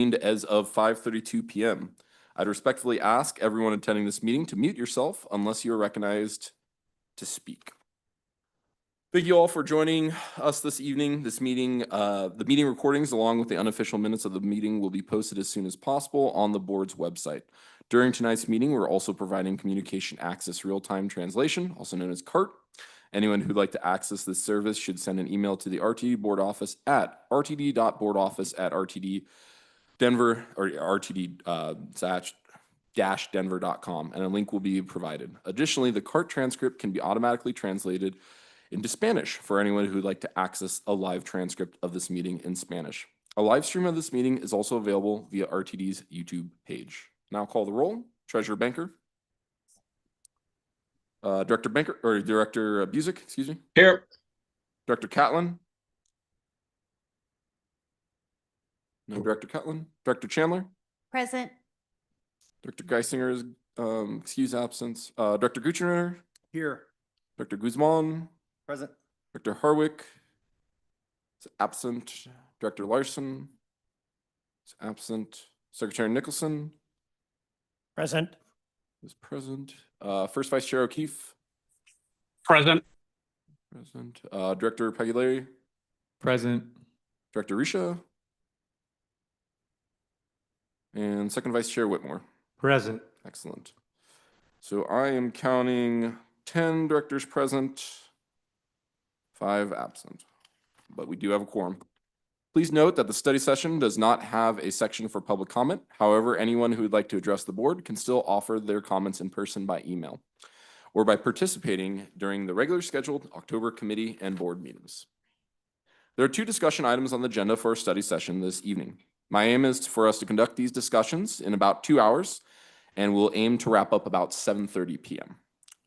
As of 5:32 p.m. I'd respectfully ask everyone attending this meeting to mute yourself unless you are recognized to speak. Thank you all for joining us this evening. The meeting recordings along with the unofficial minutes of the meeting will be posted as soon as possible on the board's website. During tonight's meeting, we're also providing communication access real-time translation, also known as CART. Anyone who'd like to access this service should send an email to the RTD board office at rtd.boardoffice@rtd Denver or rtd-denver.com, and a link will be provided. Additionally, the CART transcript can be automatically translated into Spanish for anyone who would like to access a live transcript of this meeting in Spanish. A live stream of this meeting is also available via RTD's YouTube page. Now call the roll. Treasurer Banker. Director Busick, excuse me. Here. Director Catlin. No, Director Catlin. Director Chandler. Present. Director Geisinger is excused absence. Director Gutschner. Here. Director Guzman. Present. Director Harwick is absent. Director Larson is absent. Secretary Nicholson. Present. Is present. First Vice Chair O'Keefe. Present. Present. Director Pagliari. Present. Director Risha. And Second Vice Chair Whitmore. Present. Excellent. So I am counting 10 directors present, 5 absent, but we do have a quorum. Please note that the study session does not have a section for public comment. However, anyone who would like to address the board can still offer their comments in person by email or by participating during the regular scheduled October committee and board meetings. There are 2 discussion items on the agenda for our study session this evening. My aim is for us to conduct these discussions in about 2 hours, and we'll aim to wrap up about 7:30 p.m.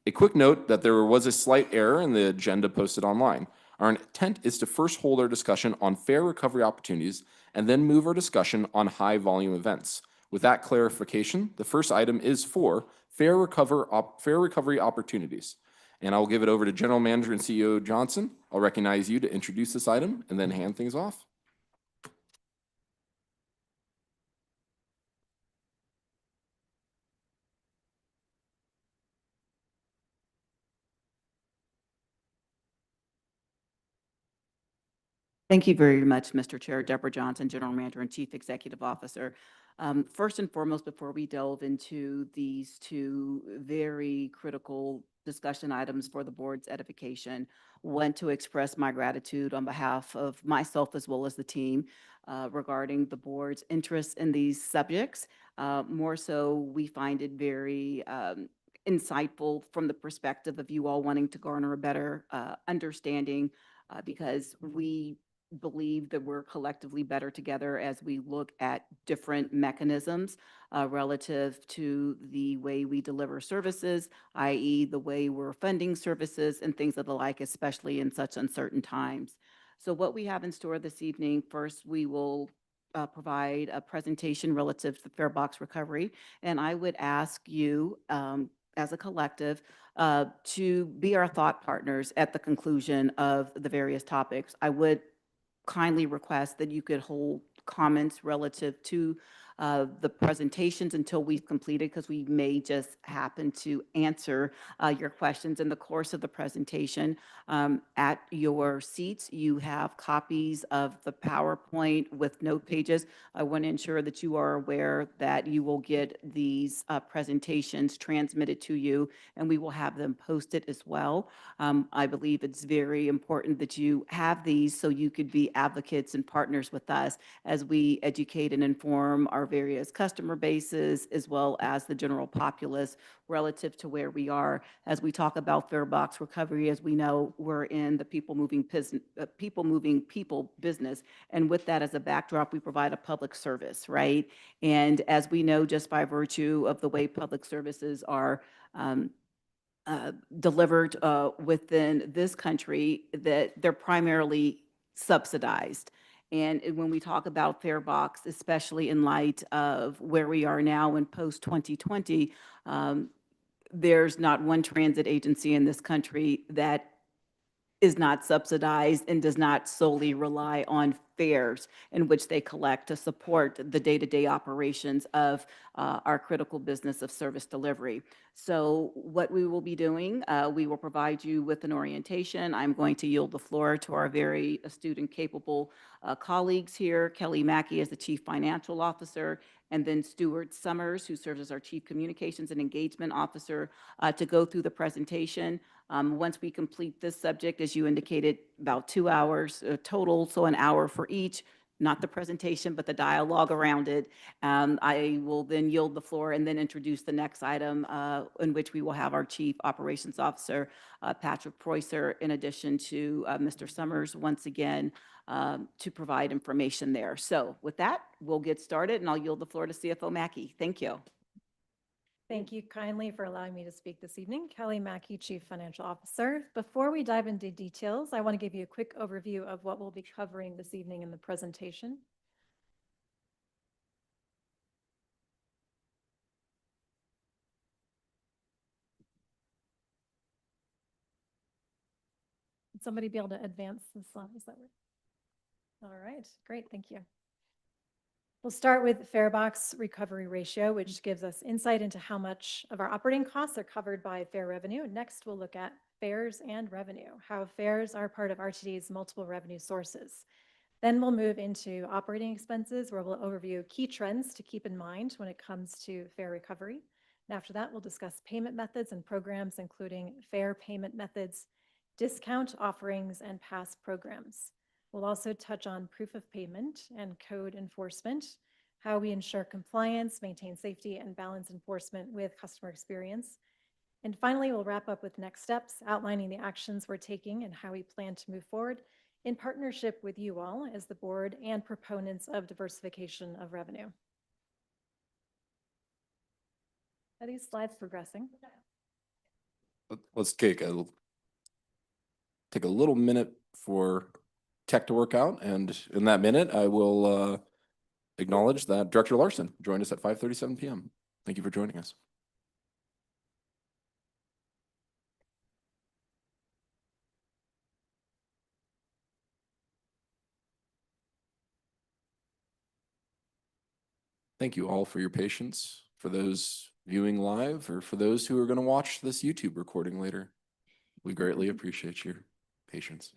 A quick note that there was a slight error in the agenda posted online. Our intent is to first hold our discussion on fair recovery opportunities and then move our discussion on high volume events. With that clarification, the first item is for fair recovery opportunities. And I'll give it over to General Manager and CEO Johnson. I'll recognize you to introduce this item and then hand things off. Thank you very much, Mr. Chair. Deborah Johnson, General Manager and Chief Executive Officer. First and foremost, before we delve into these 2 very critical discussion items for the board's edification, want to express my gratitude on behalf of myself as well as the team regarding the board's interest in these subjects. More so, we find it very insightful from the perspective of you all wanting to garner a better understanding because we believe that we're collectively better together as we look at different mechanisms relative to the way we deliver services, i.e. the way we're funding services and things of the like, especially in such uncertain times. So what we have in store this evening, first we will provide a presentation relative to fare box recovery, and I would ask you as a collective to be our thought partners at the conclusion of the various topics. I would kindly request that you could hold comments relative to the presentations until we've completed, because we may just happen to answer your questions in the course of the presentation. At your seats, you have copies of the PowerPoint with note pages. I want to ensure that you are aware that you will get these presentations transmitted to you, and we will have them posted as well. I believe it's very important that you have these so you could be advocates and partners with us as we educate and inform our various customer bases as well as the general populace relative to where we are as we talk about fare box recovery. As we know, we're in the people moving people business, and with that as a backdrop, we provide a public service, right? And as we know, just by virtue of the way public services are delivered within this country, that they're primarily subsidized. And when we talk about fare box, especially in light of where we are now in post-2020, there's not one transit agency in this country that is not subsidized and does not solely rely on fares in which they collect to support the day-to-day operations of our critical business of service delivery. So what we will be doing, we will provide you with an orientation. I'm going to yield the floor to our very astute and capable colleagues here. Kelly Mackey is the Chief Financial Officer, and then Stuart Summers, who serves as our Chief Communications and Engagement Officer, to go through the presentation. Once we complete this subject, as you indicated, about 2 hours total, so an hour for each, not the presentation, but the dialogue around it. I will then yield the floor and then introduce the next item in which we will have our Chief Operations Officer, Patrick Preußer, in addition to Mr. Summers, once again, to provide information there. So with that, we'll get started, and I'll yield the floor to CFO Mackey. Thank you. Thank you kindly for allowing me to speak this evening. Kelly Mackey, Chief Financial Officer. Before we dive into details, I want to give you a quick overview of what we'll be covering this evening in the presentation. Would somebody be able to advance the slides? That work? All right, great, thank you. We'll start with farebox recovery ratio, which gives us insight into how much of our operating costs are covered by fare revenue. Next, we'll look at fares and revenue, how fares are part of RTD's multiple revenue sources. Then we'll move into operating expenses, where we'll overview key trends to keep in mind when it comes to fare recovery. And after that, we'll discuss payment methods and programs, including fare payment methods, discount offerings, and pass programs. We'll also touch on proof of payment and code enforcement, how we ensure compliance, maintain safety, and balance enforcement with customer experience. And finally, we'll wrap up with next steps, outlining the actions we're taking and how we plan to move forward in partnership with you all as the board and proponents of diversification of revenue. Are these slides progressing? Let's take a little minute for tech to work out, and in that minute, I will acknowledge that Director Larson joined us at 5:37 p.m. Thank you for joining us. Thank you all for your patience, for those viewing live, or for those who are going to watch this YouTube recording later. We greatly appreciate your patience.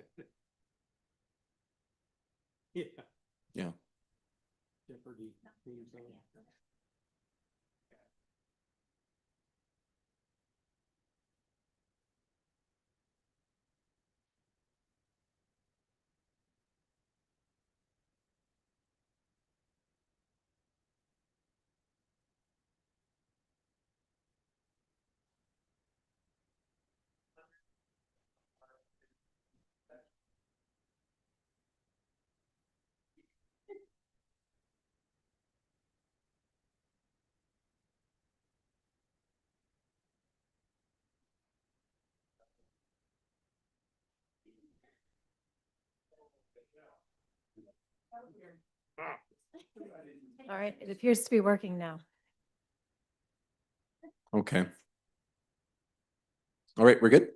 Yeah. All right, it appears to be working now. Okay. All right, we're good?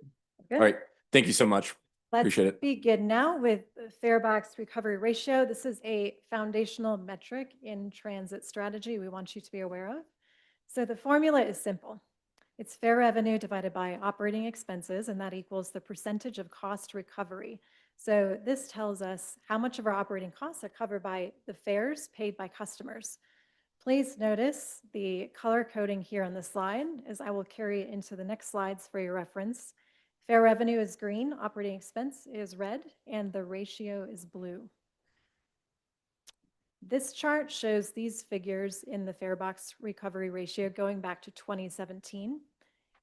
Good. All right. Thank you so much. Let's Appreciate it. begin now with the farebox recovery ratio. This is a foundational metric in transit strategy we want you to be aware of. So the formula is simple. It's fare revenue divided by operating expenses, and that equals the percentage of cost recovery. So this tells us how much of our operating costs are covered by the fares paid by customers. Please notice the color coding here on the slide, as I will carry it into the next slides for your reference. Fare revenue is green, operating expense is red, and the ratio is blue. This chart shows these figures in the farebox recovery ratio going back to 2017.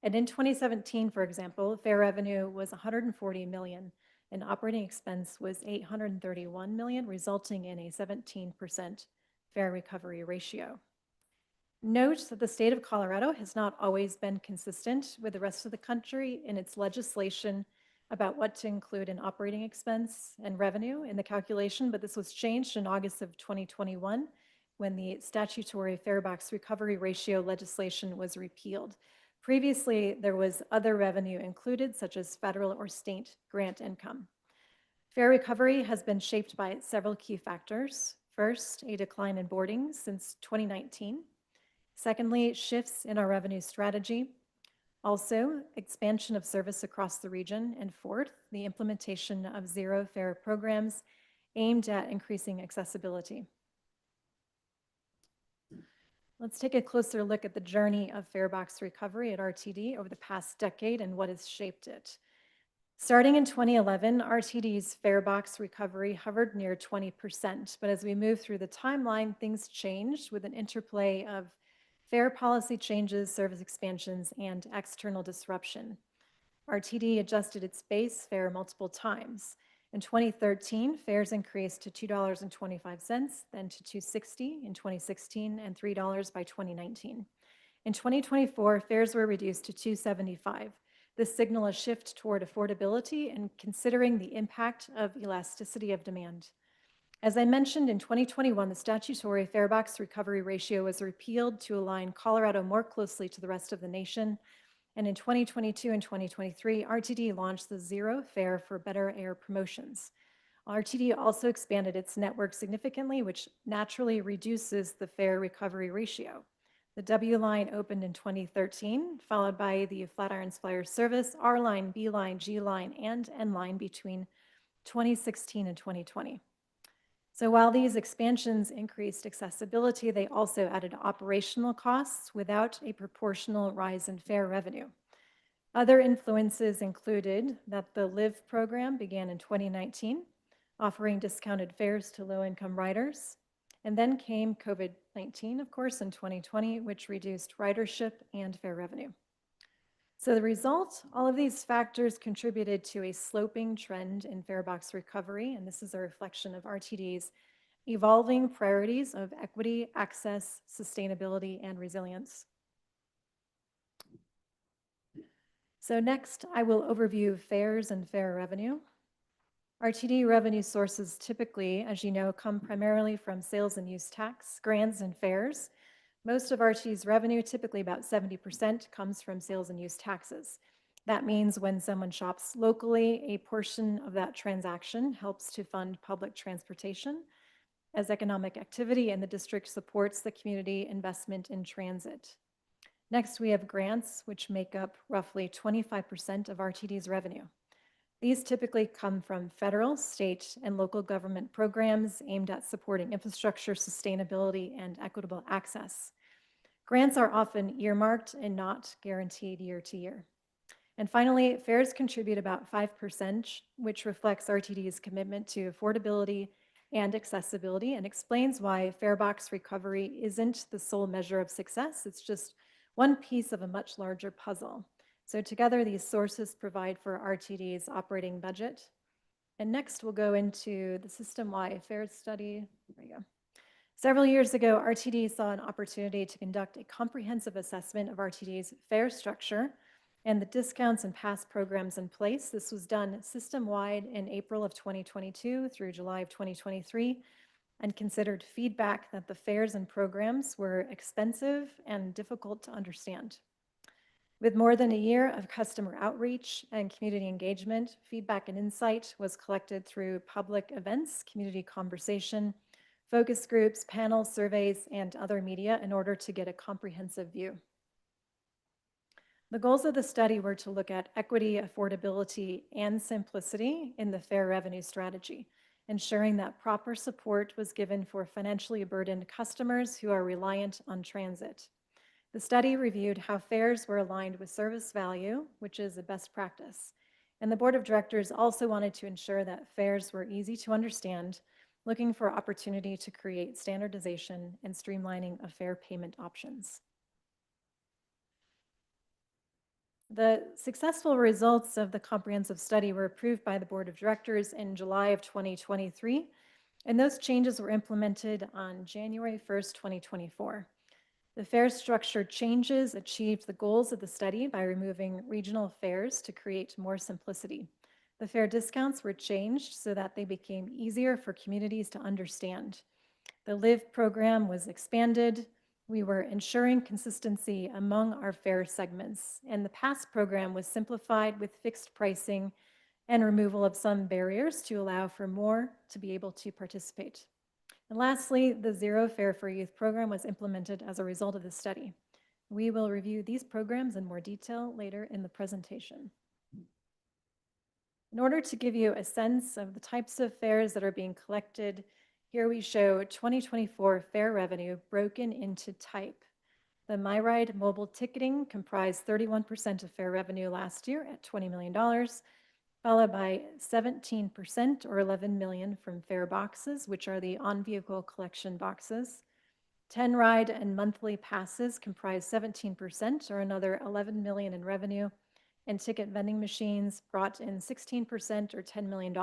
And in 2017, for example, fare revenue was 140 million and operating expense was 831 million, resulting in a 17% fare recovery ratio. Note that the state of Colorado has not always been consistent with the rest of the country in its legislation about what to include in operating expense and revenue in the calculation, but this was changed in August of 2021 when the statutory farebox recovery ratio legislation was repealed. Previously, there was other revenue included, such as federal or state grant income. Fare recovery has been shaped by several key factors. First, a decline in boarding since 2019. Secondly, shifts in our revenue strategy. Also, expansion of service across the region. And fourth, the implementation of zero fare programs aimed at increasing accessibility. Let's take a closer look at the journey of fare box recovery at RTD over the past decade and what has shaped it. Starting in 2011, RTD's fare box recovery hovered near 20%, but as we move through the timeline, things changed with an interplay of fare policy changes, service expansions, and external disruption. RTD adjusted its base fare multiple times. In 2013, fares increased to $2.25, then to $2.60 in 2016, and $3 by 2019. In 2024, fares were reduced to $2.75. This signals a shift toward affordability and considering the impact of elasticity of demand. As I mentioned, in 2021, the statutory fare box recovery ratio was repealed to align Colorado more closely to the rest of the nation. And in 2022 and 2023, RTD launched the Zero Fare for Better Air promotions. RTD also expanded its network significantly, which naturally reduces the fare recovery ratio. The W line opened in 2013, followed by the Flatirons Flyer service, R line, B line, G line, and N line between 2016 and 2020. So while these expansions increased accessibility, they also added operational costs without a proportional rise in fare revenue. Other influences included that the LIVE program began in 2019, offering discounted fares to low-income riders. And then came COVID-19, of course, in 2020, which reduced ridership and fare revenue. So the result, all of these factors contributed to a sloping trend in fare box recovery, and this is a reflection of RTD's evolving priorities of equity, access, sustainability, and resilience. So next, I will overview fares and fare revenue. RTD revenue sources typically, as you know, come primarily from sales and use tax, grants, and fares. Most of RTD's revenue, typically about 70%, comes from sales and use taxes. That means when someone shops locally, a portion of that transaction helps to fund public transportation as economic activity, and the district supports the community investment in transit. Next, we have grants, which make up roughly 25% of RTD's revenue. These typically come from federal, state, and local government programs aimed at supporting infrastructure, sustainability, and equitable access. Grants are often earmarked and not guaranteed year to year. And finally, fares contribute about 5%, which reflects RTD's commitment to affordability and accessibility and explains why fare box recovery isn't the sole measure of success. It's just one piece of a much larger puzzle. So together, these sources provide for RTD's operating budget. And next, we'll go into the system-wide fares study. There we go. Several years ago, RTD saw an opportunity to conduct a comprehensive assessment of RTD's fare structure and the discounts and past programs in place. This was done system-wide in April of 2022 through July of 2023 and considered feedback that the fares and programs were expensive and difficult to understand. With more than a year of customer outreach and community engagement, feedback and insight was collected through public events, community conversation, focus groups, panels, surveys, and other media in order to get a comprehensive view. The goals of the study were to look at equity, affordability, and simplicity in the fare revenue strategy, ensuring that proper support was given for financially burdened customers who are reliant on transit. The study reviewed how fares were aligned with service value, which is a best practice. And the board of directors also wanted to ensure that fares were easy to understand, looking for opportunity to create standardization and streamlining of fare payment options. The successful results of the comprehensive study were approved by the board of directors in July of 2023, and those changes were implemented on January 1st, 2024. The fare structure changes achieved the goals of the study by removing regional fares to create more simplicity. The fare discounts were changed so that they became easier for communities to understand. The LIVE program was expanded, We were ensuring consistency among our fare segments, and the pass program was simplified with fixed pricing and removal of some barriers to allow for more to be able to participate. And lastly, the Zero Fare for Youth program was implemented as a result of the study. We will review these programs in more detail later in the presentation. In order to give you a sense of the types of fares that are being collected, here we show 2024 fare revenue broken into type. The MyRide mobile ticketing comprised 31% of fare revenue last year at $20 million, followed by 17% or 11 million from fare boxes, which are the on-vehicle collection boxes. 10 ride and monthly passes comprise 17% or another 11 million in revenue, and ticket vending machines brought in 16% or $10 million.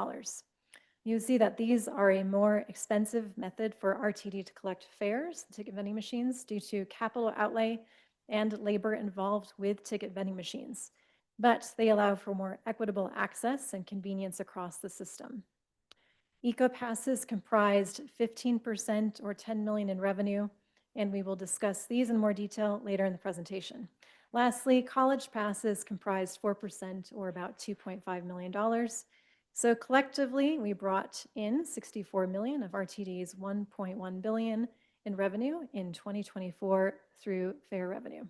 You see that these are a more expensive method for RTD to collect fares, ticket vending machines, due to capital outlay and labor involved with ticket vending machines, but they allow for more equitable access and convenience across the system. EcoPasses comprised 15% or 10 million in revenue, and we will discuss these in more detail later in the presentation. Lastly, college passes comprised 4% or about $2.5 million. So collectively, we brought in 64 million of RTD's 1.1 billion in revenue in 2024 through fare revenue.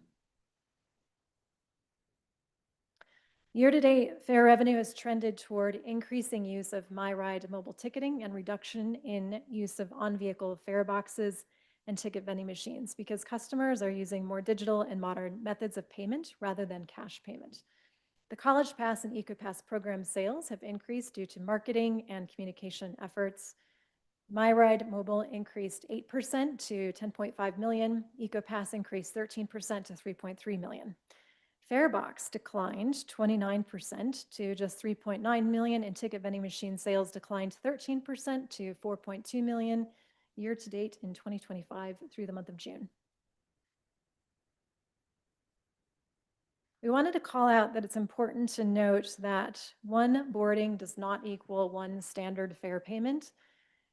Year-to-date, fare revenue has trended toward increasing use of MyRide mobile ticketing and reduction in use of on-vehicle fare boxes and ticket vending machines because customers are using more digital and modern methods of payment rather than cash payment. The College Pass and EcoPass program sales have increased due to marketing and communication efforts. MyRide Mobile increased 8% to 10.5 million. EcoPass increased 13% to 3.3 million. Farebox declined 29% to just 3.9 million, and ticket vending machine sales declined 13% to 4.2 million year to date in 2025 through the month of June. We wanted to call out that it's important to note that one boarding does not equal one standard fare payment.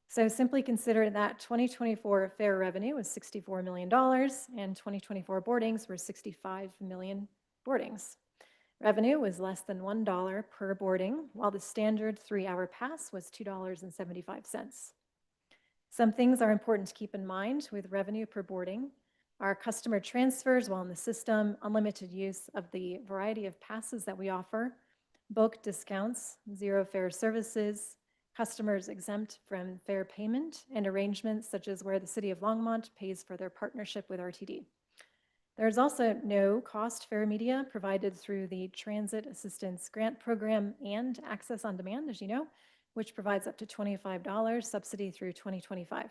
So simply consider that 2024 fare revenue was $64 million and 2024 boardings were 65 million boardings. Revenue was less than $1 per boarding, while the standard 3-hour pass was $2.75. Some things are important to keep in mind with revenue per boarding. Our customer transfers while in the system, unlimited use of the variety of passes that we offer, bulk discounts, zero fare services, customers exempt from fare payment, and arrangements such as where the City of Longmont pays for their partnership with RTD. There's also no cost fare media provided through the Transit Assistance Grant Program and Access on Demand, as you know, which provides up to $25 subsidy through 2025.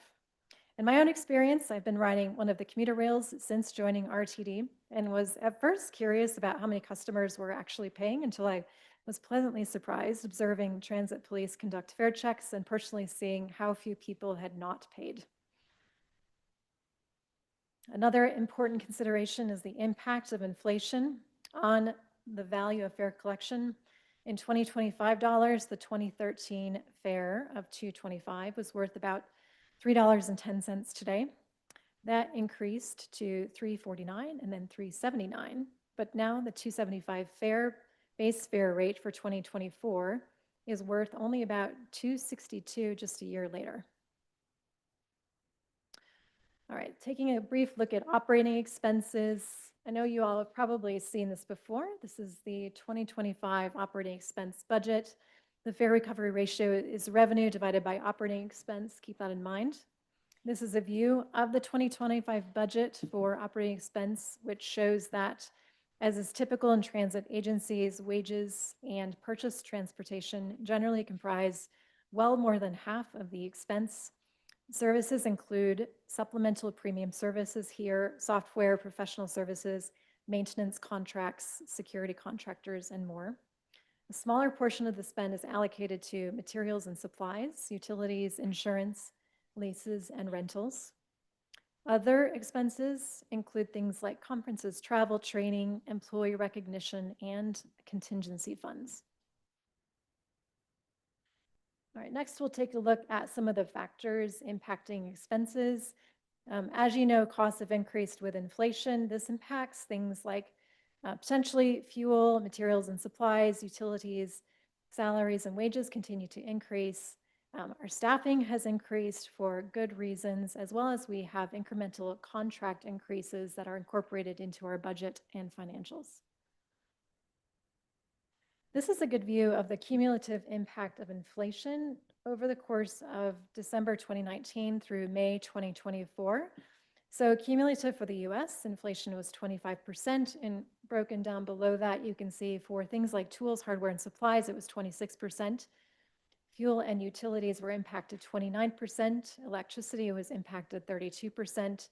In my own experience, I've been riding one of the commuter rails since joining RTD and was at first curious about how many customers were actually paying until I was pleasantly surprised observing transit police conduct fare checks and personally seeing how few people had not paid. Another important consideration is the impact of inflation on the value of fare collection. In 2025 dollars, the 2013 fare of $2.25 was worth about $3.10 today. That increased to $3.49 and then $3.79. But now the $2.75 fare base fare rate for 2024 is worth only about $2.62 just a year later. All right, taking a brief look at operating expenses. I know you all have probably seen this before. This is the 2025 operating expense budget. The fare recovery ratio is revenue divided by operating expense. Keep that in mind. This is a view of the 2025 budget for operating expense, which shows that, as is typical in transit agencies, wages and purchased transportation generally comprise well more than half of the expense. Services include supplemental premium services here, software, professional services, maintenance contracts, security contractors, and more. A smaller portion of the spend is allocated to materials and supplies, utilities, insurance, leases, and rentals. Other expenses include things like conferences, travel, training, employee recognition, and contingency funds. All right, next we'll take a look at some of the factors impacting expenses. As you know, costs have increased with inflation. This impacts things like potentially fuel, materials and supplies, utilities, salaries and wages continue to increase. Our staffing has increased for good reasons, as well as we have incremental contract increases that are incorporated into our budget and financials. This is a good view of the cumulative impact of inflation over the course of December 2019 through May 2024. So cumulative for the US, inflation was 25%, and broken down below that, you can see for things like tools, hardware, and supplies, it was 26%. Fuel and utilities were impacted 29%, electricity was impacted 32%,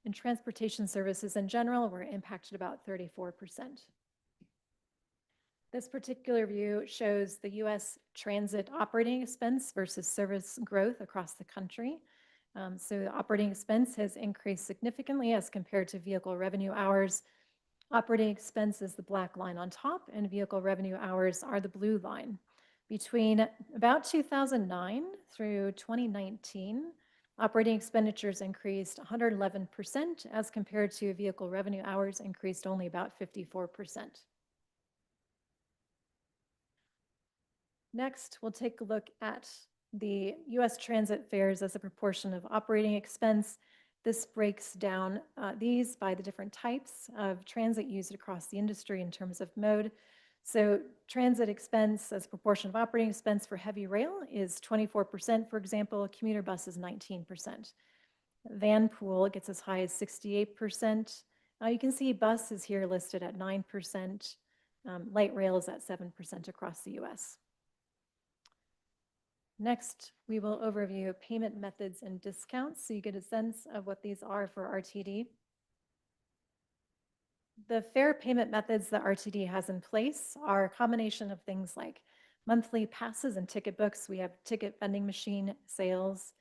and transportation services in general were impacted about 34%. This particular view shows the US transit operating expense versus service growth across the country. So the operating expense has increased significantly as compared to vehicle revenue hours. Operating expense is the black line on top, and vehicle revenue hours are the blue line. Between about 2009 through 2019, operating expenditures increased 111% as compared to vehicle revenue hours increased only about 54%. Next, we'll take a look at the US transit fares as a proportion of operating expense. This breaks down these by the different types of transit used across the industry in terms of mode. So transit expense as a proportion of operating expense for heavy rail is 24%, for example. A commuter bus is 19%. Van pool gets as high as 68%. You can see bus is here listed at 9%. Light rail is at 7% across the US. Next, we will overview payment methods and discounts so you get a sense of what these are for RTD. The fare payment methods that RTD has in place are a combination of things like monthly passes and ticket books. We have ticket vending machine sales.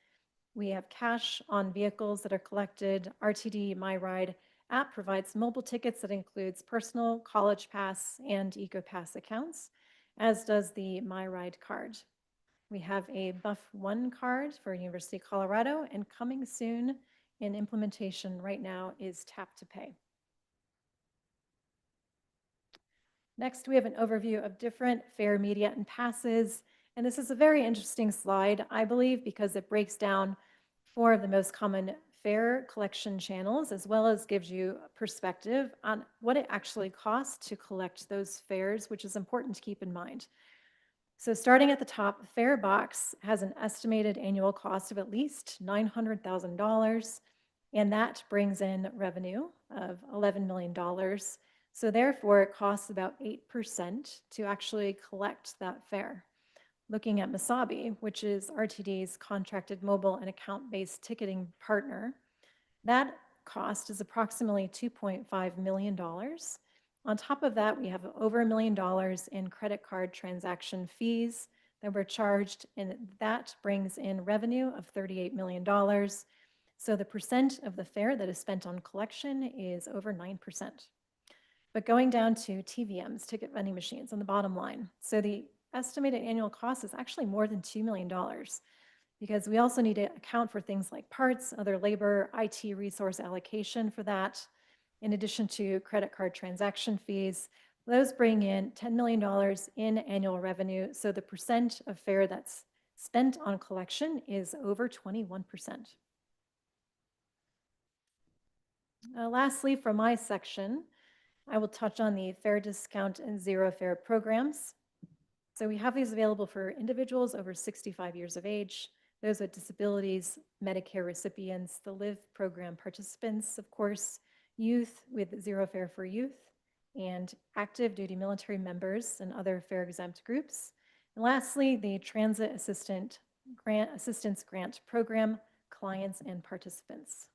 We have cash on vehicles that are collected. RTD MyRide app provides mobile tickets that includes personal, college pass, and EcoPass accounts, as does the MyRide card. We have a Buff One card for University of Colorado, and coming soon in implementation right now is Tap to Pay. Next, we have an overview of different fare media and passes. And this is a very interesting slide, I believe, because it breaks down 4 of the most common fare collection channels, as well as gives you a perspective on what it actually costs to collect those fares, which is important to keep in mind. So starting at the top, Farebox has an estimated annual cost of at least $900,000, and that brings in revenue of $11 million. So therefore, it costs about 8% to actually collect that fare. Looking at Mesabi, which is RTD's contracted mobile and account-based ticketing partner, that cost is approximately $2.5 million. On top of that, we have over $1 million in credit card transaction fees that were charged, and that brings in revenue of $38 million. So the percent of the fare that is spent on collection is over 9%. But going down to TVMs, ticket vending machines, on the bottom line. So the estimated annual cost is actually more than $2 million, because we also need to account for things like parts, other labor, IT resource allocation for that, in addition to credit card transaction fees. Those bring in $10 million in annual revenue. So the percent of fare that's spent on collection is over 21%. Lastly, for my section, I will touch on the fare discount and zero fare programs. So we have these available for individuals over 65 years of age, those with disabilities, Medicare recipients, the LIVE program participants, of course, youth with zero fare for youth, and active duty military members and other fare exempt groups. And lastly, the Transit Assistance Grant Program clients and participants.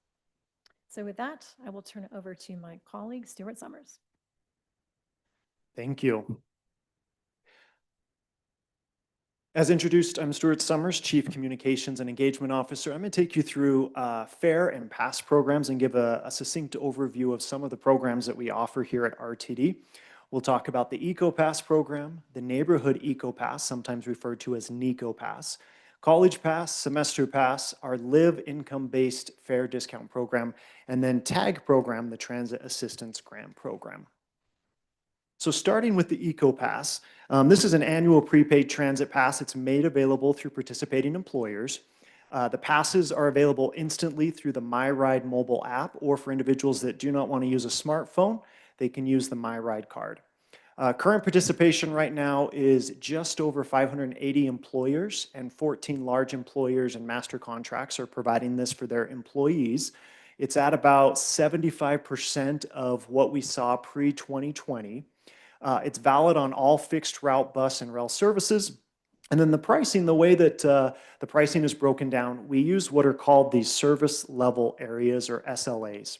So with that, I will turn it over to my colleague, Stuart Summers. Thank you. As introduced, I'm Stuart Summers, Chief Communications and Engagement Officer. I'm going to take you through fare and pass programs and give a succinct overview of some of the programs that we offer here at RTD. We'll talk about the EcoPass program, the Neighborhood EcoPass, sometimes referred to as NecoPass, College Pass, Semester Pass, our Live income-based fare discount program, and then TAG program, the Transit Assistance Grant Program. So starting with the EcoPass, this is an annual prepaid transit pass. It's made available through participating employers. The passes are available instantly through the MyRide mobile app, or for individuals that do not want to use a smartphone, they can use the MyRide card. Current participation right now is just over 580 employers, and 14 large employers and master contracts are providing this for their employees. It's at about 75% of what we saw pre-2020. It's valid on all fixed route bus and rail services. And then the pricing, the way that the pricing is broken down, we use what are called these service level areas, or SLAs.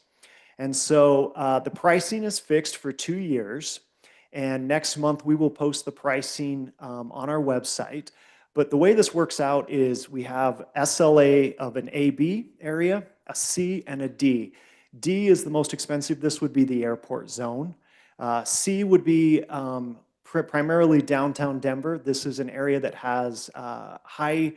And so the pricing is fixed for 2 years. And next month, we will post the pricing on our website. But the way this works out is we have SLA of an AB area, a C, and a D. D is the most expensive. This would be the airport zone. C would be primarily downtown Denver. This is an area that has high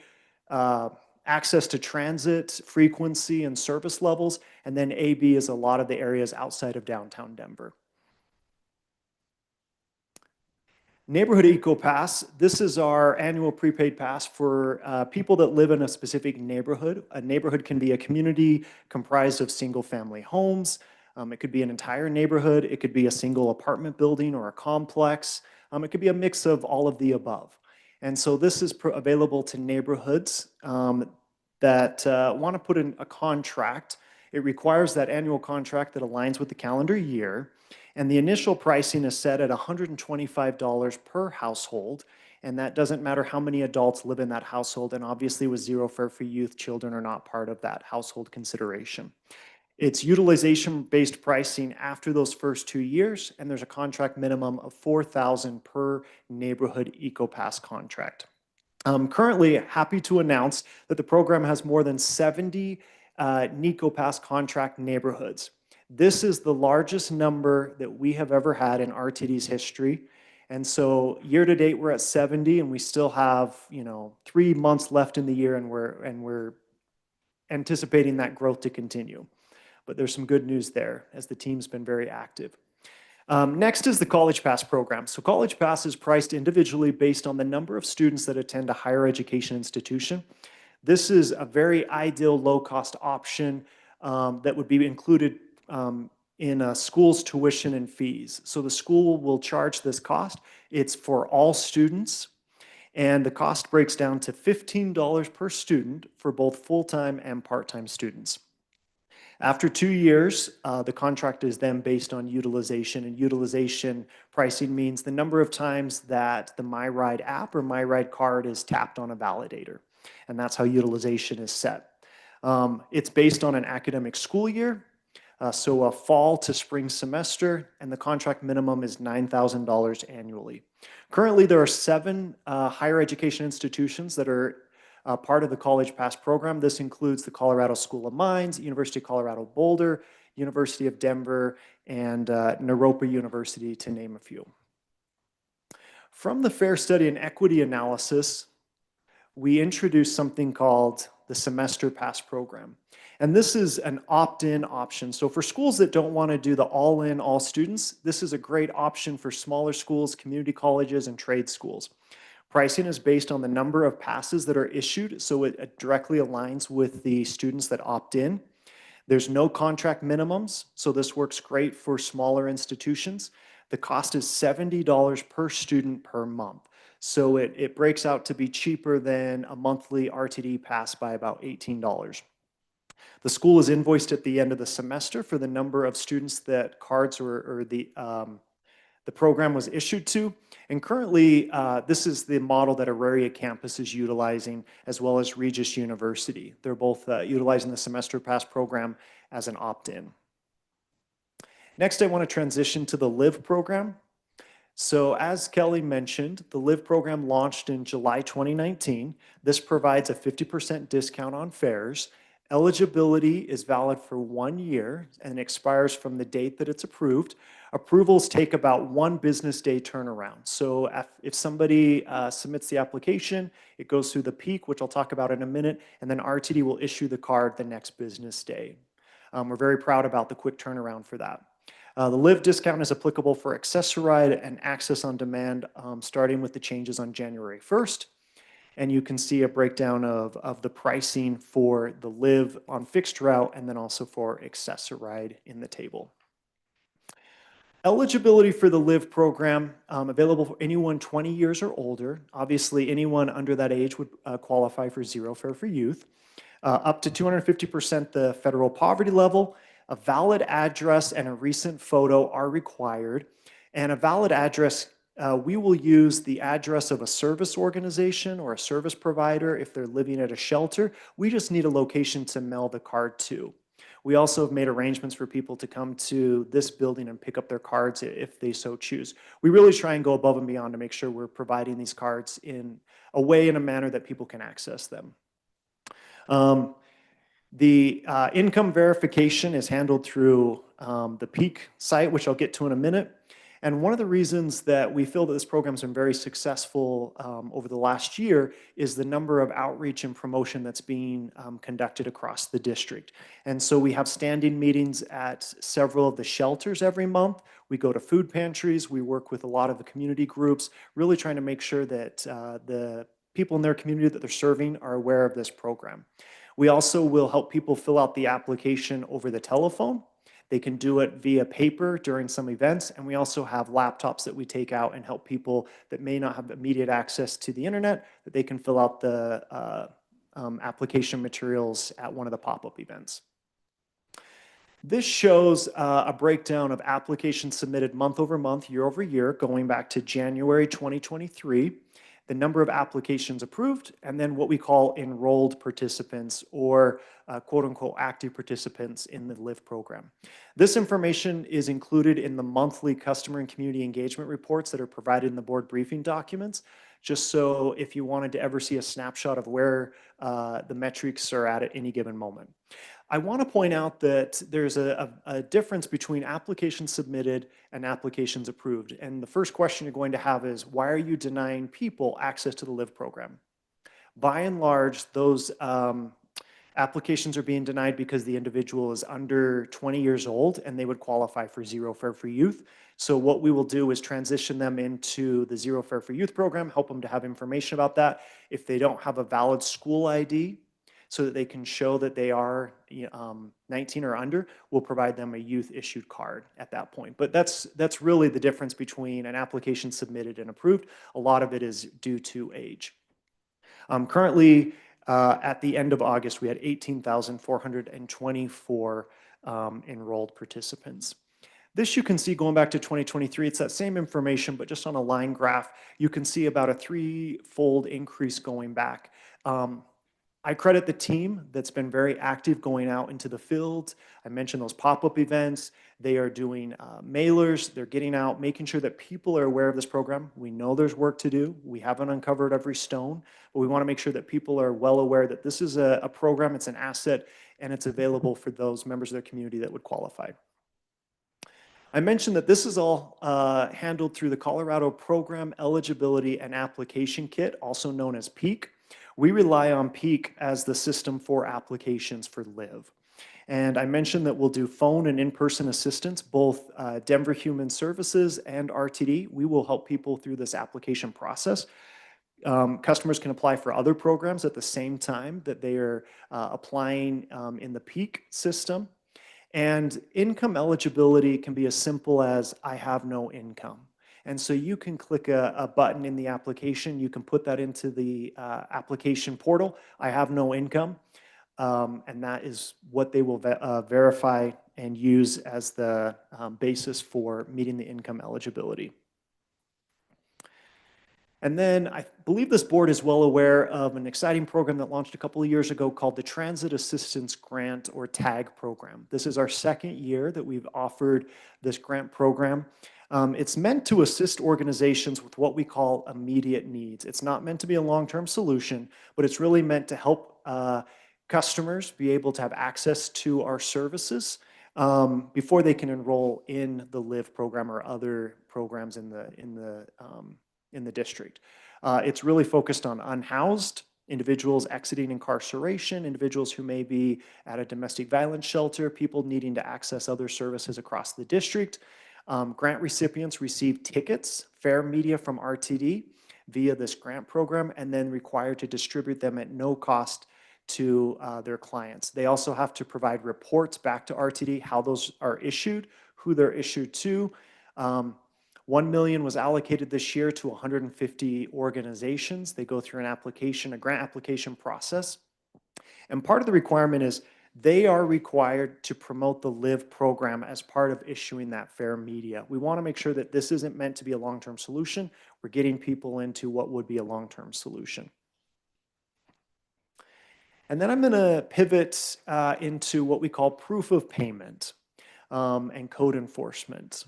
access to transit, frequency, and service levels. And then AB is a lot of the areas outside of downtown Denver. Neighborhood EcoPass, this is our annual prepaid pass for people that live in a specific neighborhood. A neighborhood can be a community comprised of single-family homes. It could be an entire neighborhood. It could be a single apartment building or a complex. It could be a mix of all of the above. And so this is available to neighborhoods that want to put in a contract. It requires that annual contract that aligns with the calendar year. And the initial pricing is set at $125 per household. And that doesn't matter how many adults live in that household. And obviously with zero fare for youth, children are not part of that household consideration. It's utilization-based pricing after those first 2 years, and there's a contract minimum of $4,000 per neighborhood EcoPass contract. Currently, happy to announce that the program has more than 70 EcoPass contract neighborhoods. This is the largest number that we have ever had in RTD's history. And so year to date, we're at 70, and we still have, 3 months left in the year, and we're anticipating that growth to continue. But there's some good news there, as the team's been very active. Next is the College Pass program. So College Pass is priced individually based on the number of students that attend a higher education institution. This is a very ideal low-cost option that would be included in a school's tuition and fees. So the school will charge this cost. It's for all students, and the cost breaks down to $15 per student for both full-time and part-time students. After 2 years, the contract is then based on utilization, and utilization pricing means the number of times that the MyRide app or MyRide card is tapped on a validator, and that's how utilization is set. It's based on an academic school year, so a fall to spring semester, and the contract minimum is $9,000 annually. Currently, there are 7 higher education institutions that are part of the College Pass program. This includes the Colorado School of Mines, University of Colorado Boulder, University of Denver, and Naropa University, to name a few. From the Fare Study and Equity Analysis, we introduced something called the Semester Pass program. And this is an opt-in option. So for schools that don't want to do the all-in, all students, this is a great option for smaller schools, community colleges, and trade schools. Pricing is based on the number of passes that are issued, so it directly aligns with the students that opt in. There's no contract minimums, so this works great for smaller institutions. The cost is $70 per student per month. So it breaks out to be cheaper than a monthly RTD pass by about $18. The school is invoiced at the end of the semester for the number of students that cards or the program was issued to. And currently, this is the model that Auraria campus is utilizing, as well as Regis University. They're both utilizing the Semester Pass program as an opt-in. Next, I want to transition to the LIVE program. So as Kelly mentioned, the LIVE program launched in July 2019. This provides a 50% discount on fares. Eligibility is valid for 1 year and expires from the date that it's approved. Approvals take about 1 business day turnaround. So if somebody submits the application, it goes through the peak, which I'll talk about in a minute, and then RTD will issue the card the next business day. We're very proud about the quick turnaround for that. The LIV discount is applicable for Access-a-Ride and Access on Demand, starting with the changes on January 1st. And you can see a breakdown of the pricing for the LIV on fixed route and then also for Access-a-Ride in the table. Eligibility for the LIV program, available for anyone 20 years or older. Obviously, anyone under that age would qualify for zero fare for youth. Up to 250% the federal poverty level. A valid address and a recent photo are required. And a valid address, we will use the address of a service organization or a service provider if they're living at a shelter. We just need a location to mail the card to. We also have made arrangements for people to come to this building and pick up their cards if they so choose. We really try and go above and beyond to make sure we're providing these cards in a way, in a manner that people can access them. The income verification is handled through the Peak site, which I'll get to in a minute. And one of the reasons that we feel that this program's been very successful over the last year is the number of outreach and promotion that's being conducted across the district. And so we have standing meetings at several of the shelters every month. We go to food pantries. We work with a lot of the community groups, really trying to make sure that the people in their community that they're serving are aware of this program. We also will help people fill out the application over the telephone. They can do it via paper during some events, and we also have laptops that we take out and help people that may not have immediate access to the internet, that they can fill out the application materials at one of the pop-up events. This shows a breakdown of applications submitted month over month, year over year, going back to January 2023. The number of applications approved, and then what we call enrolled participants or quote unquote active participants in the LIV program. This information is included in the monthly customer and community engagement reports that are provided in the board briefing documents, just so if you wanted to ever see a snapshot of where the metrics are at any given moment. I want to point out that there's a difference between applications submitted and applications approved. And the first question you're going to have is, why are you denying people access to the LIV program? By and large, those applications are being denied because the individual is under 20 years old and they would qualify for zero fare for youth. So what we will do is transition them into the zero fare for youth program, help them to have information about that. If they don't have a valid school ID, so that they can show that they are 19 or under, we'll provide them a youth issued card at that point. But that's really the difference between an application submitted and approved. A lot of it is due to age. Currently, at the end of August, we had 18,424 enrolled participants. This you can see going back to 2023, it's that same information, but just on a line graph, you can see about a 3-fold increase going back. I credit the team that's been very active going out into the field. I mentioned those pop-up events. They are doing mailers. They're getting out, making sure that people are aware of this program. We know there's work to do. We haven't uncovered every stone, but we want to make sure that people are well aware that this is a program, it's an asset, and it's available for those members of their community that would qualify. I mentioned that this is all handled through the Colorado Program Eligibility and Application Kit, also known as PEAK. We rely on PEAK as the system for applications for LIV. And I mentioned that we'll do phone and in-person assistance, both Denver Human Services and RTD. We will help people through this application process. Customers can apply for other programs at the same time that they are applying in the PEAK system. And income eligibility can be as simple as, I have no income. And so you can click a button in the application. You can put that into the application portal. I have no income. And that is what they will verify and use as the basis for meeting the income eligibility. And then I believe this board is well aware of an exciting program that launched a couple of years ago called the Transit Assistance Grant, or TAG program. This is our second year that we've offered this grant program. It's meant to assist organizations with what we call immediate needs. It's not meant to be a long-term solution, but it's really meant to help customers be able to have access to our services before they can enroll in the LIVE program or other programs in the district. It's really focused on unhoused individuals exiting incarceration, individuals who may be at a domestic violence shelter, people needing to access other services across the district. Grant recipients receive tickets, fare media from RTD via this grant program, and then required to distribute them at no cost to their clients. They also have to provide reports back to RTD, how those are issued, who they're issued to. 1 million was allocated this year to 150 organizations. They go through a grant application process. And part of the requirement is they are required to promote the LIVE program as part of issuing that fare media. We want to make sure that this isn't meant to be a long-term solution. We're getting people into what would be a long-term solution. And then I'm going to pivot into what we call proof of payment and code enforcement.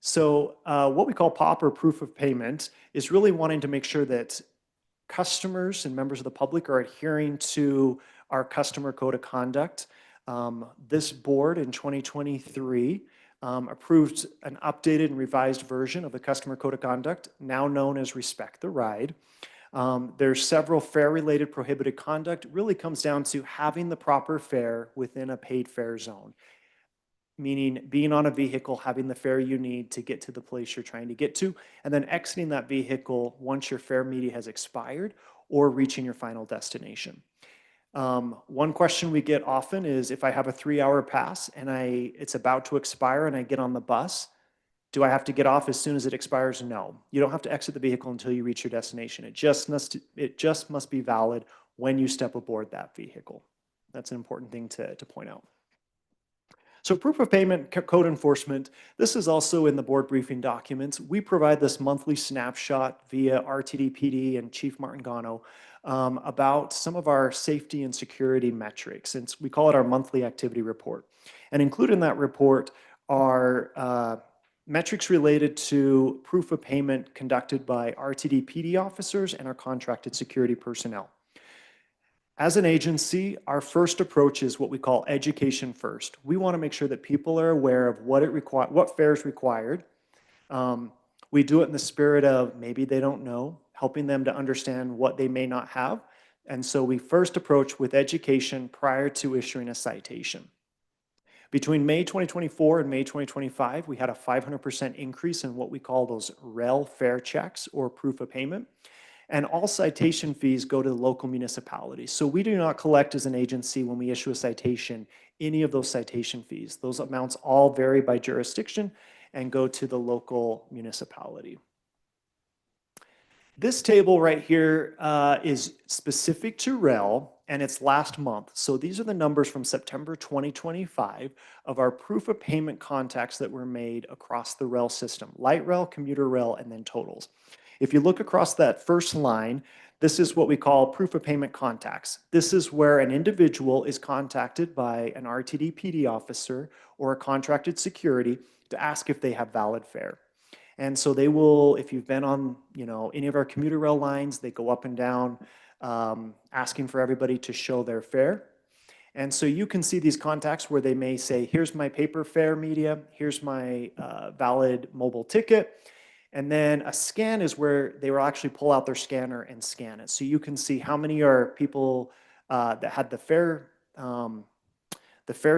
So what we call POP, or proof of payment, is really wanting to make sure that customers and members of the public are adhering to our customer code of conduct. This board in 2023 approved an updated and revised version of the customer code of conduct, now known as Respect the Ride. There's several fare-related prohibited conduct. It really comes down to having the proper fare within a paid fare zone, meaning being on a vehicle, having the fare you need to get to the place you're trying to get to, and then exiting that vehicle once your fare media has expired or reaching your final destination. One question we get often is, if I have a 3-hour pass and it's about to expire and I get on the bus, do I have to get off as soon as it expires? No. You don't have to exit the vehicle until you reach your destination. It just must be valid when you step aboard that vehicle. That's an important thing to point out. So proof of payment, code enforcement, this is also in the board briefing documents. We provide this monthly snapshot via RTD-PD and Chief Martingano about some of our safety and security metrics. And we call it our monthly activity report. And included in that report are metrics related to proof of payment conducted by RTD-PD officers and our contracted security personnel. As an agency, our first approach is what we call education first. We want to make sure that people are aware of what fare is required. We do it in the spirit of maybe they don't know, helping them to understand what they may not have. And so we first approach with education prior to issuing a citation. Between May 2024 and May 2025, we had a 500% increase in what we call those REL fare checks, or proof of payment. And all citation fees go to the local municipalities. So we do not collect as an agency, when we issue a citation, any of those citation fees. Those amounts all vary by jurisdiction and go to the local municipality. This table right here is specific to REL, and it's last month. So these are the numbers from September 2025 of our proof of payment contacts that were made across the REL system: light REL, commuter REL, and then totals. If you look across that first line, this is what we call proof of payment contacts. This is where an individual is contacted by an RTD-PD officer or a contracted security to ask if they have valid fare. And so they will, if you've been on, any of our commuter rail lines, they go up and down asking for everybody to show their fare. And so you can see these contacts where they may say, here's my paper fare media, here's my valid mobile ticket. And then a scan is where they will actually pull out their scanner and scan it. So you can see how many are people that had the fare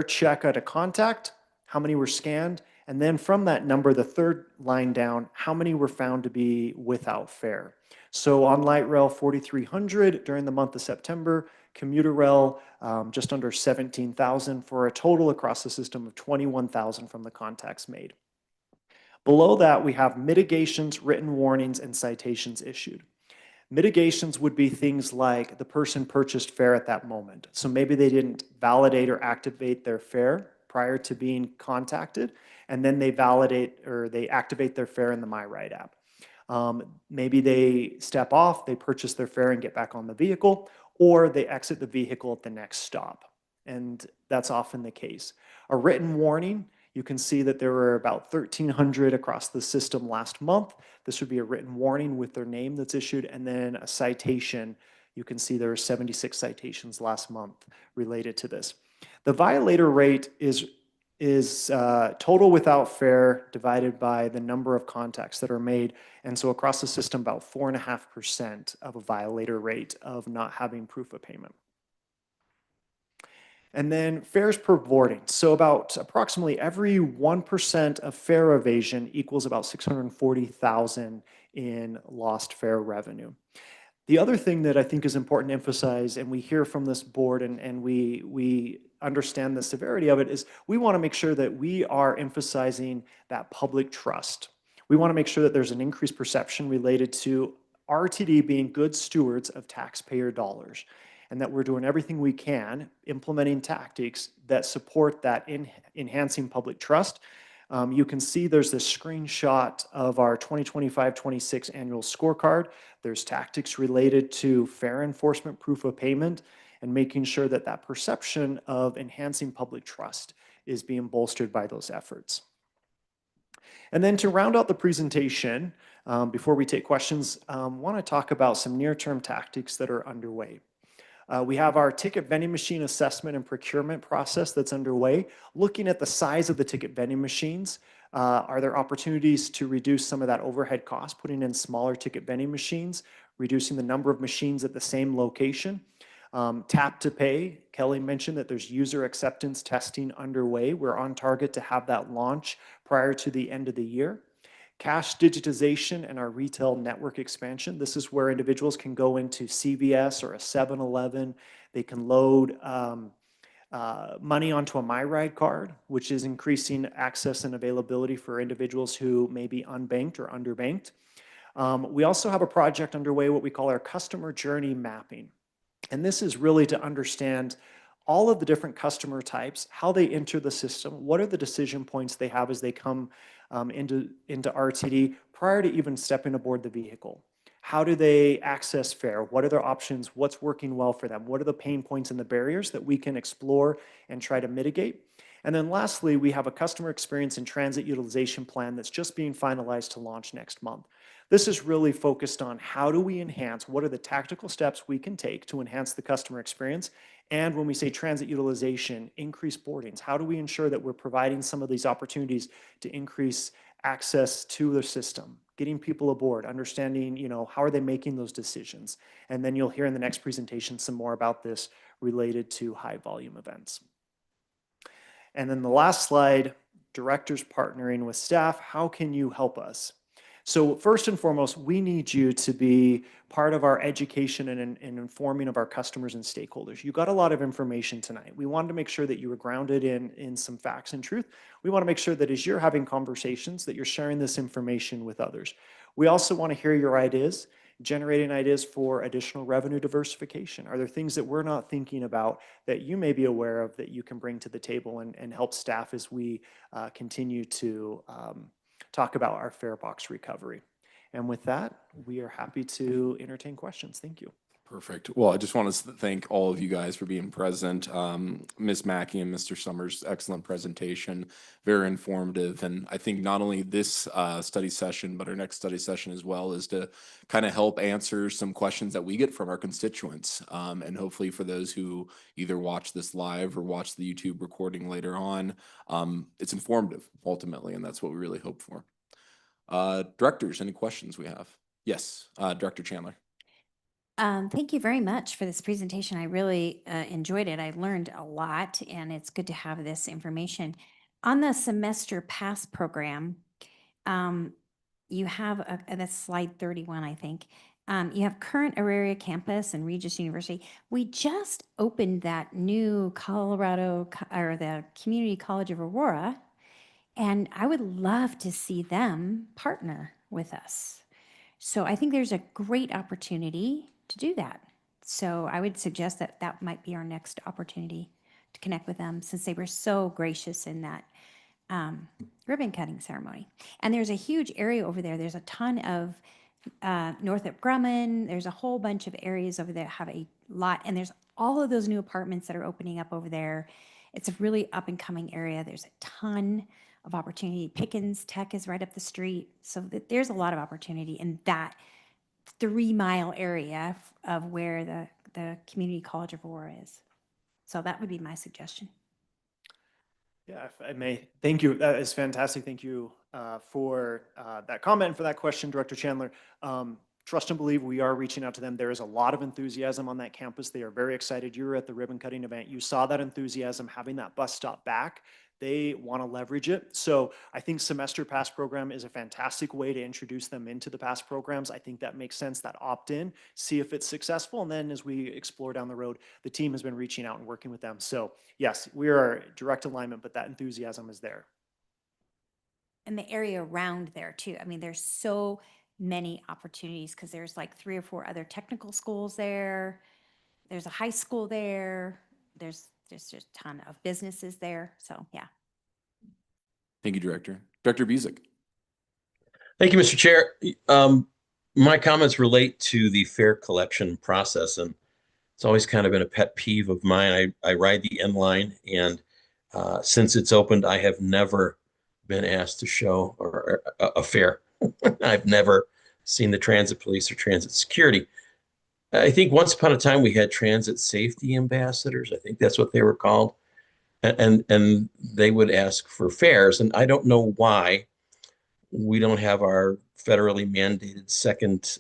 check at a contact, how many were scanned, and then from that number, the third line down, how many were found to be without fare. So on light rail, 4,300 during the month of September, commuter rail, just under 17,000, for a total across the system of 21,000 from the contacts made. Below that, we have mitigations, written warnings, and citations issued. Mitigations would be things like the person purchased fare at that moment. So maybe they didn't validate or activate their fare prior to being contacted, and then they validate or they activate their fare in the MyRide app. Maybe they step off, they purchase their fare and get back on the vehicle, or they exit the vehicle at the next stop. And that's often the case. A written warning, you can see that there were about 1,300 across the system last month. This would be a written warning with their name that's issued, and then a citation. You can see there were 76 citations last month related to this. The violator rate is total without fare divided by the number of contacts that are made. And so across the system, about 4.5% of a violator rate of not having proof of payment. And then fares per boarding. So about approximately every 1% of fare evasion equals about 640,000 in lost fare revenue. The other thing that I think is important to emphasize, and we hear from this board and we understand the severity of it, is we want to make sure that we are emphasizing that public trust. We want to make sure that there's an increased perception related to RTD being good stewards of taxpayer dollars, and that we're doing everything we can, implementing tactics that support that enhancing public trust. You can see there's this screenshot of our 2025-26 annual scorecard. There's tactics related to fare enforcement, proof of payment, and making sure that that perception of enhancing public trust is being bolstered by those efforts. And then to round out the presentation, before we take questions, want to talk about some near-term tactics that are underway. We have our ticket vending machine assessment and procurement process that's underway. Looking at the size of the ticket vending machines, are there opportunities to reduce some of that overhead cost, putting in smaller ticket vending machines, reducing the number of machines at the same location? Tap to pay, Kelly mentioned that there's user acceptance testing underway. We're on target to have that launch prior to the end of the year. Cash digitization and our retail network expansion. This is where individuals can go into CVS or a 7-Eleven. They can load money onto a MyRide card, which is increasing access and availability for individuals who may be unbanked or underbanked. We also have a project underway, what we call our customer journey mapping. And this is really to understand all of the different customer types, how they enter the system, what are the decision points they have as they come into RTD prior to even stepping aboard the vehicle. How do they access fare? What are their options? What's working well for them? What are the pain points and the barriers that we can explore and try to mitigate? And then lastly, we have a customer experience and transit utilization plan that's just being finalized to launch next month. This is really focused on how do we enhance, what are the tactical steps we can take to enhance the customer experience? And when we say transit utilization, increase boardings. How do we ensure that we're providing some of these opportunities to increase access to the system, getting people aboard, understanding, how are they making those decisions? And then you'll hear in the next presentation some more about this related to high volume events. And then the last slide, directors partnering with staff. How can you help us? So first and foremost, we need you to be part of our education and informing of our customers and stakeholders. You got a lot of information tonight. We wanted to make sure that you were grounded in some facts and truth. We want to make sure that as you're having conversations, that you're sharing this information with others. We also want to hear your ideas, generating ideas for additional revenue diversification. Are there things that we're not thinking about that you may be aware of that you can bring to the table and help staff as we continue to talk about our fare box recovery? And with that, we are happy to entertain questions. Thank you. Perfect. Well, I just want to thank all of you guys for being present. Ms. Mackey and Mr. Summers, excellent presentation, very informative. And I think not only this study session, but our next study session as well is to kind of help answer some questions that we get from our constituents. And hopefully for those who either watch this live or watch the YouTube recording later on, it's informative ultimately, and that's what we really hope for. Directors, any questions we have? Yes, Director Chandler. Thank you very much for this presentation. I really enjoyed it. I learned a lot, and it's good to have this information. On the semester pass program, you have, that's slide 31, I think. You have current Auraria campus and Regis University. We just opened that new the Community College of Aurora, and I would love to see them partner with us. So I think there's a great opportunity to do that. So I would suggest that that might be our next opportunity to connect with them, since they were so gracious in that ribbon cutting ceremony. And there's a huge area over there. There's a ton of Northrop Grumman. There's a whole bunch of areas over there that have a lot. And there's all of those new apartments that are opening up over there. It's a really up and coming area. There's a ton of opportunity. Pickens Tech is right up the street. So there's a lot of opportunity in that 3-mile area of where the Community College of Aurora is. So that would be my suggestion. Yeah, if I may, thank you. That is fantastic. Thank you for that comment and for that question, Director Chandler. Trust and believe we are reaching out to them. There is a lot of enthusiasm on that campus. They are very excited. You were at the ribbon cutting event. You saw that enthusiasm having that bus stop back. They want to leverage it. So I think semester pass program is a fantastic way to introduce them into the pass programs. I think that makes sense, that opt-in, see if it's successful. And then as we explore down the road, the team has been reaching out and working with them. So yes, we are direct alignment, but that enthusiasm is there. And the area around there too. I mean, there's so many opportunities because there's like 3 or 4 other technical schools there. There's a high school there. There's just a ton of businesses there. So yeah. Thank you, Director. Director Busick. Thank you, Mr. Chair. My comments relate to the fare collection process, and it's always kind of been a pet peeve of mine. I ride the N line, and since it's opened, I have never been asked to show a fare. I've never seen the transit police or transit security. I think once upon a time we had transit safety ambassadors. I think that's what they were called. And they would ask for fares. And I don't know why we don't have our federally mandated second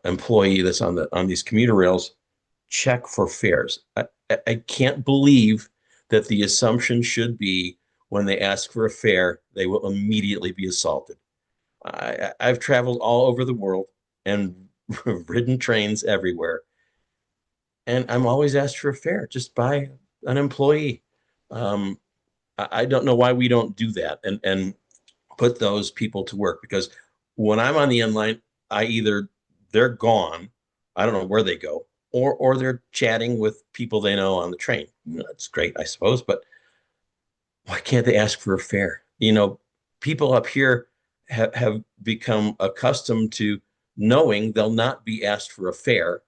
employee that's on these commuter rails check for fares. I can't believe that the assumption should be when they ask for a fare, they will immediately be assaulted. I've traveled all over the world and ridden trains everywhere. And I'm always asked for a fare just by an employee. I don't know why we don't do that and put those people to work, because when I'm on the N line, either they're gone, I don't know where they go, or they're chatting with people they know on the train. That's great, I suppose, but why can't they ask for a fare? People up here have become accustomed to knowing they'll not be asked for a fare,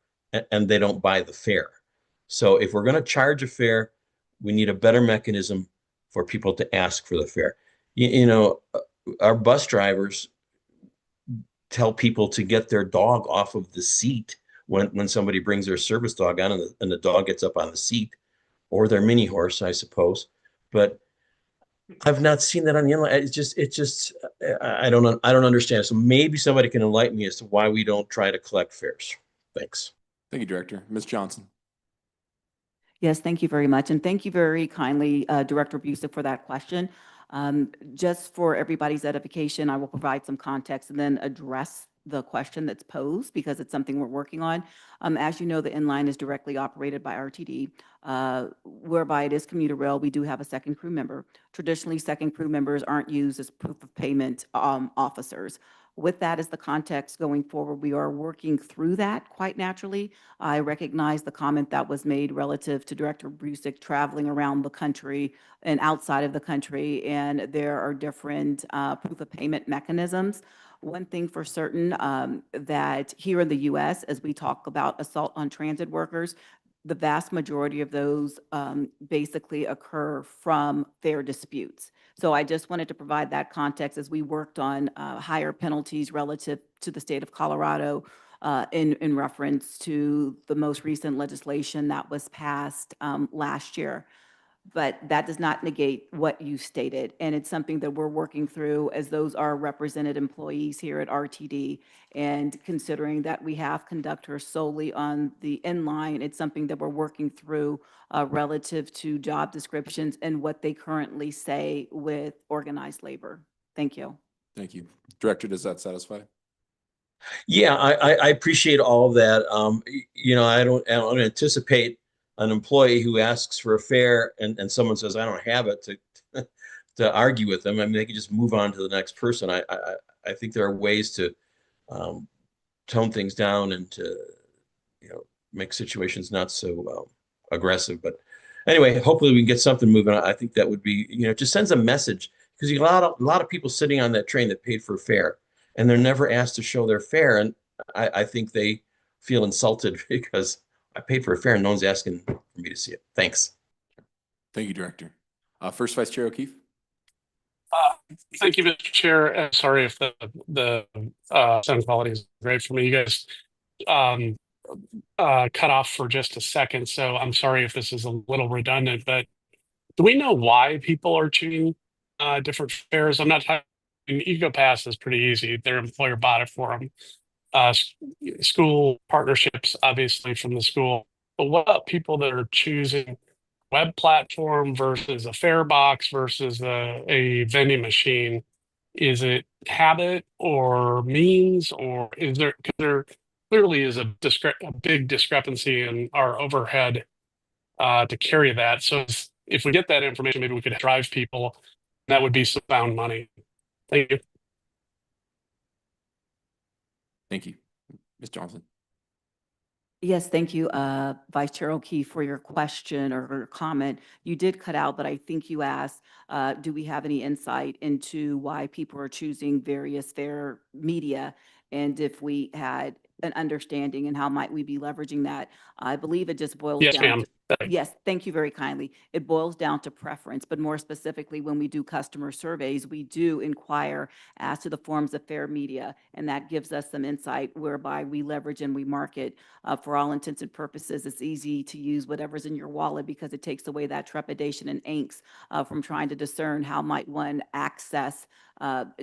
and they don't buy the fare. So if we're going to charge a fare, we need a better mechanism for people to ask for the fare. Our bus drivers tell people to get their dog off of the seat when somebody brings their service dog on and the dog gets up on the seat, or their mini horse, I suppose. But I've not seen that on the inline. I don't understand. So maybe somebody can enlighten me as to why we don't try to collect fares. Thanks. Thank you, Director. Ms. Johnson. Yes, thank you very much. And thank you very kindly, Director Busick, for that question. Just for everybody's edification, I will provide some context and then address the question that's posed, because it's something we're working on. As you know, the N-Line is directly operated by RTD, whereby it is commuter rail. We do have a second crew member. Traditionally, second crew members aren't used as proof of payment officers. With that as the context going forward, we are working through that quite naturally. I recognize the comment that was made relative to Director Busick traveling around the country and outside of the country, and there are different proof of payment mechanisms. One thing for certain, that here in the U.S., as we talk about assault on transit workers, the vast majority of those basically occur from fare disputes. So I just wanted to provide that context as we worked on higher penalties relative to the state of Colorado in reference to the most recent legislation that was passed last year. But that does not negate what you stated. And it's something that we're working through, as those are represented employees here at RTD. And considering that we have conductors solely on the N-Line, it's something that we're working through relative to job descriptions and what they currently say with organized labor. Thank you. Thank you. Director, does that satisfy? Yeah, I appreciate all of that. I don't anticipate an employee who asks for a fare and someone says, I don't have it, to argue with them. I mean, they can just move on to the next person. I think there are ways to tone things down and to, make situations not so aggressive. But anyway, hopefully we can get something moving. I think that would be, it just sends a message, because you got a lot of people sitting on that train that paid for a fare and they're never asked to show their fare. And I think they feel insulted because I paid for a fare and no one's asking for me to see it. Thanks. Thank you, Director. First Vice Chair O'Keefe. Thank you, Mr. Chair. Sorry if the sound quality is great for me. You guys um, cut off for just a second, so I'm sorry if this is a little redundant, but do we know why people are choosing different fares? I'm not talking, EcoPass is pretty easy. Their employer bought it for them. School partnerships, obviously from the school. But what about people that are choosing web platform versus a fare box versus a vending machine? Is it habit or means, or is there, 'cause there clearly is a big discrepancy in our overhead to carry that. So if we get that information, maybe we could drive people. That would be some sound money. Thank you. Thank you. Ms. Johnson. Yes, thank you, Vice Chair O'Keefe, for your question or comment. You did cut out, but I think you asked, do we have any insight into why people are choosing various fare media? And if we had an understanding and how might we be leveraging that? I believe it just boils Yes, down ma'am. to. Yes, thank you very kindly. It boils down to preference, but more specifically, when we do customer surveys, we do inquire as to the forms of fare media, and that gives us some insight whereby we leverage and we market. For all intents and purposes, it's easy to use whatever's in your wallet because it takes away that trepidation and angst from trying to discern how might one access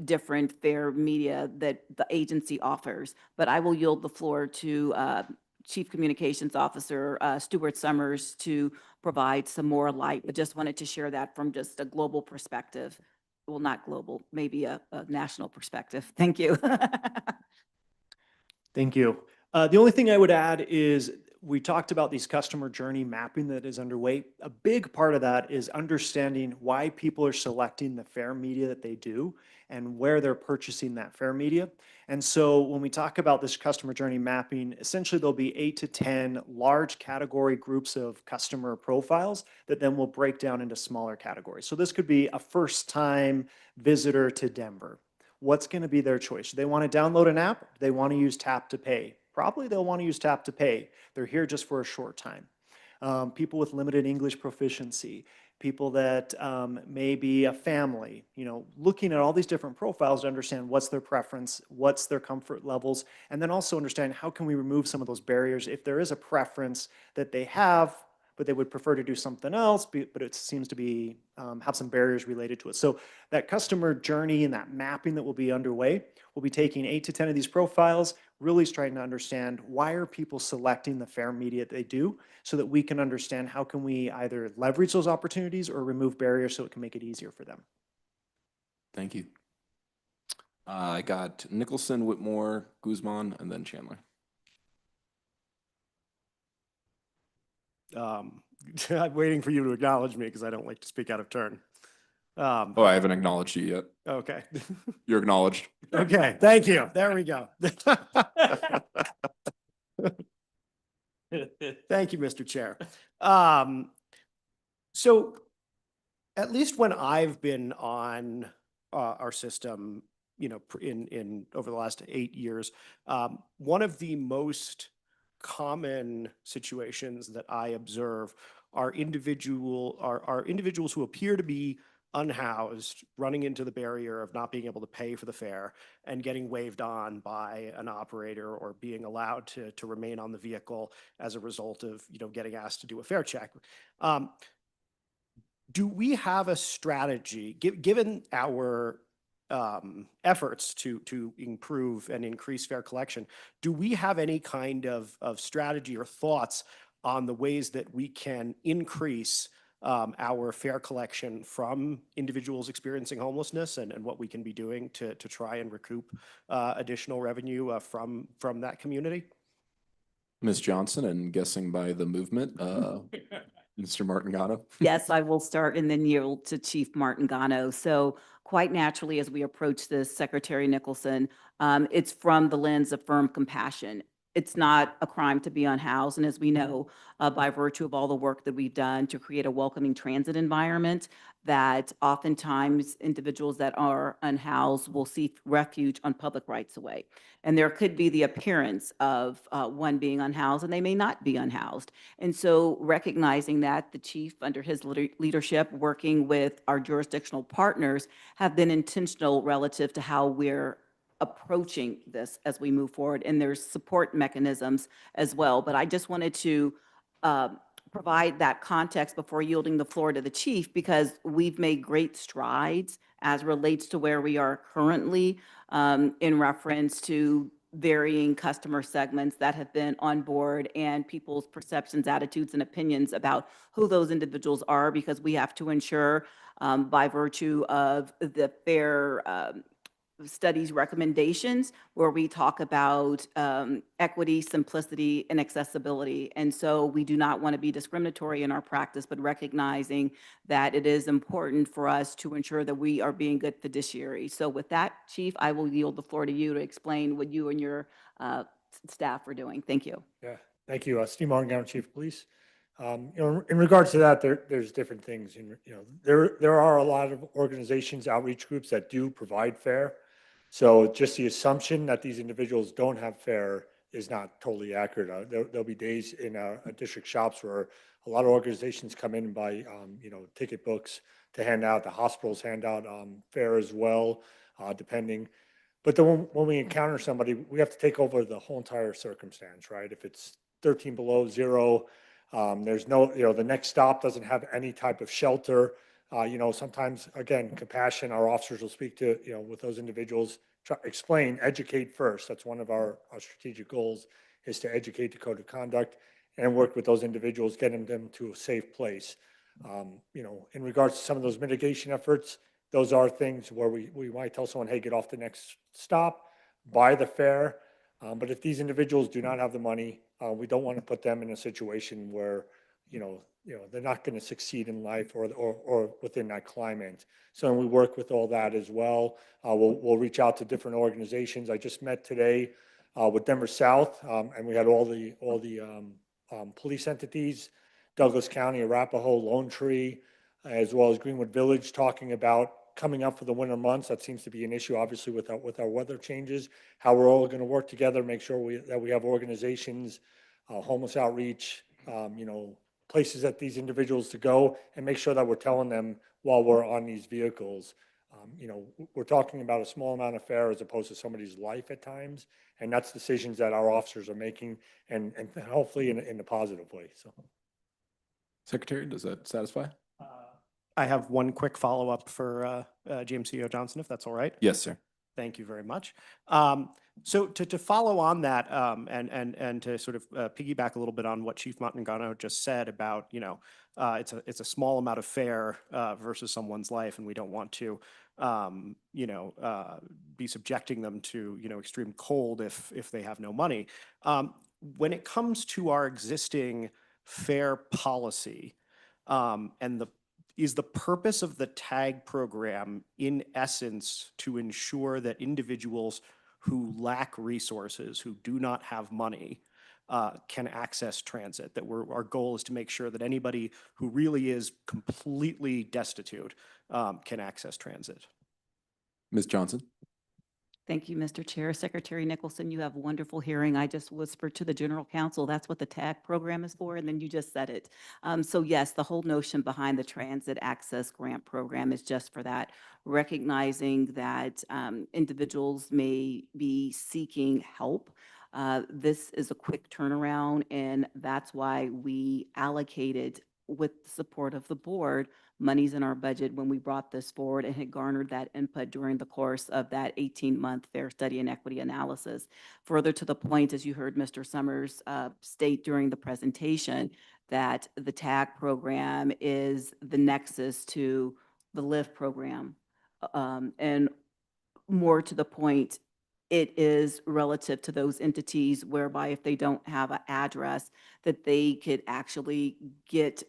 different fare media that the agency offers. But I will yield the floor to Chief Communications Officer Stuart Summers to provide some more light, but just wanted to share that from just a global perspective. Well, not global, maybe a national perspective. Thank you. Thank you. The only thing I would add is we talked about these customer journey mapping that is underway. A big part of that is understanding why people are selecting the fare media that they do and where they're purchasing that fare media. And so when we talk about this customer journey mapping, essentially there'll be 8 to 10 large category groups of customer profiles that then will break down into smaller categories. So this could be a first-time visitor to Denver. What's going to be their choice? Do they want to download an app? Do they want to use Tap to Pay? Probably they'll want to use Tap to Pay. They're here just for a short time. People with limited English proficiency, people that may be a family, looking at all these different profiles to understand what's their preference, what's their comfort levels, and then also understand how can we remove some of those barriers if there is a preference that they have, but they would prefer to do something else, but it seems to be have some barriers related to it. So that customer journey and that mapping that will be underway, we'll be taking 8 to 10 of these profiles, really trying to understand why are people selecting the fare media they do, so that we can understand how can we either leverage those opportunities or remove barriers so it can make it easier for them. Thank you. I got Nicholson, Whitmore, Guzman, and then Chandler. I'm waiting for you to acknowledge me because I don't like to speak out of turn. Oh, I haven't acknowledged you yet. Okay. You're acknowledged. Okay, thank you. There we go. Thank you, Mr. Chair. So at least when I've been on our system, in over the last 8 years, one of the most common situations that I observe are individuals who appear to be unhoused, running into the barrier of not being able to pay for the fare and getting waved on by an operator or being allowed to remain on the vehicle as a result of getting asked to do a fare check. Do we have a strategy, given our efforts to improve and increase fare collection, do we have any kind of strategy or thoughts on the ways that we can increase our fare collection from individuals experiencing homelessness and what we can be doing to try and recoup additional revenue from that community? Ms. Johnson, and guessing by the movement, Mr. Martingano. Yes, I will start and then yield to Chief Martingano. So quite naturally, as we approach this, Secretary Nicholson, it's from the lens of firm compassion. It's not a crime to be unhoused. And as we know, by virtue of all the work that we've done to create a welcoming transit environment, that oftentimes individuals that are unhoused will seek refuge on public rights of way. And there could be the appearance of one being unhoused, and they may not be unhoused. And so recognizing that, the chief, under his leadership, working with our jurisdictional partners, have been intentional relative to how we're approaching this as we move forward. And there's support mechanisms as well. But I just wanted to provide that context before yielding the floor to the chief, because we've made great strides as relates to where we are currently in reference to varying customer segments that have been on board and people's perceptions, attitudes, and opinions about who those individuals are, because we have to ensure by virtue of the fair studies recommendations, where we talk about equity, simplicity, and accessibility. And so we do not want to be discriminatory in our practice, but recognizing that it is important for us to ensure that we are being good fiduciaries. So with that, Chief, I will yield the floor to you to explain what you and your staff are doing. Thank you. Yeah, thank you. Steve Morgan, Chief of Police. In regards to that, there's different things. There are a lot of organizations, outreach groups that do provide fare. So just the assumption that these individuals don't have fare is not totally accurate. There'll be days in our district shops where a lot of organizations come in and buy, ticket books to hand out. The hospitals hand out fare as well, depending. But then when we encounter somebody, we have to take over the whole entire circumstance, right? If it's 13 below zero, there's no, the next stop doesn't have any type of shelter. Sometimes, again, compassion, our officers will speak to, with those individuals, explain, educate first. That's one of our strategic goals, is to educate the code of conduct and work with those individuals, getting them to a safe place. In regards to some of those mitigation efforts, those are things where we might tell someone, hey, get off the next stop, buy the fare. But if these individuals do not have the money, we don't want to put them in a situation where, they're not going to succeed in life or within that climate. So we work with all that as well. We'll reach out to different organizations. I just met today with Denver South, and we had all the police entities, Douglas County, Arapahoe, Lone Tree, as well as Greenwood Village, talking about coming up for the winter months. That seems to be an issue, obviously, with our weather changes, how we're all going to work together, make sure that we have organizations, homeless outreach, places that these individuals to go, and make sure that we're telling them while we're on these vehicles. We're talking about a small amount of fare as opposed to somebody's life at times, and that's decisions that our officers are making, and hopefully in a positive way. So, Secretary, does that satisfy? I have one quick follow-up for James CEO Johnson, if that's all right. Yes, sir. Thank you very much. So to follow on that, and to sort of piggyback a little bit on what Chief Montangano just said about, it's a small amount of fare versus someone's life, and we don't want to, be subjecting them to, extreme cold if they have no money. When it comes to our existing fare policy, is the purpose of the TAG program, in essence, to ensure that individuals who lack resources, who do not have money, can access transit? That our goal is to make sure that anybody who really is completely destitute can access transit. Ms. Johnson? Thank you, Mr. Chair. Secretary Nicholson, you have a wonderful hearing. I just whispered to the General Counsel, that's what the TAG program is for, and then you just said it. So yes, the whole notion behind the Transit Access Grant Program is just for that, recognizing that individuals may be seeking help. This is a quick turnaround, and that's why we allocated, with the support of the board, monies in our budget when we brought this forward and had garnered that input during the course of that 18-month fare study and equity analysis. Further to the point, as you heard Mr. Summers state during the presentation, that the TAG program is the nexus to the LIFT program. And more to the point, it is relative to those entities whereby if they don't have an address, that they could actually get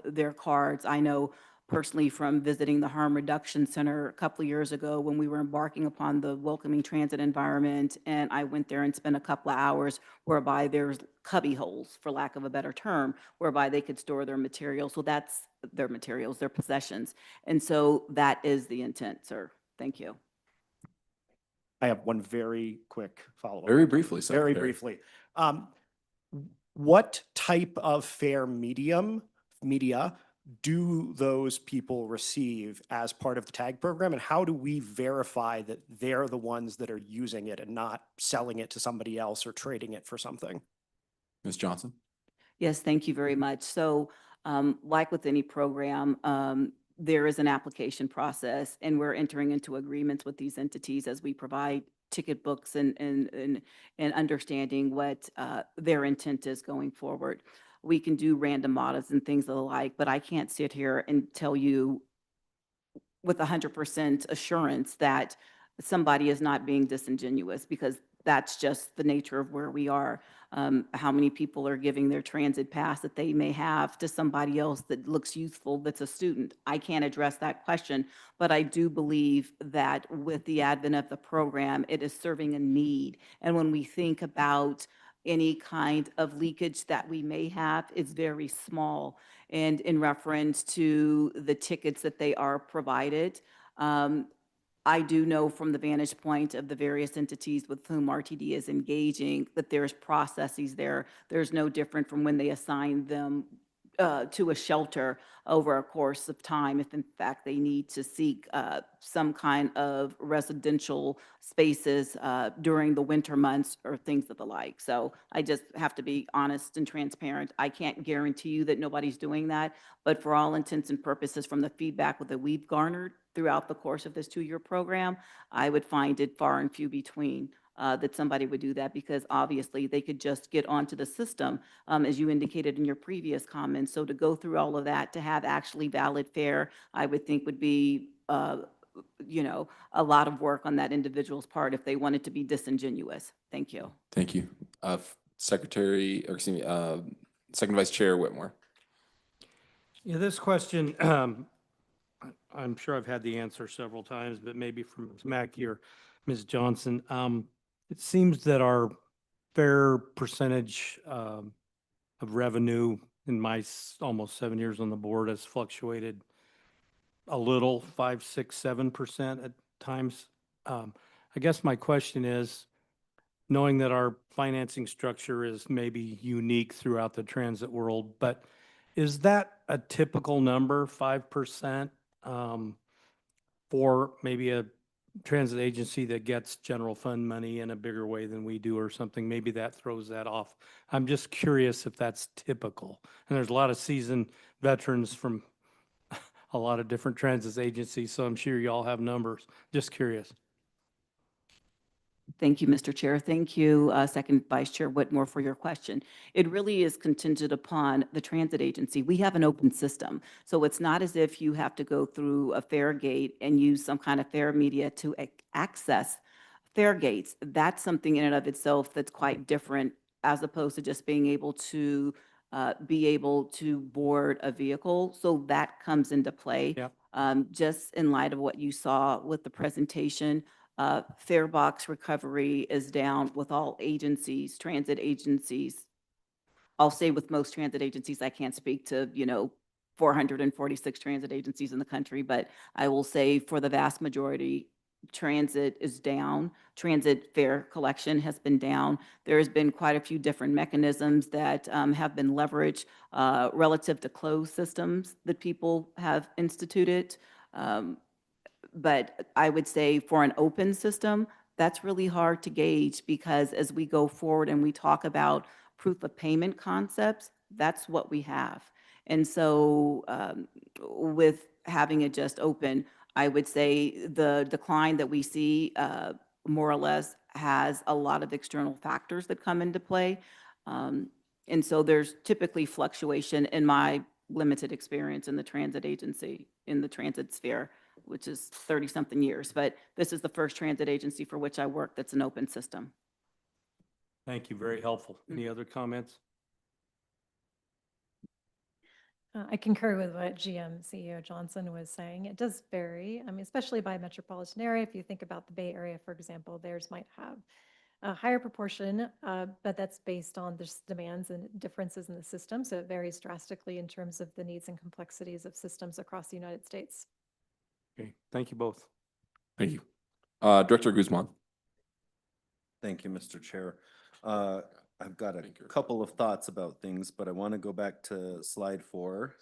their cards. I know personally from visiting the Harm Reduction Center a couple of years ago when we were embarking upon the welcoming transit environment, and I went there and spent a couple of hours whereby there's cubby holes, for lack of a better term, whereby they could store their material. So that's their materials, their possessions. And so that is the intent, sir. Thank you. I have one very quick follow-up. Very briefly, Very Secretary. briefly. What type of fair media do those people receive as part of the tag program? And how do we verify that they're the ones that are using it and not selling it to somebody else or trading it for something? Ms. Johnson? Yes, thank you very much. So, like with any program, there is an application process, and we're entering into agreements with these entities as we provide ticket books and understanding what their intent is going forward. We can do random audits and things of the like, but I can't sit here and tell you with 100% assurance that somebody is not being disingenuous, because that's just the nature of where we are. How many people are giving their transit pass that they may have to somebody else that looks youthful, that's a student? I can't address that question, but I do believe that with the advent of the program, it is serving a need. And when we think about any kind of leakage that we may have, it's very small. And in reference to the tickets that they are provided, I do know from the vantage point of the various entities with whom RTD is engaging that there's processes there. There's no different from when they assign them to a shelter over a course of time, if in fact they need to seek some kind of residential spaces during the winter months or things of the like. So I just have to be honest and transparent. I can't guarantee you that nobody's doing that, but for all intents and purposes, from the feedback that we've garnered throughout the course of this 2-year program, I would find it far and few between that somebody would do that, because obviously they could just get onto the system, as you indicated in your previous comments. So to go through all of that, to have actually valid fare, I would think would be, you know, a lot of work on that individual's part if they wanted to be disingenuous. Thank you. Thank you. Secretary, or excuse me, Second Vice Chair Whitmore. Yeah, this question, I'm sure I've had the answer several times, but maybe from Ms. Mackey or Ms. Johnson. It seems that our fair percentage of revenue in my almost 7 years on the board has fluctuated a little, 5, 6, 7% at times. I guess my question is, knowing that our financing structure is maybe unique throughout the transit world, but is that a typical number, 5%, for maybe a transit agency that gets general fund money in a bigger way than we do or something? Maybe that throws that off. I'm just curious if that's typical. And there's a lot of seasoned veterans from a lot of different transit agencies, so I'm sure y'all have numbers. Just curious. Thank you, Mr. Chair. Thank you, Second Vice Chair Whitmore, for your question. It really is contingent upon the transit agency. We have an open system, so it's not as if you have to go through a fare gate and use some kind of fare media to access fare gates. That's something in and of itself that's quite different, as opposed to just being able to board a vehicle. So that comes into play. Yep. Just in light of what you saw with the presentation, fare box recovery is down with all agencies, transit agencies. I'll say with most transit agencies, I can't speak to, 446 transit agencies in the country, but I will say for the vast majority, transit is down. Transit fare collection has been down. There has been quite a few different mechanisms that have been leveraged relative to closed systems that people have instituted. But I would say for an open system, that's really hard to gauge, because as we go forward and we talk about proof of payment concepts, that's what we have. And so with having it just open, I would say the decline that we see more or less has a lot of external factors that come into play. And so there's typically fluctuation in my limited experience in the transit agency, in the transit sphere, which is 30-something years. But this is the first transit agency for which I work that's an open system. Thank you. Very helpful. Any other comments? I concur with what GM CEO Johnson was saying. It does vary. I mean, especially by metropolitan area. If you think about the Bay Area, for example, theirs might have a higher proportion, but that's based on the demands and differences in the system. So it varies drastically in terms of the needs and complexities of systems across the United States. Okay, thank you both. Thank you. Director Guzman. Thank you, Mr. Chair. I've got a Thank you. couple of thoughts about things, but I want to go back to slide 4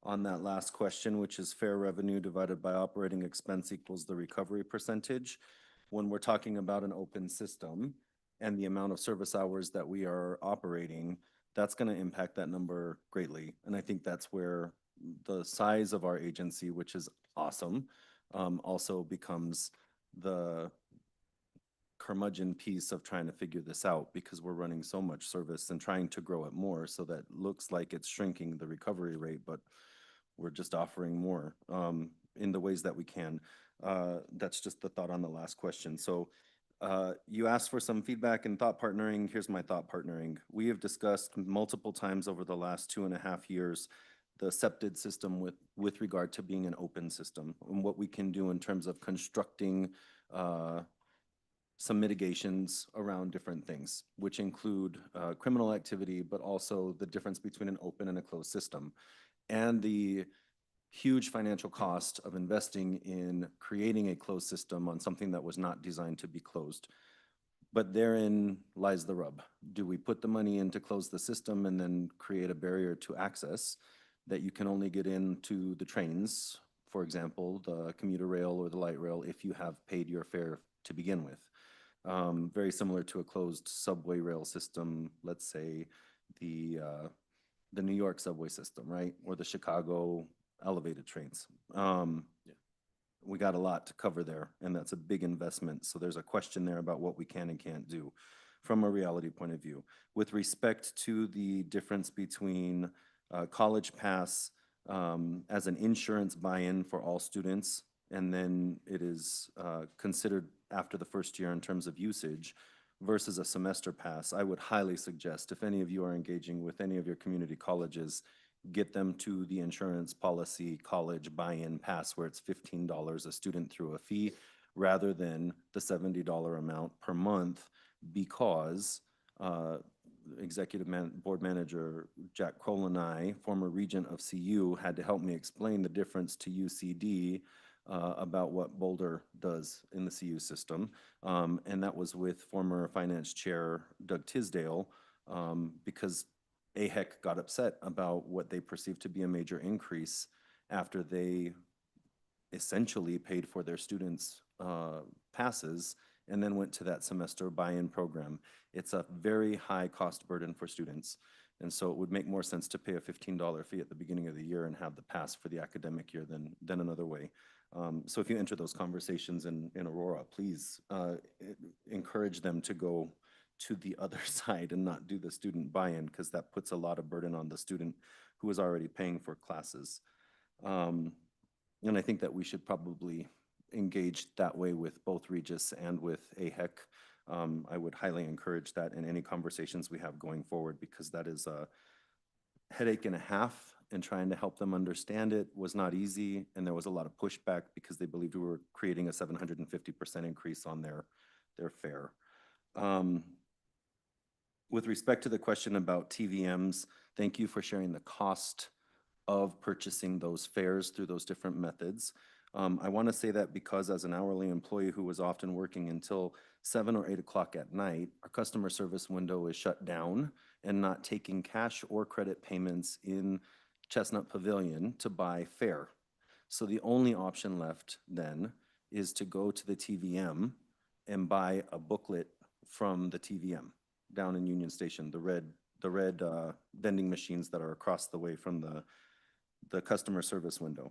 on that last question, which is fair revenue divided by operating expense equals the recovery percentage. When we're talking about an open system and the amount of service hours that we are operating, that's going to impact that number greatly. And I think that's where the size of our agency, which is awesome, also becomes the curmudgeon piece of trying to figure this out, because we're running so much service and trying to grow it more, so that looks like it's shrinking the recovery rate, but we're just offering more in the ways that we can. That's just the thought on the last question. So you asked for some feedback and thought partnering. Here's my thought partnering. We have discussed multiple times over the last 2.5 years the SEPTID system with regard to being an open system, and what we can do in terms of constructing some mitigations around different things, which include criminal activity, but also the difference between an open and a closed system, and the huge financial cost of investing in creating a closed system on something that was not designed to be closed. But therein lies the rub. Do we put the money in to close the system and then create a barrier to access that you can only get into the trains, for example, the commuter rail or the light rail, if you have paid your fare to begin with? Very similar to a closed subway rail system, let's say the New York subway system, right? Or the Chicago elevated trains. We got a lot to cover there, and that's a big investment. So there's a question there about what we can and can't do from a reality point of view. With respect to the difference between College Pass as an insurance buy-in for all students, and then it is considered after the first year in terms of usage, versus a semester pass, I would highly suggest, if any of you are engaging with any of your community colleges, get them to the insurance policy college buy-in pass, where it's $15 a student through a fee, rather than the $70 amount per month, because board manager Jack Kroll and I, former regent of CU, had to help me explain the difference to UCD about what Boulder does in the CU system. And that was with former finance chair Doug Tisdale, because AHEC got upset about what they perceived to be a major increase after they essentially paid for their students' passes and then went to that semester buy-in program. It's a very high cost burden for students. And so it would make more sense to pay a $15 fee at the beginning of the year and have the pass for the academic year than another way. So if you enter those conversations in Aurora, please encourage them to go to the other side and not do the student buy-in, because that puts a lot of burden on the student who is already paying for classes. And I think that we should probably engage that way with both Regis and with AHEC. I would highly encourage that in any conversations we have going forward, because that is a headache and a half, and trying to help them understand it was not easy, and there was a lot of pushback because they believed we were creating a 750% increase on their fare. With respect to the question about TVMs, thank you for sharing the cost of purchasing those fares through those different methods. I want to say that because as an hourly employee who was often working until 7 or 8 o'clock at night, our customer service window is shut down and not taking cash or credit payments in Chestnut Pavilion to buy fare. So the only option left then is to go to the TVM and buy a booklet from the TVM down in Union Station, the red vending machines that are across the way from the customer service window.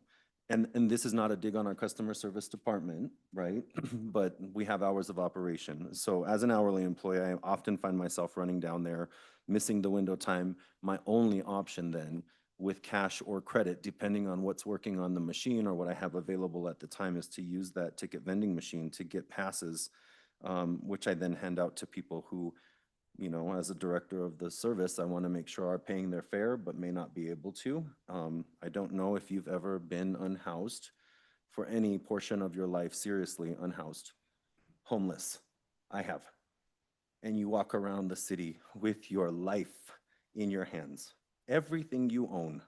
And this is not a dig on our customer service department, right? But we have hours of operation. So as an hourly employee, I often find myself running down there, missing the window time. My only option then, with cash or credit, depending on what's working on the machine or what I have available at the time, is to use that ticket vending machine to get passes, which I then hand out to people who, you know, as a director of the service, I want to make sure are paying their fare but may not be able to. I don't know if you've ever been unhoused for any portion of your life, seriously unhoused, homeless. I have. and you walk around the city with your life in your hands, everything you own,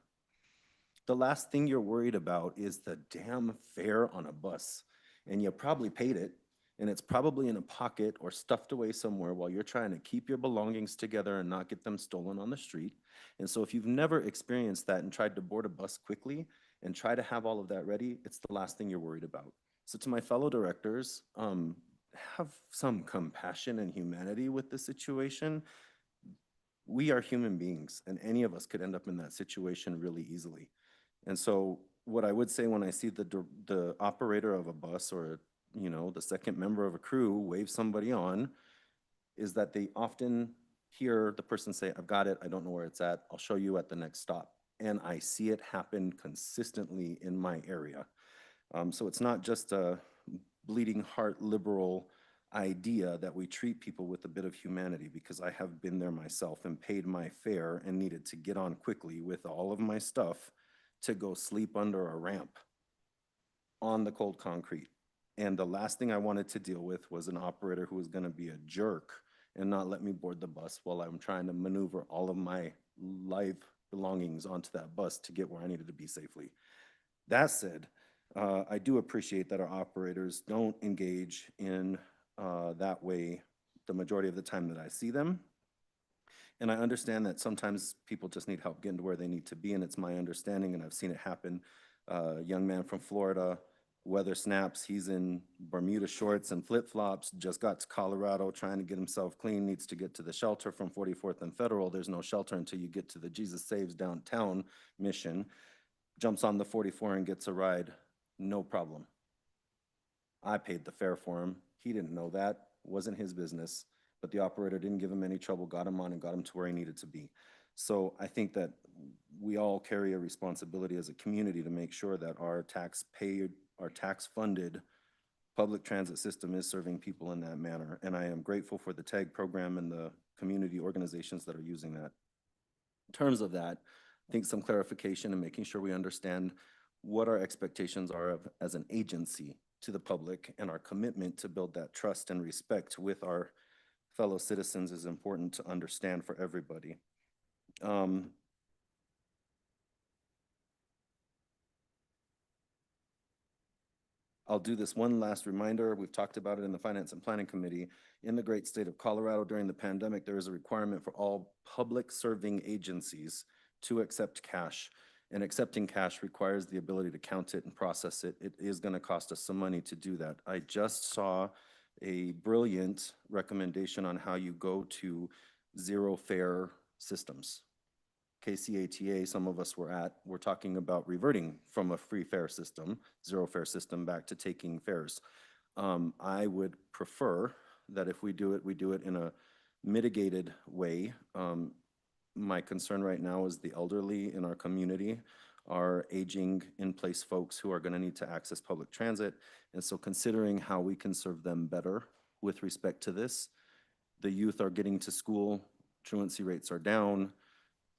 the last thing you're worried about is the damn fare on a bus. And you probably paid it, and it's probably in a pocket or stuffed away somewhere while you're trying to keep your belongings together and not get them stolen on the street. And so if you've never experienced that and tried to board a bus quickly and try to have all of that ready, it's the last thing you're worried about. So to my fellow directors, have some compassion and humanity with the situation. We are human beings, and any of us could end up in that situation really easily. And so what I would say when I see the operator of a bus or, you know, the second member of a crew wave somebody on is that they often hear the person say, I've got it, I don't know where it's at, I'll show you at the next stop. And I see it happen consistently in my area. So it's not just a bleeding heart liberal idea that we treat people with a bit of humanity, because I have been there myself and paid my fare and needed to get on quickly with all of my stuff to go sleep under a ramp on the cold concrete. And the last thing I wanted to deal with was an operator who was going to be a jerk and not let me board the bus while I'm trying to maneuver all of my life belongings onto that bus to get where I needed to be safely. That said, I do appreciate that our operators don't engage in that way the majority of the time that I see them. And I understand that sometimes people just need help getting to where they need to be, and it's my understanding, and I've seen it happen. Young man from Florida, weather snaps, he's in Bermuda shorts and flip-flops, just got to Colorado trying to get himself clean, needs to get to the shelter from 44th and Federal. There's no shelter until you get to the Jesus Saves Downtown mission. Jumps on the 44 and gets a ride, no problem. I paid the fare for him. He didn't know that, wasn't his business, but the operator didn't give him any trouble, got him on and got him to where he needed to be. So I think that we all carry a responsibility as a community to make sure that our tax-paid, our tax-funded public transit system is serving people in that manner. And I am grateful for the TAG program and the community organizations that are using that. In terms of that, I think some clarification and making sure we understand what our expectations are of as an agency to the public, and our commitment to build that trust and respect with our fellow citizens is important to understand for everybody. I'll do this one last reminder. We've talked about it in the Finance and Planning Committee. In the great state of Colorado during the pandemic, there is a requirement for all public serving agencies to accept cash. And accepting cash requires the ability to count it and process it. It is going to cost us some money to do that. I just saw a brilliant recommendation on how you go to zero fare systems. KCATA, some of us we're talking about reverting from a free fare system, zero fare system, back to taking fares. I would prefer that if we do it in a mitigated way. My concern right now is the elderly in our community, are aging in-place folks who are going to need to access public transit. And so considering how we can serve them better with respect to this, the youth are getting to school, truancy rates are down,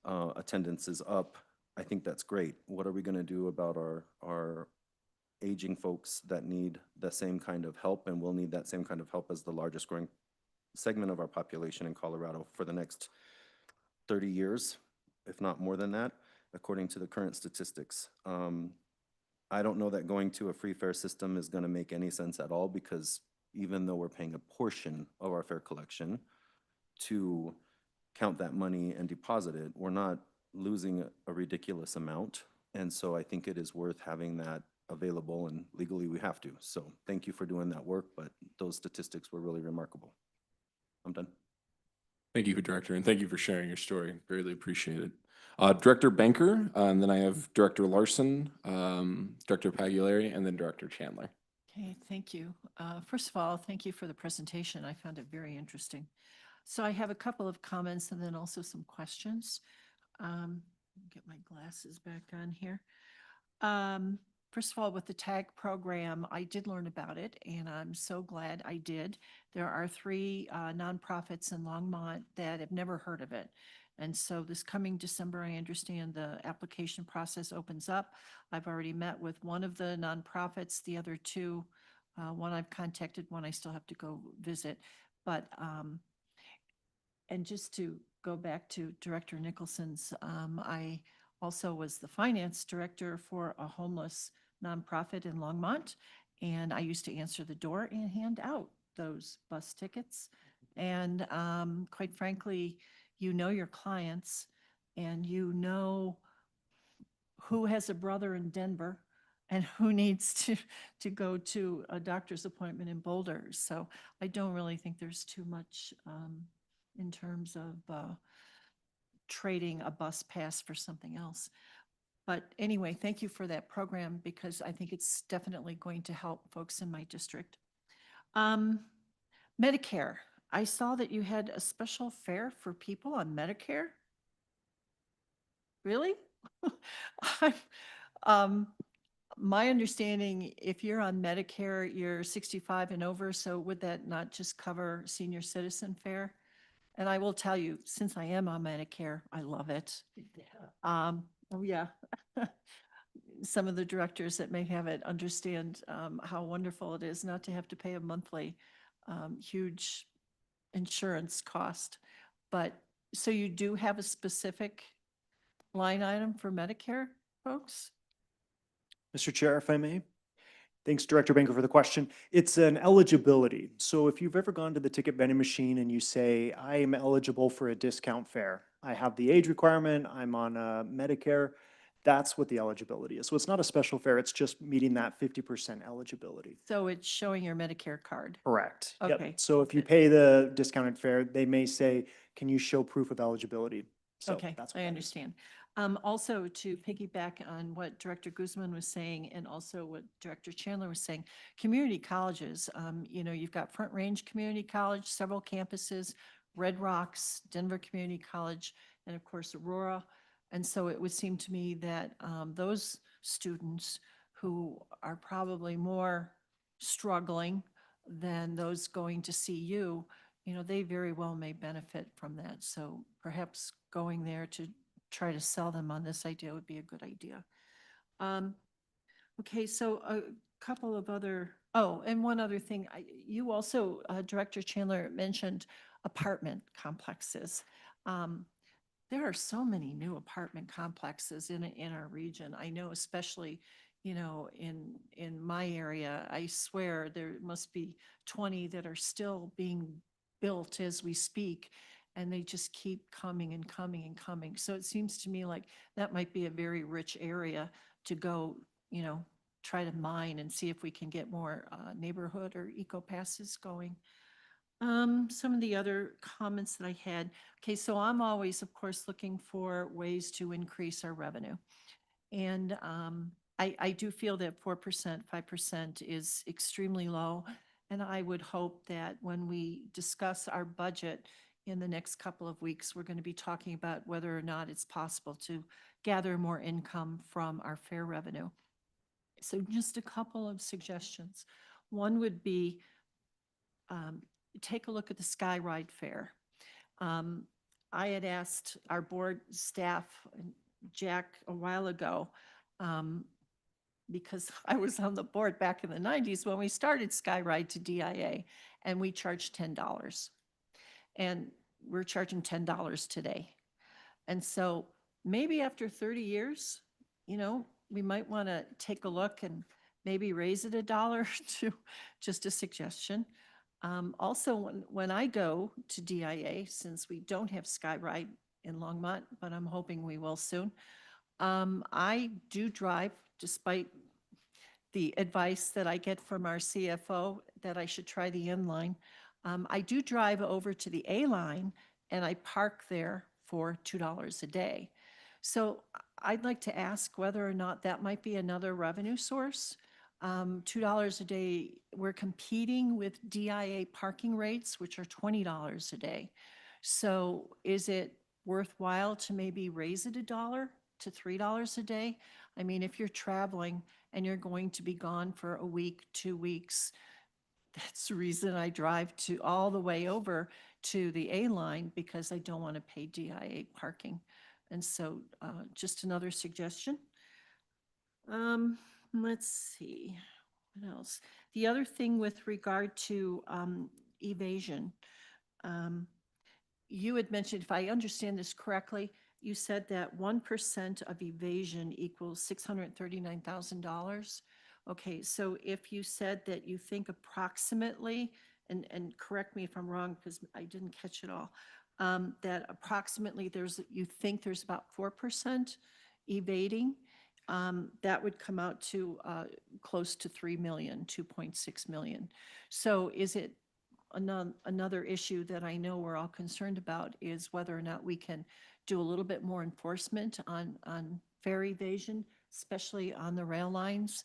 attendance is up. I think that's great. What are we going to do about our aging folks that need the same kind of help and will need that same kind of help as the largest growing segment of our population in Colorado for the next 30 years, if not more than that, according to the current statistics. I don't know that going to a free fare system is going to make any sense at all, because even though we're paying a portion of our fare collection to count that money and deposit it, we're not losing a ridiculous amount. And so I think it is worth having that available, and legally we have to. So thank you for doing that work, but those statistics were really remarkable. I'm done. Thank you, Director, and thank you for sharing your story. Greatly appreciate it. Director Banker, and then I have Director Larson, Director Pagliari, and then Director Chandler. Okay, thank you. First of all, thank you for the presentation. I found it very interesting. So I have a couple of comments and then also some questions. Get my glasses back on here. First of all, with the TAG program, I did learn about it, and I'm so glad I did. There are 3 nonprofits in Longmont that have never heard of it. And so this coming December, I understand the application process opens up. I've already met with one of the nonprofits, the other 2, one I've contacted, one I still have to go visit. But And just to go back to Director Nicholson's, I also was the finance director for a homeless nonprofit in Longmont. And I used to answer the door and hand out those bus tickets. And quite frankly, you know your clients and you know who has a brother in Denver and who needs to go to a doctor's appointment in Boulder. So I don't really think there's too much in terms of trading a bus pass for something else. But anyway, thank you for that program because I think it's definitely going to help folks in my district. Medicare, I saw that you had a special fare for people on Medicare. Really? My understanding, if you're on Medicare, you're 65 and over, so would that not just cover senior citizen fare? And I will tell you, since I am on Medicare, I love it. Oh, yeah. Some of the directors that may have it understand how wonderful it is not to have to pay a monthly huge insurance cost. But so you do have a specific line item for Medicare, folks? Mr. Chair, if I may. Thanks, Director Banker, for the question. It's an eligibility. So if you've ever gone to the ticket vending machine and you say, I am eligible for a discount fare, I have the age requirement, I'm on Medicare, that's what the eligibility is. So it's not a special fare, it's just meeting that 50% eligibility. So it's showing your Medicare card. Correct. Yep. Okay. So if you pay the discounted fare, they may say, can you show proof of eligibility? So Okay, that's what I that is. understand. Also to piggyback on what Director Guzman was saying and also what Director Chandler was saying, community colleges, you know, you've got Front Range Community College, several campuses, Red Rocks, Denver Community College, and of course Aurora. And so it would seem to me that those students who are probably more struggling than those going to CU, you know, they very well may benefit from that. So perhaps going there to try to sell them on this idea would be a good idea. Okay, so a couple of other, oh, and one other thing, you also, Director Chandler mentioned apartment complexes. There are so many new apartment complexes in our region. I know especially, you know, in my area, I swear there must be 20 that are still being built as we speak, and they just keep coming and coming and coming. So it seems to me like that might be a very rich area to go, you know, try to mine and see if we can get more neighborhood or eco passes going. Some of the other comments that I had. Okay, so I'm always, of course, looking for ways to increase our revenue. And I do feel that 4%, 5% is extremely low. And I would hope that when we discuss our budget in the next couple of weeks, we're going to be talking about whether or not it's possible to gather more income from our fare revenue. So just a couple of suggestions. One would be take a look at the Skyride fare. I had asked our board staff, Jack, a while ago, because I was on the board back in the 90s when we started Skyride to DIA, and we charged $10. And we're charging $10 today. And so maybe after 30 years, you know, we might want to take a look and maybe raise it $1 to just a suggestion. Also, when I go to DIA, since we don't have Skyride in Longmont, but I'm hoping we will soon, I do drive, despite the advice that I get from our CFO that I should try the N line. I do drive over to the A line and I park there for $2 a day. So I'd like to ask whether or not that might be another revenue source. $2 a day, we're competing with DIA parking rates, which are $20 a day. So is it worthwhile to maybe raise it $1 to $3 a day? I mean, if you're traveling and you're going to be gone for a week, 2 weeks, that's the reason I drive to all the way over to the A line, because I don't want to pay DIA parking. And so just another suggestion. Let's see, what else? The other thing with regard to evasion, you had mentioned, if I understand this correctly, you said that 1% of evasion equals $639,000. Okay, so if you said that you think approximately, and correct me if I'm wrong because I didn't catch it all, that approximately you think there's about 4% evading, that would come out to close to 3 million, 2.6 million. So is it another issue that I know we're all concerned about is whether or not we can do a little bit more enforcement on fare evasion, especially on the rail lines.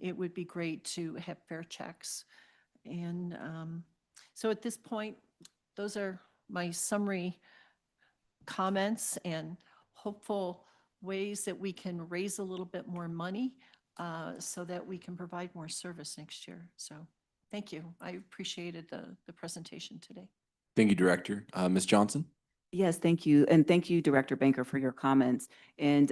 It would be great to have fare checks. And so at this point, those are my summary comments and hopeful ways that we can raise a little bit more money so that we can provide more service next year. So thank you. I appreciated the presentation today. Thank you, Director. Ms. Johnson? Yes, thank you. And thank you, Director Banker, for your comments. And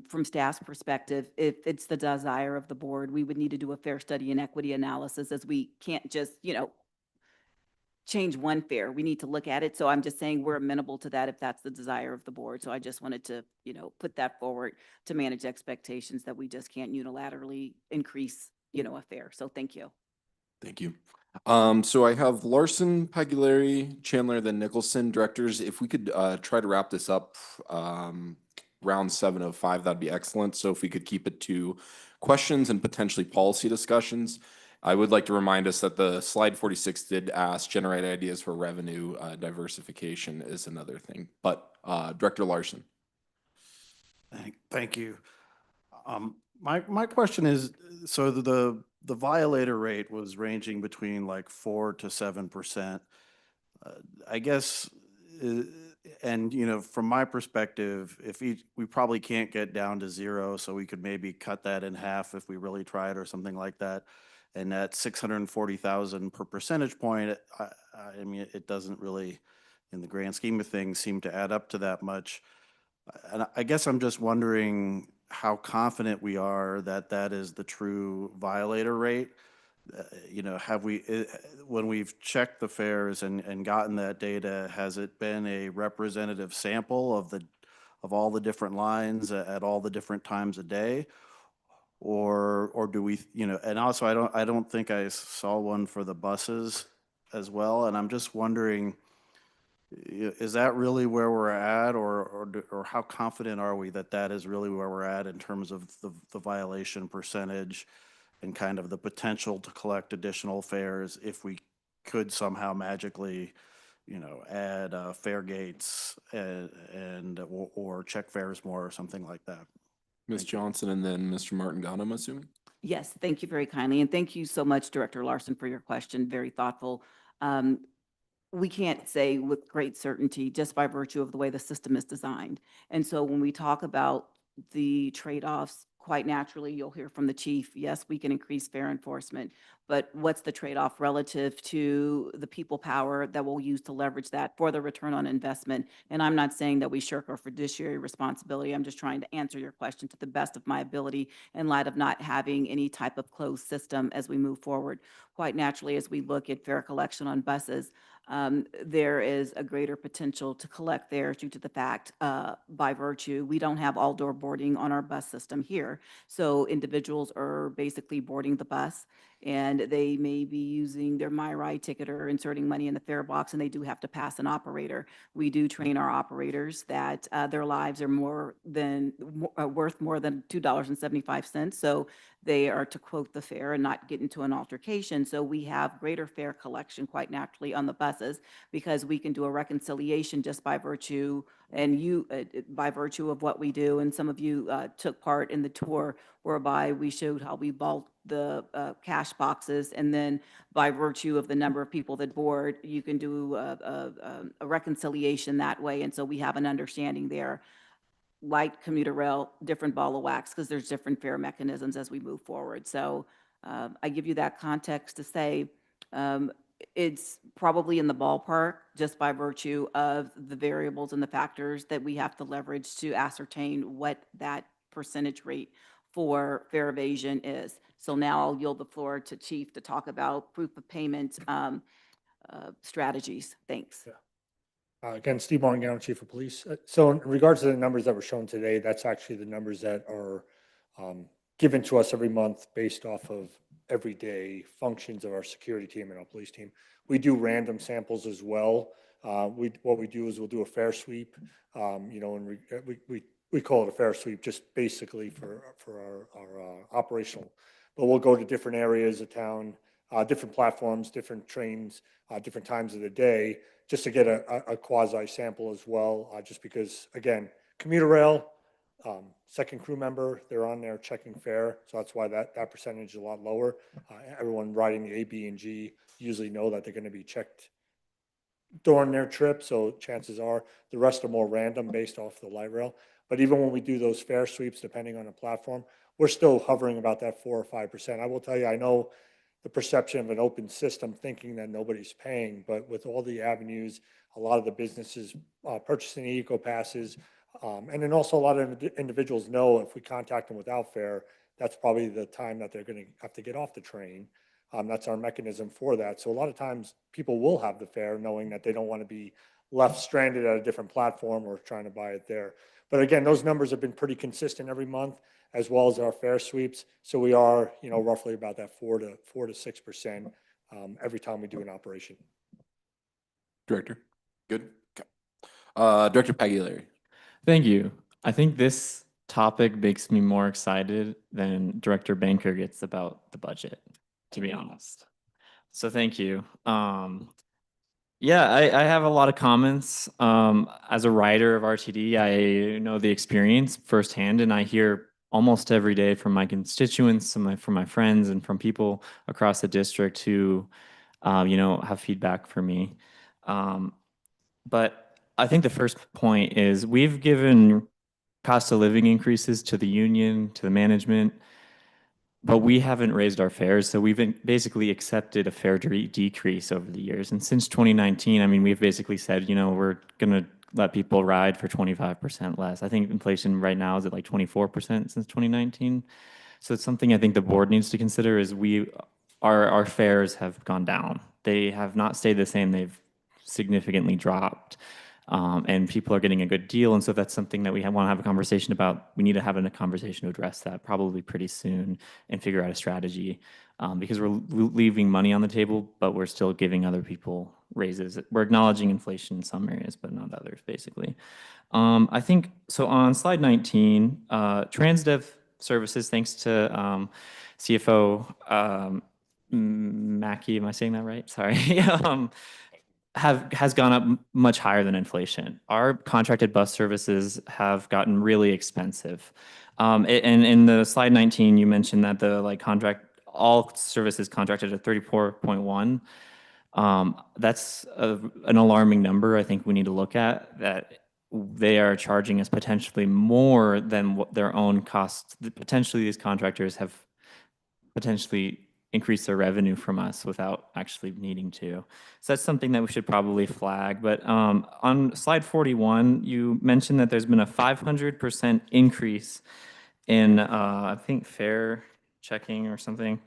from staff's perspective, if it's the desire of the board, we would need to do a fair study and equity analysis, as we can't just, change one fare. We need to look at it. So I'm just saying we're amenable to that if that's the desire of the board. So I just wanted to, put that forward to manage expectations that we just can't unilaterally increase, a fare. So thank you. Thank you. So I have Larson, Pagliari, Chandler, then Nicholson. Directors, if we could try to wrap this up round 7:05, that'd be excellent. So if we could keep it to questions and potentially policy discussions. I would like to remind us that the slide 46 did ask generate ideas for revenue diversification is another thing. But Director Larson. Thank you. My question is, so the violator rate was ranging between like 4 to 7%. I guess, and from my perspective, we probably can't get down to 0, so we could maybe cut that in half if we really tried or something like that. And at 640,000 per percentage point, I mean, it doesn't really, in the grand scheme of things, seem to add up to that much. And I guess I'm just wondering how confident we are that that is the true violator rate. Have we, when we've checked the fares and gotten that data, has it been a representative sample of all the different lines at all the different times a day? Or do we, and also I don't think I saw one for the buses as well. And I'm just wondering, is that really where we're at, or how confident are we that that is really where we're at in terms of the violation percentage and kind of the potential to collect additional fares if we could somehow magically, add fare gates or check fares more or something like that? Ms. Johnson and then Mr. Martin-Gano, I'm assuming. Yes, thank you very kindly. And thank you so much, Director Larson, for your question. Very thoughtful. We can't say with great certainty just by virtue of the way the system is designed. And so when we talk about the trade-offs, quite naturally, you'll hear from the chief, yes, we can increase fare enforcement, but what's the trade-off relative to the people power that we'll use to leverage that for the return on investment? And I'm not saying that we shirk our fiduciary responsibility. I'm just trying to answer your question to the best of my ability in light of not having any type of closed system as we move forward. Quite naturally, as we look at fare collection on buses, there is a greater potential to collect there due to the fact, by virtue, we don't have all door boarding on our bus system here. So individuals are basically boarding the bus and they may be using their MyRide ticket or inserting money in the fare box, and they do have to pass an operator. We do train our operators that their lives are worth more than $2.75. So they are to quote the fare and not get into an altercation. So we have greater fare collection quite naturally on the buses because we can do a reconciliation just by virtue by virtue of what we do. And some of you took part in the tour whereby we showed how we vault the cash boxes. And then by virtue of the number of people that board, you can do a reconciliation that way. And so we have an understanding there. Light commuter rail, different ball of wax, because there's different fare mechanisms as we move forward. So I give you that context to say it's probably in the ballpark just by virtue of the variables and the factors that we have to leverage to ascertain what that percentage rate for fare evasion is. So now I'll yield the floor to Chief to talk about proof of payment strategies. Thanks. Yeah. Again, Steve Martin, Chief of Police. So in regards to the numbers that were shown today, that's actually the numbers that are given to us every month based off of everyday functions of our security team and our police team. We do random samples as well. What we do is we'll do a fare sweep, you know, and we call it a fare sweep just basically for our operational. But we'll go to different areas of town, different platforms, different trains, different times of the day, just to get a quasi sample as well, just because, again, commuter rail, second crew member, they're on there checking fare, so that's why that percentage is a lot lower. Everyone riding the A, B, and G usually know that they're going to be checked during their trip, so chances are the rest are more random based off the light rail. But even when we do those fare sweeps, depending on the platform, we're still hovering about that 4 or 5%. I will tell you, I know the perception of an open system thinking that nobody's paying, but with all the avenues, a lot of the businesses purchasing eco passes, and then also a lot of individuals know if we contact them without fare, that's probably the time that they're going to have to get off the train. That's our mechanism for that. So a lot of times people will have the fare knowing that they don't want to be left stranded at a different platform or trying to buy it there. But again, those numbers have been pretty consistent every month, as well as our fare sweeps. So we are, you know, roughly about that 4 to 6% every time we do an operation. Director, good. Okay. Director Pagliari. Thank you. I think this topic makes me more excited than Director Banker gets about the budget, to be honest. So thank you. Yeah, I have a lot of comments. As a writer of RTD, I know the experience firsthand, and I hear almost every day from my constituents, from my friends, and from people across the district who, you know, have feedback for me. But I think the first point is we've given cost of living increases to the union, to the management, but we haven't raised our fares. So we've basically accepted a fare decrease over the years. And since 2019, I mean, we've basically said, you know, we're going to let people ride for 25% less. I think inflation right now is at like 24% since 2019. So it's something I think the board needs to consider is our fares have gone down. They have not stayed the same. They've significantly dropped. And people are getting a good deal. And so that's something that we want to have a conversation about. We need to have a conversation to address that probably pretty soon and figure out a strategy because we're leaving money on the table, but we're still giving other people raises. We're acknowledging inflation in some areas, but not others, basically. I think, so on slide 19, TransDev services, thanks to CFO Mackey, am I saying that right? Sorry. Has gone up much higher than inflation. Our contracted bus services have gotten really expensive. And in the slide 19, you mentioned that the all services contracted at 34.1. That's an alarming number. I think we need to look at that. They are charging us potentially more than what their own costs. Potentially, these contractors have potentially increase their revenue from us without actually needing to. So that's something that we should probably flag. But on slide 41, you mentioned that there's been a 500% increase in, I think, fare checking or something.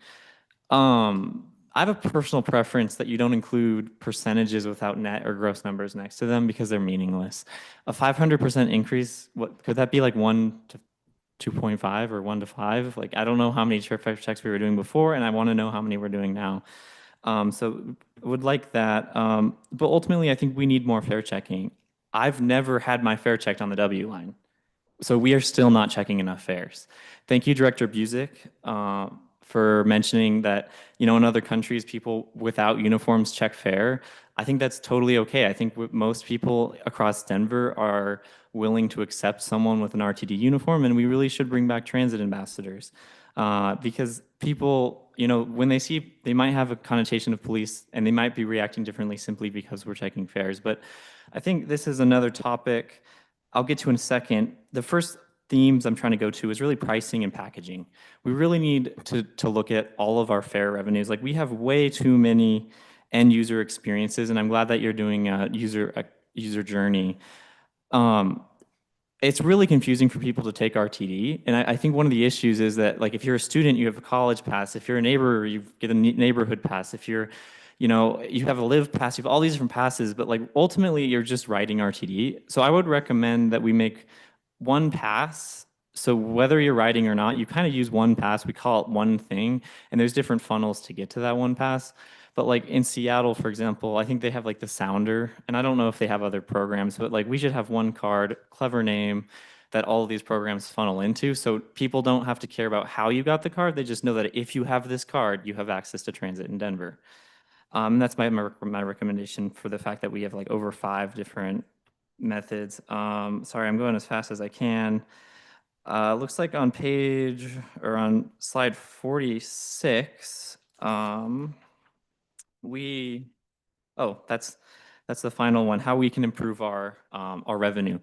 I have a personal preference that you don't include percentages without net or gross numbers next to them because they're meaningless. A 500% increase, what could that be, like 1 to 2.5 or 1 to 5? Like, I don't know how many fare checks we were doing before, and I want to know how many we're doing now. So would like that. But ultimately, I think we need more fare checking. I've never had my fare checked on the W line. So we are still not checking enough fares. Thank you, Director Busick, for mentioning that, you know, in other countries, people without uniforms check fare. I think that's totally okay. I think most people across Denver are willing to accept someone with an RTD uniform, and we really should bring back transit ambassadors because people, you know, when they see, they might have a connotation of police and they might be reacting differently simply because we're checking fares. But I think this is another topic I'll get to in a second. The first themes I'm trying to go to is really pricing and packaging. We really need to look at all of our fare revenues. Like, we have way too many end user experiences, and I'm glad that you're doing a user journey. it's really confusing for people to take RTD. And I think one of the issues is that, like, if you're a student, you have a college pass. If you're a neighbor, you get a neighborhood pass. If you're, you have a live pass, you have all these different passes, but like ultimately you're just writing RTD. So I would recommend that we make one pass. So whether you're writing or not, you kind of use one pass. We call it one thing, and there's different funnels to get to that one pass. But like in Seattle, for example, I think they have like the Sounder, and I don't know if they have other programs, but like we should have one card, clever name, that all of these programs funnel into. So people don't have to care about how you got the card. They just know that if you have this card, you have access to transit in Denver. That's my recommendation for the fact that we have like over 5 different methods. Sorry, I'm going as fast as I can. Looks like on slide 46, that's the final one, how we can improve our revenue.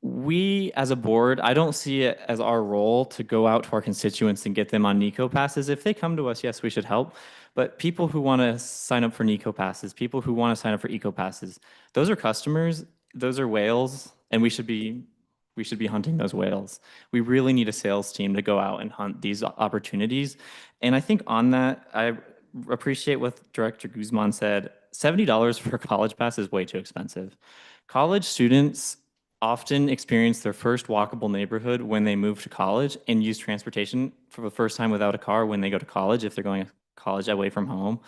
We, as a board, I don't see it as our role to go out to our constituents and get them on NICO passes. If they come to us, yes, we should help. But people who want to sign up for NICO passes, people who want to sign up for eco passes, those are customers, those are whales, and we should be hunting those whales. We really need a sales team to go out and hunt these opportunities. And I think on that, I appreciate what Director Guzman said. $70 for a college pass is way too expensive. College students often experience their first walkable neighborhood when they move to college and use transportation for the first time without a car when they go to college, if they're going to college away from home,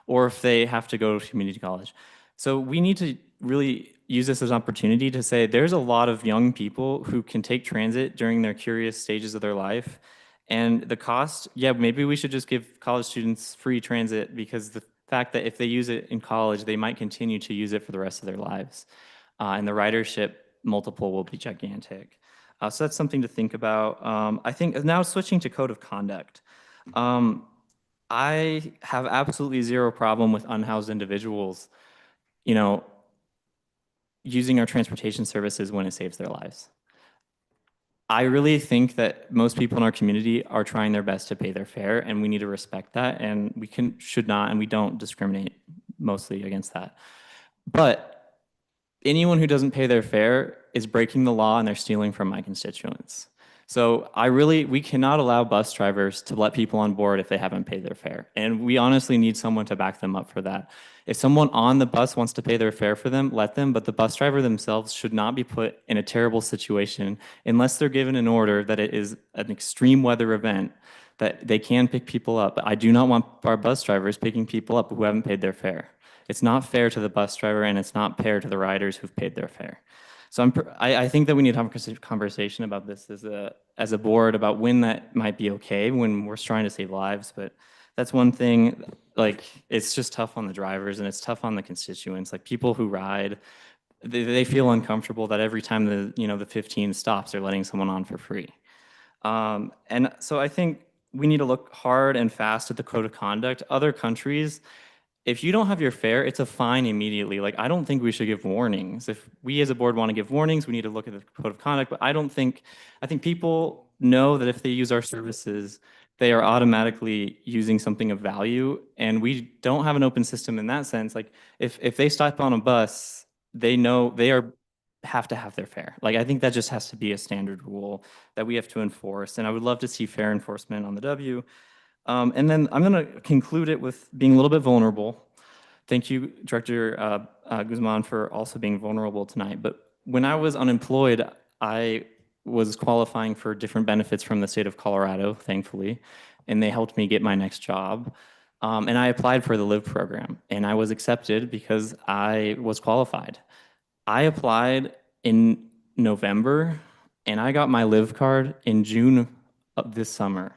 or if they have to go to community college. So we need to really use this as an opportunity to say there's a lot of young people who can take transit during their curious stages of their life. And the cost, yeah, maybe we should just give college students free transit, because the fact that if they use it in college, they might continue to use it for the rest of their lives. And the ridership multiple will be gigantic. So that's something to think about. I think now switching to code of conduct. I have absolutely zero problem with unhoused individuals, using our transportation services when it saves their lives. I really think that most people in our community are trying their best to pay their fare, and we need to respect that, and we should not, and we don't discriminate mostly against that. But anyone who doesn't pay their fare is breaking the law, and they're stealing from my constituents. So we cannot allow bus drivers to let people on board if they haven't paid their fare. And we honestly need someone to back them up for that. If someone on the bus wants to pay their fare for them, let them, but the bus driver themselves should not be put in a terrible situation unless they're given an order that it is an extreme weather event that they can pick people up. But I do not want our bus drivers picking people up who haven't paid their fare. It's not fair to the bus driver, and it's not fair to the riders who've paid their fare. So I think that we need to have a conversation about this as a board about when that might be okay, when we're trying to save lives. But that's one thing, like, it's just tough on the drivers, and it's tough on the constituents. Like, people who ride, they feel uncomfortable that every time the 15 stops, they're letting someone on for free. And so I think we need to look hard and fast at the code of conduct. Other countries, if you don't have your fare, it's a fine immediately. Like, I don't think we should give warnings. If we as a board want to give warnings, we need to look at the code of conduct. But I think people know that if they use our services, they are automatically using something of value. And we don't have an open system in that sense. Like, if they stop on a bus, they know they have to have their fare. Like, I think that just has to be a standard rule that we have to enforce. And I would love to see fare enforcement on the W. And then I'm going to conclude it with being a little bit vulnerable. Thank you, Director Guzman, for also being vulnerable tonight. But when I was unemployed, I was qualifying for different benefits from the state of Colorado, thankfully, and they helped me get my next job. And I applied for the LIVE program, and I was accepted because I was qualified. I applied in November, and I got my LIVE card in June of this summer,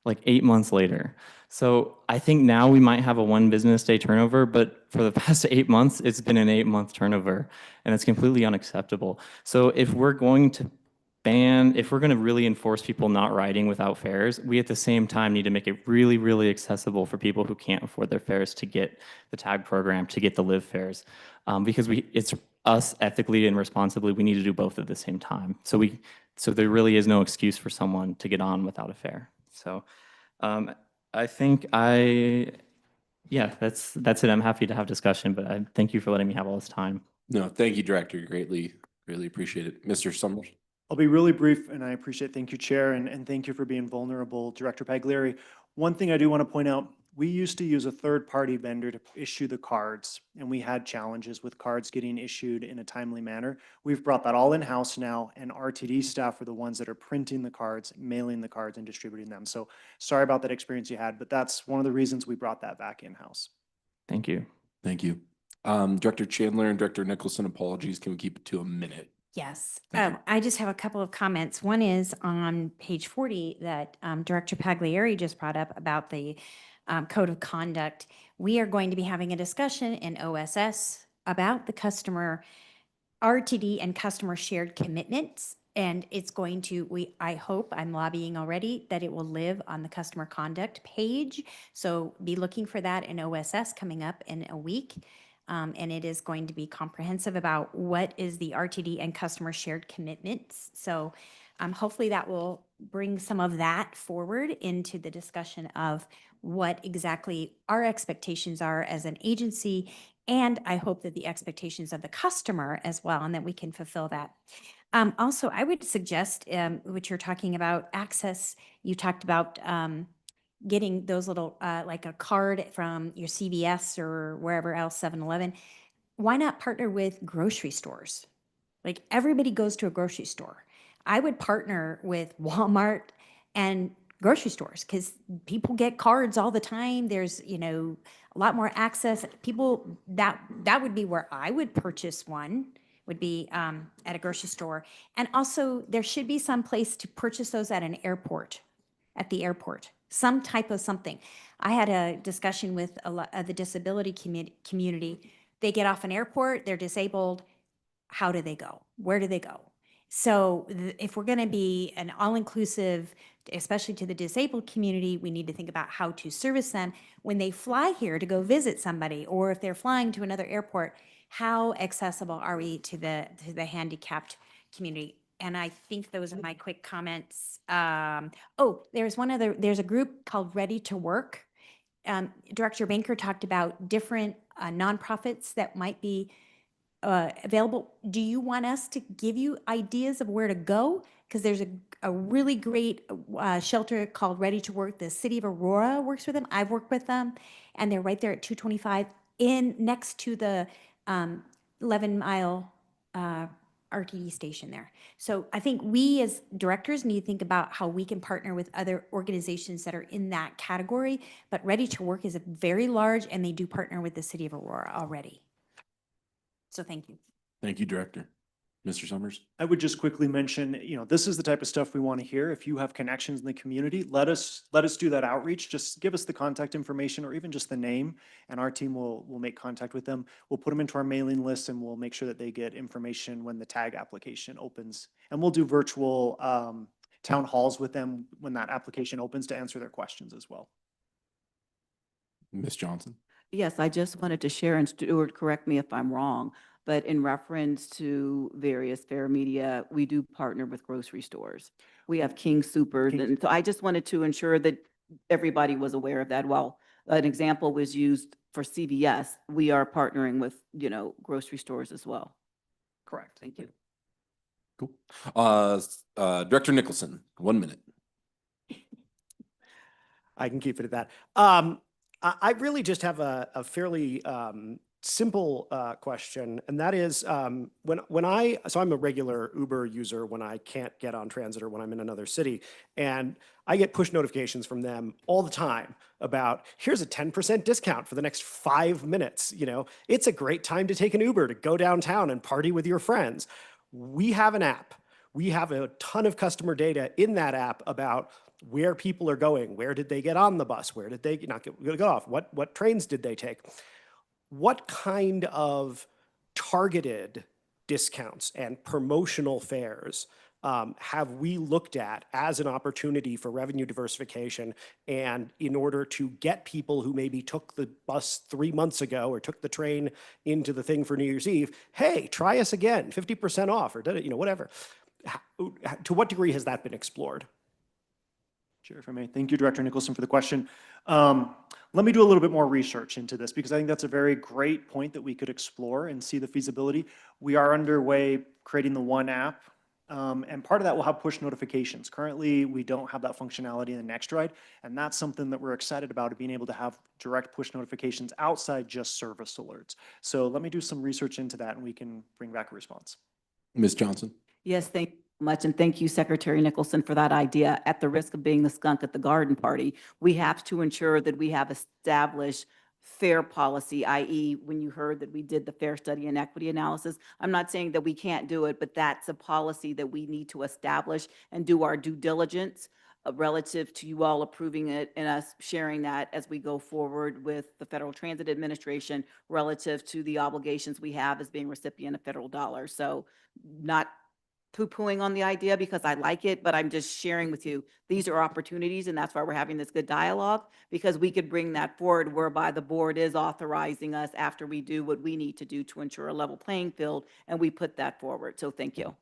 like 8 months later. So I think now we might have a 1 business day turnover, but for the past 8 months, it's been an 8-month turnover, and it's completely unacceptable. So if we're going to really enforce people not riding without fares, we at the same time need to make it really, really accessible for people who can't afford their fares to get the tag program, to get the LIVE fares. Because it's us ethically and responsibly, we need to do both at the same time. So there really is no excuse for someone to get on without a fare. So I think that's it. I'm happy to have discussion, but I thank you for letting me have all this time. No, thank you, Director. Greatly appreciate it. Mr. Summers? I'll be really brief, and I appreciate, thank you, Chair, and thank you for being vulnerable, Director Pagliari. One thing I do want to point out, we used to use a third-party vendor to issue the cards, and we had challenges with cards getting issued in a timely manner. We've brought that all in-house now, and RTD staff are the ones that are printing the cards, mailing the cards, and distributing them. So sorry about that experience you had, but that's one of the reasons we brought that back in-house. Thank you. Thank you. Director Chandler and Director Nicholson, apologies. Can we keep it to a minute? Yes, Thank you. I just have a couple of comments. One is on page 40 that Director Pagliari just brought up about the code of conduct. We are going to be having a discussion in OSS about the customer RTD and customer shared commitments. And it's going to, I hope, I'm lobbying already, that it will live on the customer conduct page. So be looking for that in OSS coming up in a week. And it is going to be comprehensive about what is the RTD and customer shared commitments. So hopefully that will bring some of that forward into the discussion of what exactly our expectations are as an agency. And I hope that the expectations of the customer as well, and that we can fulfill that. Also, I would suggest, what you're talking about, access, you talked about getting those little, like a card from your CVS or wherever else, 7-Eleven. Why not partner with grocery stores? Like everybody goes to a grocery store. I would partner with Walmart and grocery stores because people get cards all the time. There's, a lot more access. People, that would be where I would purchase one, would be at a grocery store. And also there should be some place to purchase those at an airport, at the airport, some type of something. I had a discussion with a lot of the disability community. They get off an airport, they're disabled. How do they go? Where do they go? So if we're going to be an all-inclusive, especially to the disabled community, we need to think about how to service them when they fly here to go visit somebody, or if they're flying to another airport, how accessible are we to the handicapped community? And I think those are my quick comments. There's a group called Ready to Work. Director Banker talked about different nonprofits that might be available. Do you want us to give you ideas of where to go? Because there's a really great shelter called Ready to Work. The city of Aurora works with them. I've worked with them, and they're right there at 225 next to the 11-mile RTD station there. So I think we as directors need to think about how we can partner with other organizations that are in that category. But Ready to Work is a very large, and they do partner with the city of Aurora already. So thank you. Thank you, Director. Mr. Summers? I would just quickly mention, this is the type of stuff we want to hear. If you have connections in the community, let us do that outreach. Just give us the contact information or even just the name, and our team will make contact with them. We'll put them into our mailing list, and we'll make sure that they get information when the tag application opens. And we'll do virtual town halls with them when that application opens to answer their questions as well. Ms. Johnson? Yes, I just wanted to share, and Stuart, correct me if I'm wrong, but in reference to various fair media, we do partner with grocery stores. We have King Soopers, and so I just wanted to ensure that everybody was aware of that. While an example was used for CVS, we are partnering with, grocery stores as well. Correct. Thank you. Cool. Director Nicholson, 1 minute. I can keep it at that. I really just have a fairly simple question, and that is so I'm a regular Uber user when I can't get on transit or when I'm in another city, and I get push notifications from them all the time about, here's a 10% discount for the next 5 minutes. It's a great time to take an Uber to go downtown and party with your friends. We have an app. We have a ton of customer data in that app about where people are going, where did they get on the bus, where did they not get off, what trains did they take. What kind of targeted discounts and promotional fares have we looked at as an opportunity for revenue diversification, and in order to get people who maybe took the bus 3 months ago or took the train into the thing for New Year's Eve, hey, try us again, 50% off, or whatever. To what degree has that been explored? Chair, if I may. Thank you, Director Nicholson, for the question. Let me do a little bit more research into this, because I think that's a very great point that we could explore and see the feasibility. We are underway creating the one app And part of that will have push notifications. Currently, we don't have that functionality in the Next Ride, and that's something that we're excited about, being able to have direct push notifications outside just service alerts. So let me do some research into that, and we can bring back a response. Ms. Johnson? Yes, thank you much, and thank you, Secretary Nicholson, for that idea. At the risk of being the skunk at the garden party, we have to ensure that we have established fair policy, i.e. when you heard that we did the fair study and equity analysis, I'm not saying that we can't do it, but that's a policy that we need to establish and do our due diligence relative to you all approving it and us sharing that as we go forward with the Federal Transit Administration relative to the obligations we have as being recipient of federal dollars. So not poo-pooing on the idea because I like it, but I'm just sharing with you, these are opportunities, and that's why we're having this good dialogue, because we could bring that forward whereby the board is authorizing us after we do what we need to do to ensure a level playing field, and we put that forward. So thank you.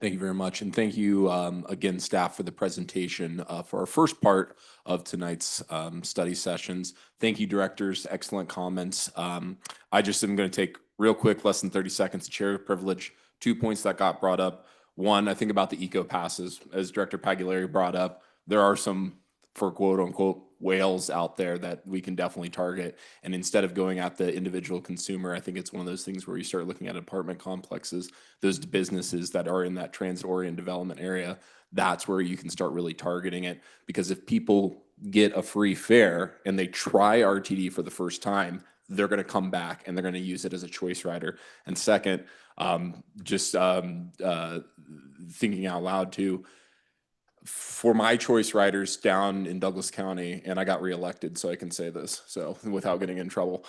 Thank you very much. And thank you again, staff, for the presentation for our first part of tonight's study sessions. Thank you, directors. Excellent comments. I just am going to take real quick, less than 30 seconds, chair privilege. 2 points that got brought up. One, I think about the eco passes, as Director Pagliari brought up. There are some, for quote unquote, whales out there that we can definitely target. And instead of going at the individual consumer, I think it's one of those things where you start looking at apartment complexes, those businesses that are in that transit-oriented development area. That's where you can start really targeting it. Because if people get a free fare and they try RTD for the first time, they're going to come back and they're going to use it as a choice rider. And second, thinking out loud too, for my choice riders down in Douglas County, and I got reelected, so I can say this, so without getting in trouble,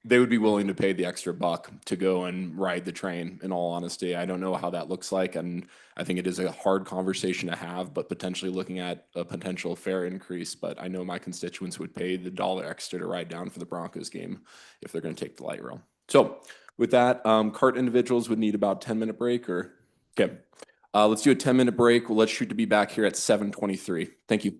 they would be willing to pay the extra buck to go and ride the train, in all honesty. I don't know how that looks like, and I think it is a hard conversation to have, but potentially looking at a potential fare increase. But I know my constituents would pay the $1 extra to ride down for the Broncos game if they're going to take the light rail. So with that, CART individuals would need about 10-minute break, or, okay. Let's do a 10-minute break. Let's shoot to be back here at 7:23. Thank you.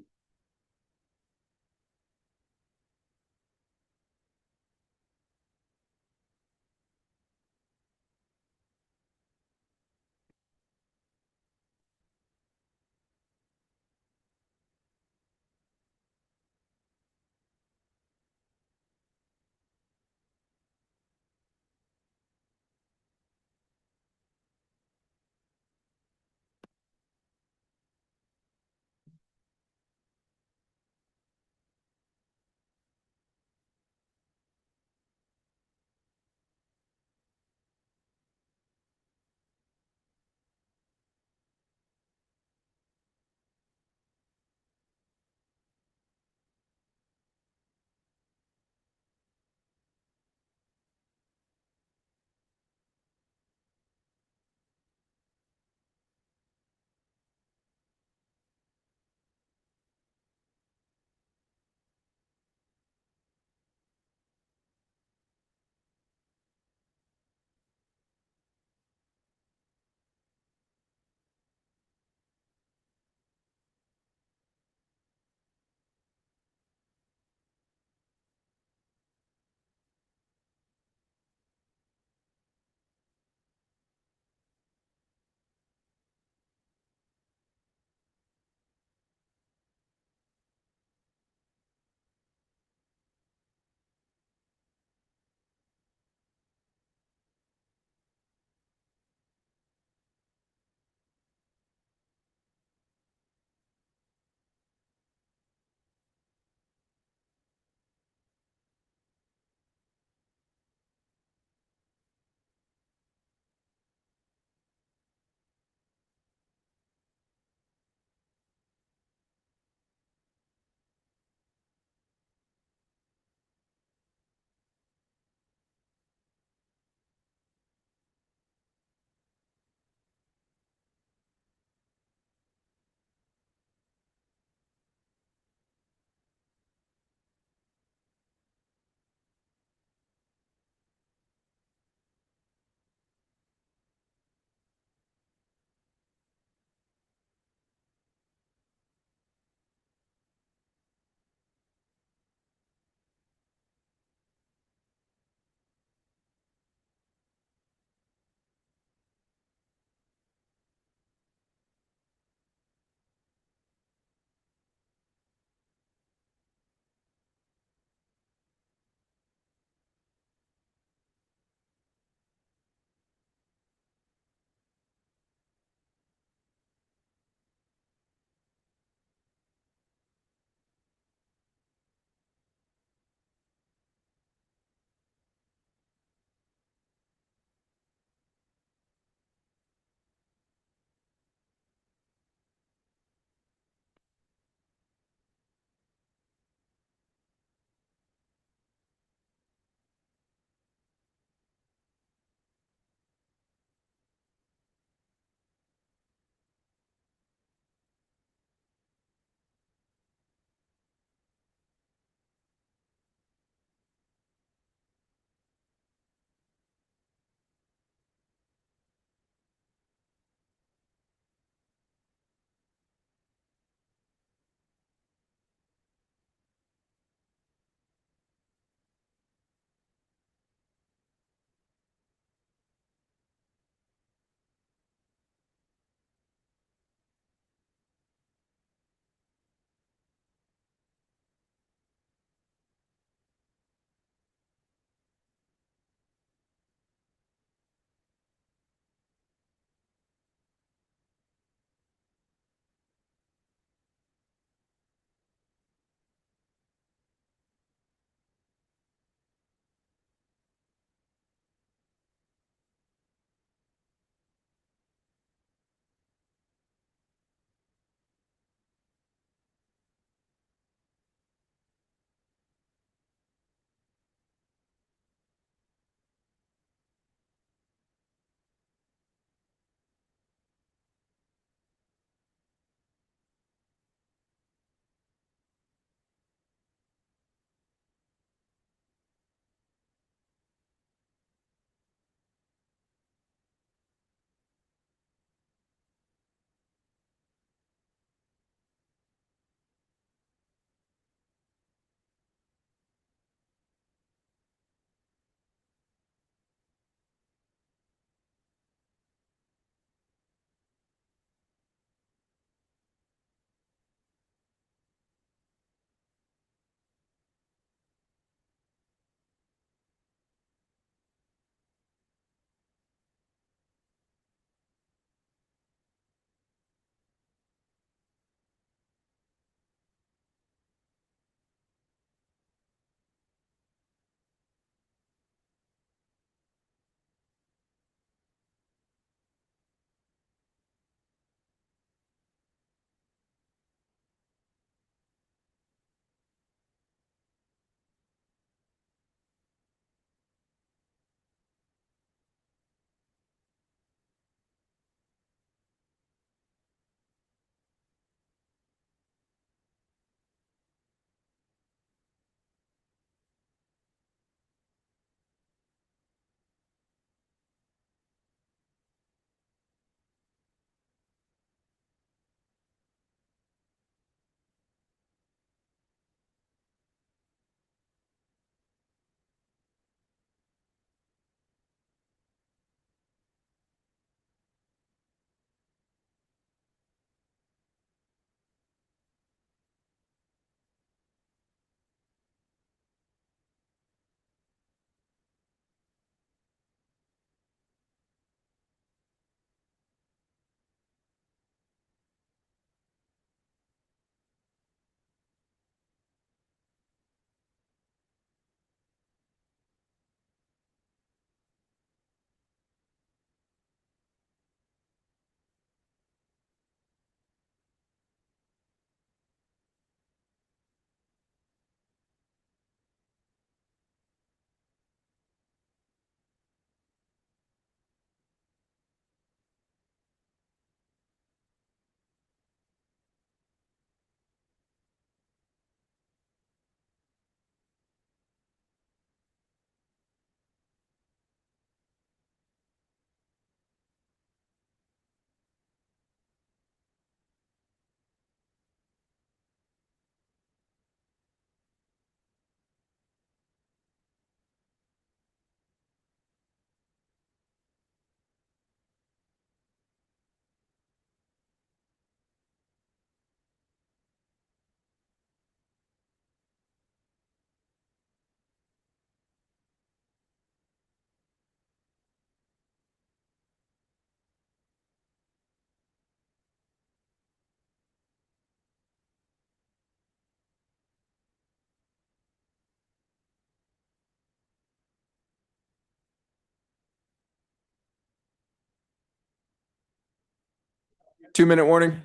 2-minute warning.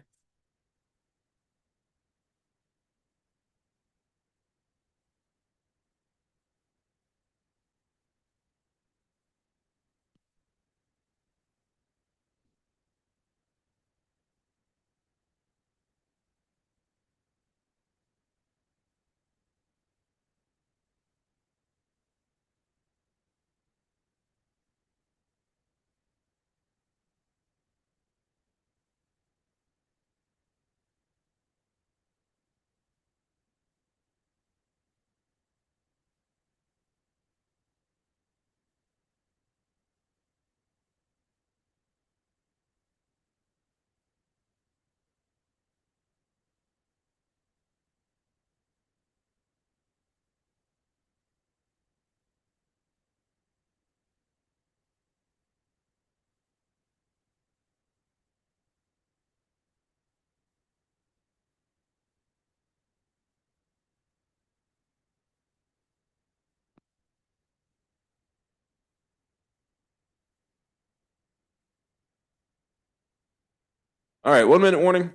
All right, 1-minute warning.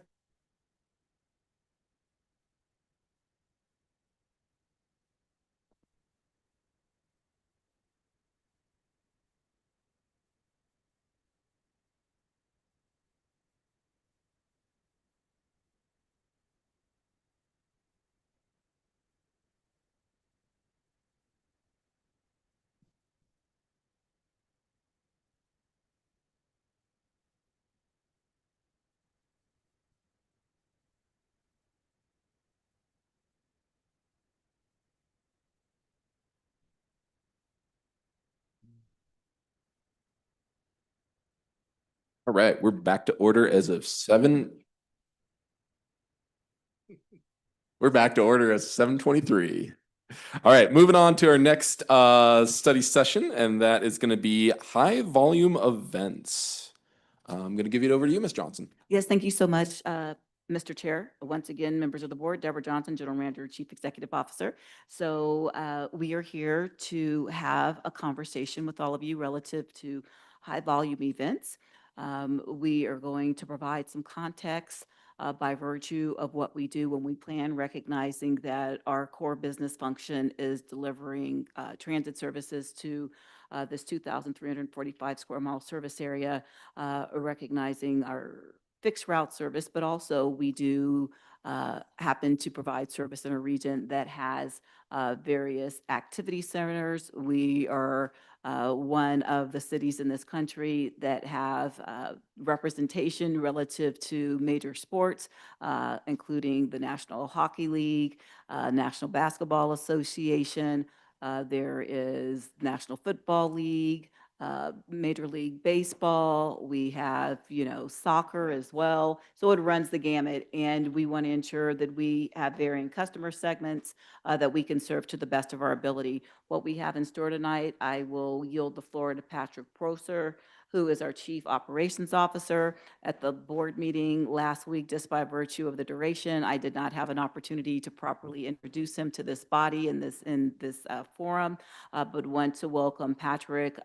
All right, we're back to order as of 7. We're back to order as 7:23. All right, moving on to our next study session, and that is going to be high volume events. I'm going to give it over to you, Ms. Johnson. Yes, thank you so much, Mr. Chair. Once again, members of the board, Deborah Johnson, General Manager, Chief Executive Officer. So we are here to have a conversation with all of you relative to high volume events. We are going to provide some context by virtue of what we do when we plan, recognizing that our core business function is delivering transit services to this 2,345 square mile service area, recognizing our fixed route service, but also we do happen to provide service in a region that has various activity centers. We are one of the cities in this country that have representation relative to major sports, including the National Hockey League, National Basketball Association. There is National Football League, Major League Baseball. We have, soccer as well. So it runs the gamut, and we want to ensure that we have varying customer segments that we can serve to the best of our ability. What we have in store tonight, I will yield the floor to Patrick Prosser, who is our Chief Operations Officer. At the board meeting last week, just by virtue of the duration, I did not have an opportunity to properly introduce him to this body in this forum, but want to welcome Patrick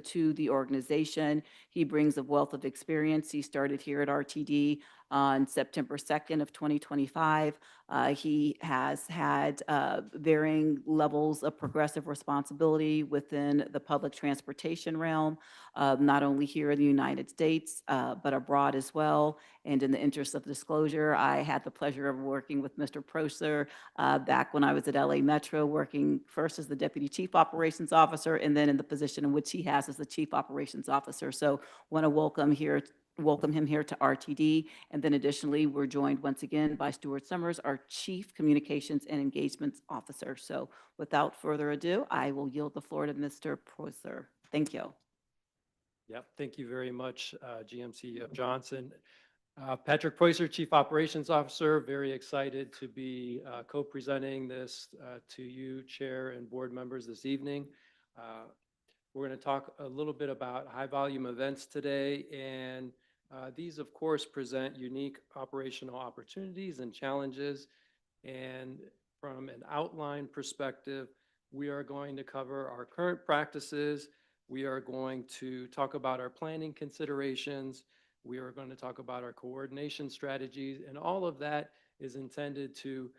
to the organization. He brings a wealth of experience. He started here at RTD on September 2nd of 2025. He has had varying levels of progressive responsibility within the public transportation realm, not only here in the United States, but abroad as well. And in the interest of disclosure, I had the pleasure of working with Mr. Prosser back when I was at LA Metro, working first as the Deputy Chief Operations Officer, and then in the position in which he has as the Chief Operations Officer. So want to welcome him here to RTD. And then additionally, we're joined once again by Stuart Summers, our Chief Communications and Engagements Officer. So without further ado, I will yield the floor to Mr. Prosser. Thank you. Yep, thank you very much, GMC Johnson. Patrick Prosser, Chief Operations Officer, very excited to be co-presenting this to you, Chair and board members this evening. We're going to talk a little bit about high volume events today, and these of course present unique operational opportunities and challenges. And from an outline perspective, we are going to cover our current practices. We are going to talk about our planning considerations. We are going to talk about our coordination strategies, and all of that is intended to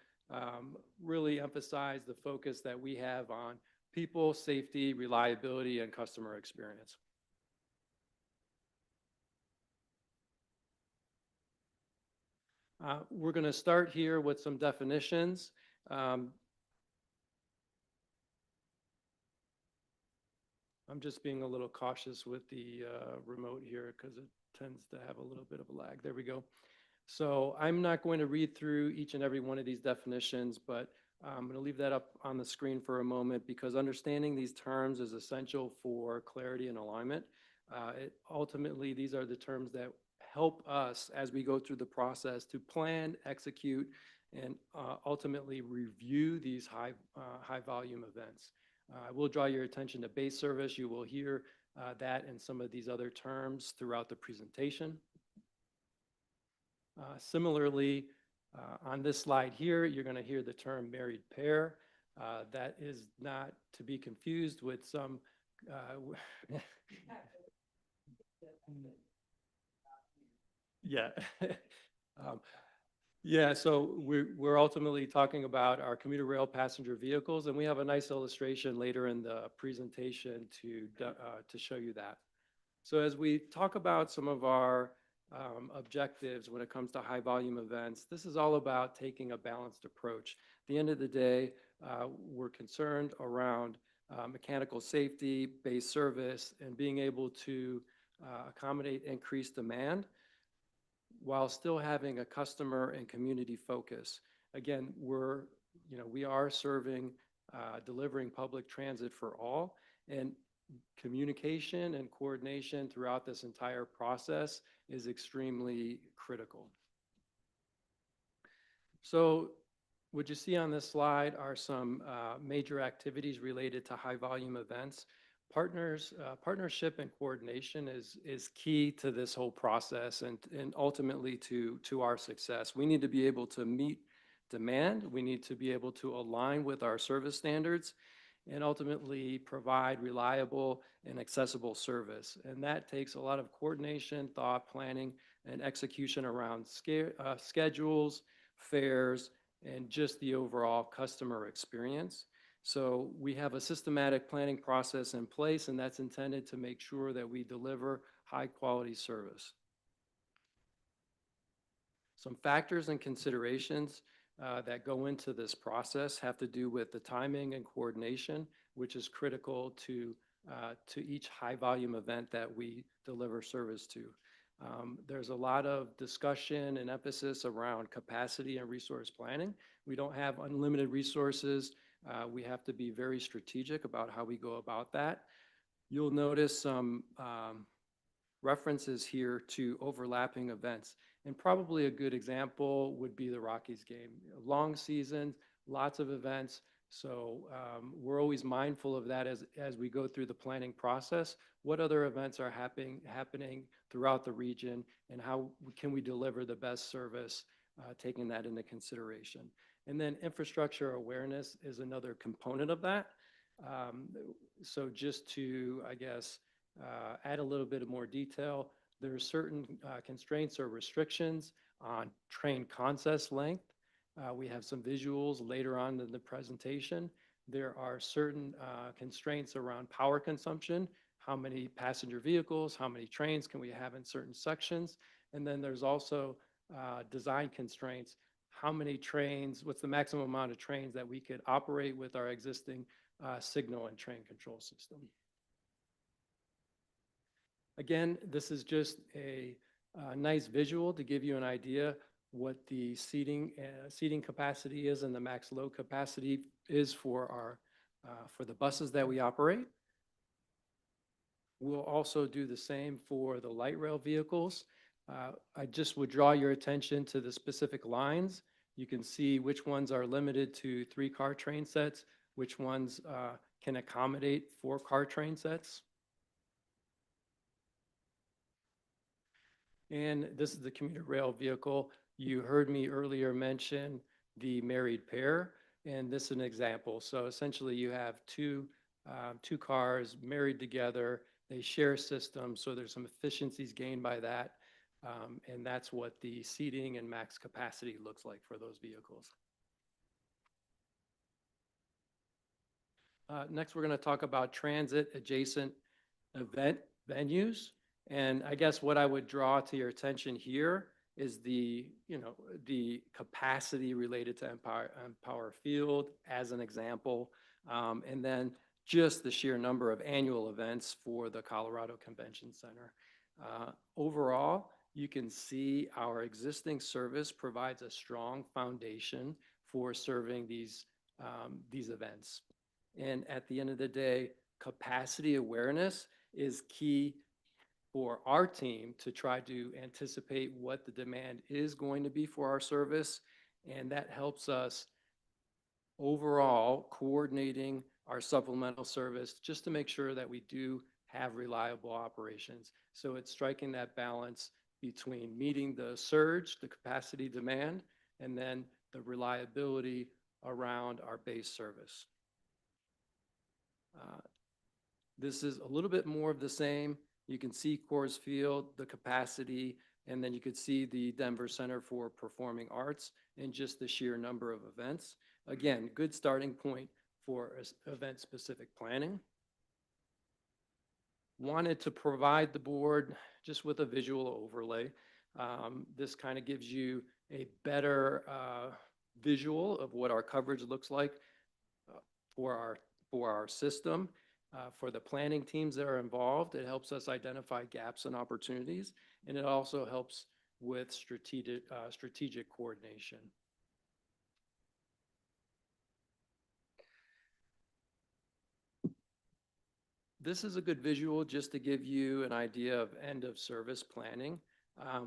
really emphasize the focus that we have on people, safety, reliability, and customer experience. We're going to start here with some definitions. I'm just being a little cautious with the remote here because it tends to have a little bit of a lag. There we go. So I'm not going to read through each and every one of these definitions, but I'm going to leave that up on the screen for a moment because understanding these terms is essential for clarity and alignment. Ultimately, these are the terms that help us as we go through the process to plan, execute, and ultimately review these high volume events. I will draw your attention to base service. You will hear that and some of these other terms throughout the presentation. Similarly, on this slide here, you're going to hear the term married pair. That is not to be confused with some yeah. Yeah, so we're ultimately talking about our commuter rail passenger vehicles, and we have a nice illustration later in the presentation to show you that. So as we talk about some of our objectives when it comes to high volume events, this is all about taking a balanced approach. At the end of the day, we're concerned around mechanical safety, base service, and being able to accommodate increased demand while still having a customer and community focus. Again, we are serving, delivering public transit for all, and communication and coordination throughout this entire process is extremely critical. So what you see on this slide are some major activities related to high volume events. Partnership and coordination is key to this whole process and ultimately to our success. We need to be able to meet demand. We need to be able to align with our service standards and ultimately provide reliable and accessible service. And that takes a lot of coordination, thought, planning, and execution around schedules, fares, and just the overall customer experience. So we have a systematic planning process in place, and that's intended to make sure that we deliver high quality service. Some factors and considerations that go into this process have to do with the timing and coordination, which is critical to each high volume event that we deliver service to. There's a lot of discussion and emphasis around capacity and resource planning. We don't have unlimited resources. We have to be very strategic about how we go about that. You'll notice some references here to overlapping events. And probably a good example would be the Rockies game. Long season, lots of events. So we're always mindful of that as we go through the planning process. What other events are happening throughout the region, and how can we deliver the best service, taking that into consideration. And then infrastructure awareness is another component of that. So just to, I guess, add a little bit of more detail, there are certain constraints or restrictions on train consist length. We have some visuals later on in the presentation. There are certain constraints around power consumption, how many passenger vehicles, how many trains can we have in certain sections. And then there's also design constraints. How many trains, what's the maximum amount of trains that we could operate with our existing signal and train control system. Again, this is just a nice visual to give you an idea what the seating capacity is and the max load capacity is for the buses that we operate. We'll also do the same for the light rail vehicles. I just would draw your attention to the specific lines. You can see which ones are limited to 3-car train sets, which ones can accommodate 4-car train sets. And this is the commuter rail vehicle. You heard me earlier mention the married pair, and this is an example. So essentially you have two cars married together. They share systems, so there's some efficiencies gained by that. And that's what the seating and max capacity looks like for those vehicles. Next, we're going to talk about transit adjacent event venues. And I guess what I would draw to your attention here is the capacity related to Empower Field as an example. And then just the sheer number of annual events for the Colorado Convention Center. Overall, you can see our existing service provides a strong foundation for serving these events. And at the end of the day, capacity awareness is key for our team to try to anticipate what the demand is going to be for our service. And that helps us overall coordinating our supplemental service just to make sure that we do have reliable operations. So it's striking that balance between meeting the surge, the capacity demand, and then the reliability around our base service. This is a little bit more of the same. You can see Coors Field, the capacity, and then you could see the Denver Center for Performing Arts and just the sheer number of events. Again, good starting point for event-specific planning. Wanted to provide the board just with a visual overlay. This kind of gives you a better visual of what our coverage looks like for our system. For the planning teams that are involved, it helps us identify gaps and opportunities, and it also helps with strategic coordination. This is a good visual just to give you an idea of end of service planning.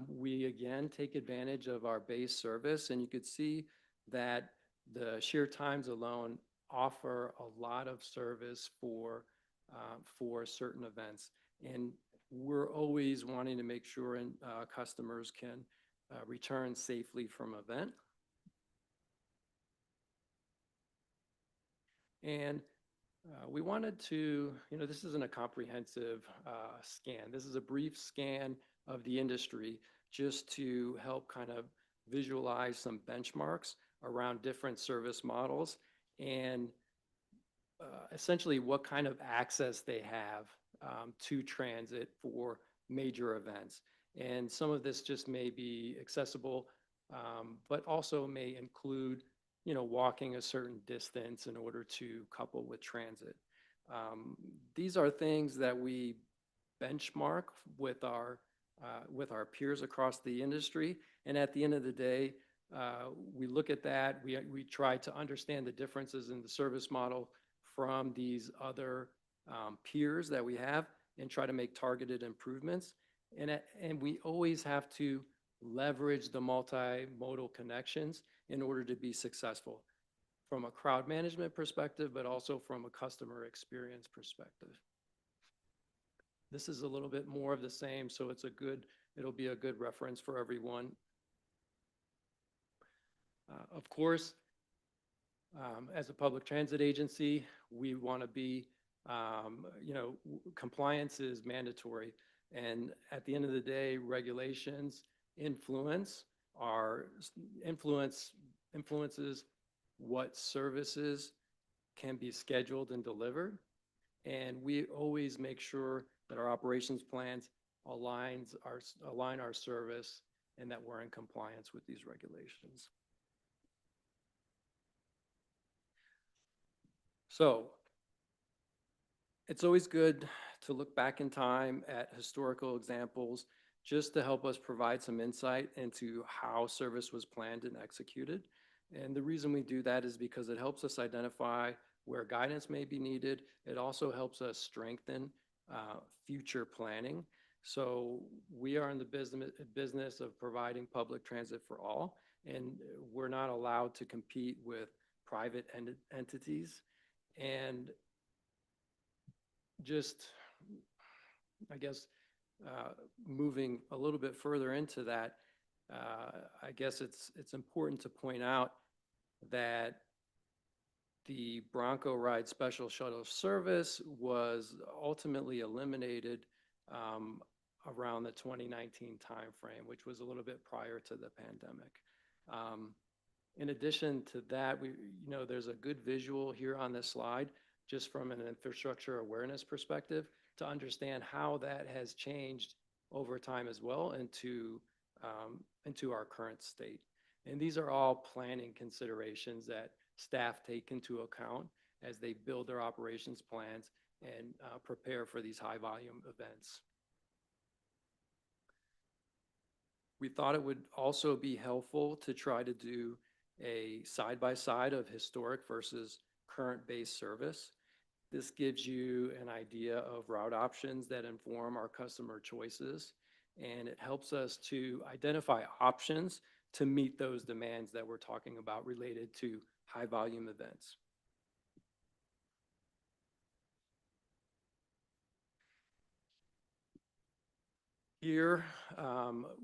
We again take advantage of our base service, and you could see that the sheer times alone offer a lot of service for certain events. And we're always wanting to make sure customers can return safely from event. And we wanted to, this isn't a comprehensive scan. This is a brief scan of the industry just to help kind of visualize some benchmarks around different service models and essentially what kind of access they have to transit for major events. And some of this just may be accessible, but also may include walking a certain distance in order to couple with transit. These are things that we benchmark with our peers across the industry. And at the end of the day, we look at that, we try to understand the differences in the service model from these other peers that we have and try to make targeted improvements. And we always have to leverage the multimodal connections in order to be successful from a crowd management perspective, but also from a customer experience perspective. This is a little bit more of the same, so it'll be a good reference for everyone. Of course, as a public transit agency, we want to be, compliance is mandatory. And at the end of the day, regulations influences what services can be scheduled and delivered. And we always make sure that our operations plans align our service and that we're in compliance with these regulations. So it's always good to look back in time at historical examples just to help us provide some insight into how service was planned and executed. And the reason we do that is because it helps us identify where guidance may be needed. It also helps us strengthen future planning. So we are in the business of providing public transit for all, and we're not allowed to compete with private entities. And just, I guess, moving a little bit further into that, I guess it's important to point out that the Bronco Ride Special Shuttle Service was ultimately eliminated around the 2019 timeframe, which was a little bit prior to the pandemic. In addition to that, there's a good visual here on this slide, just from an infrastructure awareness perspective, to understand how that has changed over time as well into our current state. And these are all planning considerations that staff take into account as they build their operations plans and prepare for these high volume events. We thought it would also be helpful to try to do a side-by-side of historic versus current base service. This gives you an idea of route options that inform our customer choices, and it helps us to identify options to meet those demands that we're talking about related to high volume events. Here,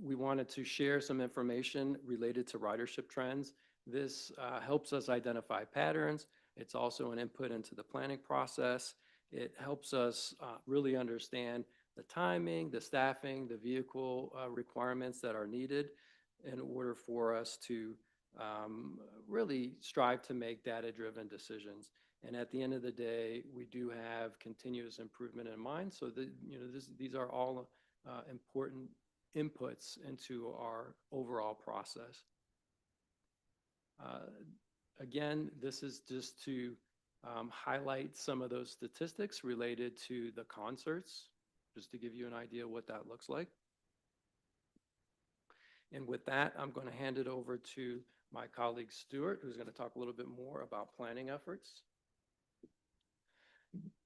we wanted to share some information related to ridership trends. This helps us identify patterns. It's also an input into the planning process. It helps us really understand the timing, the staffing, the vehicle requirements that are needed in order for us to really strive to make data-driven decisions. And at the end of the day, we do have continuous improvement in mind. So these are all important inputs into our overall process. Again, this is just to highlight some of those statistics related to the concerts, just to give you an idea what that looks like. And with that, I'm going to hand it over to my colleague Stuart, who's going to talk a little bit more about planning efforts.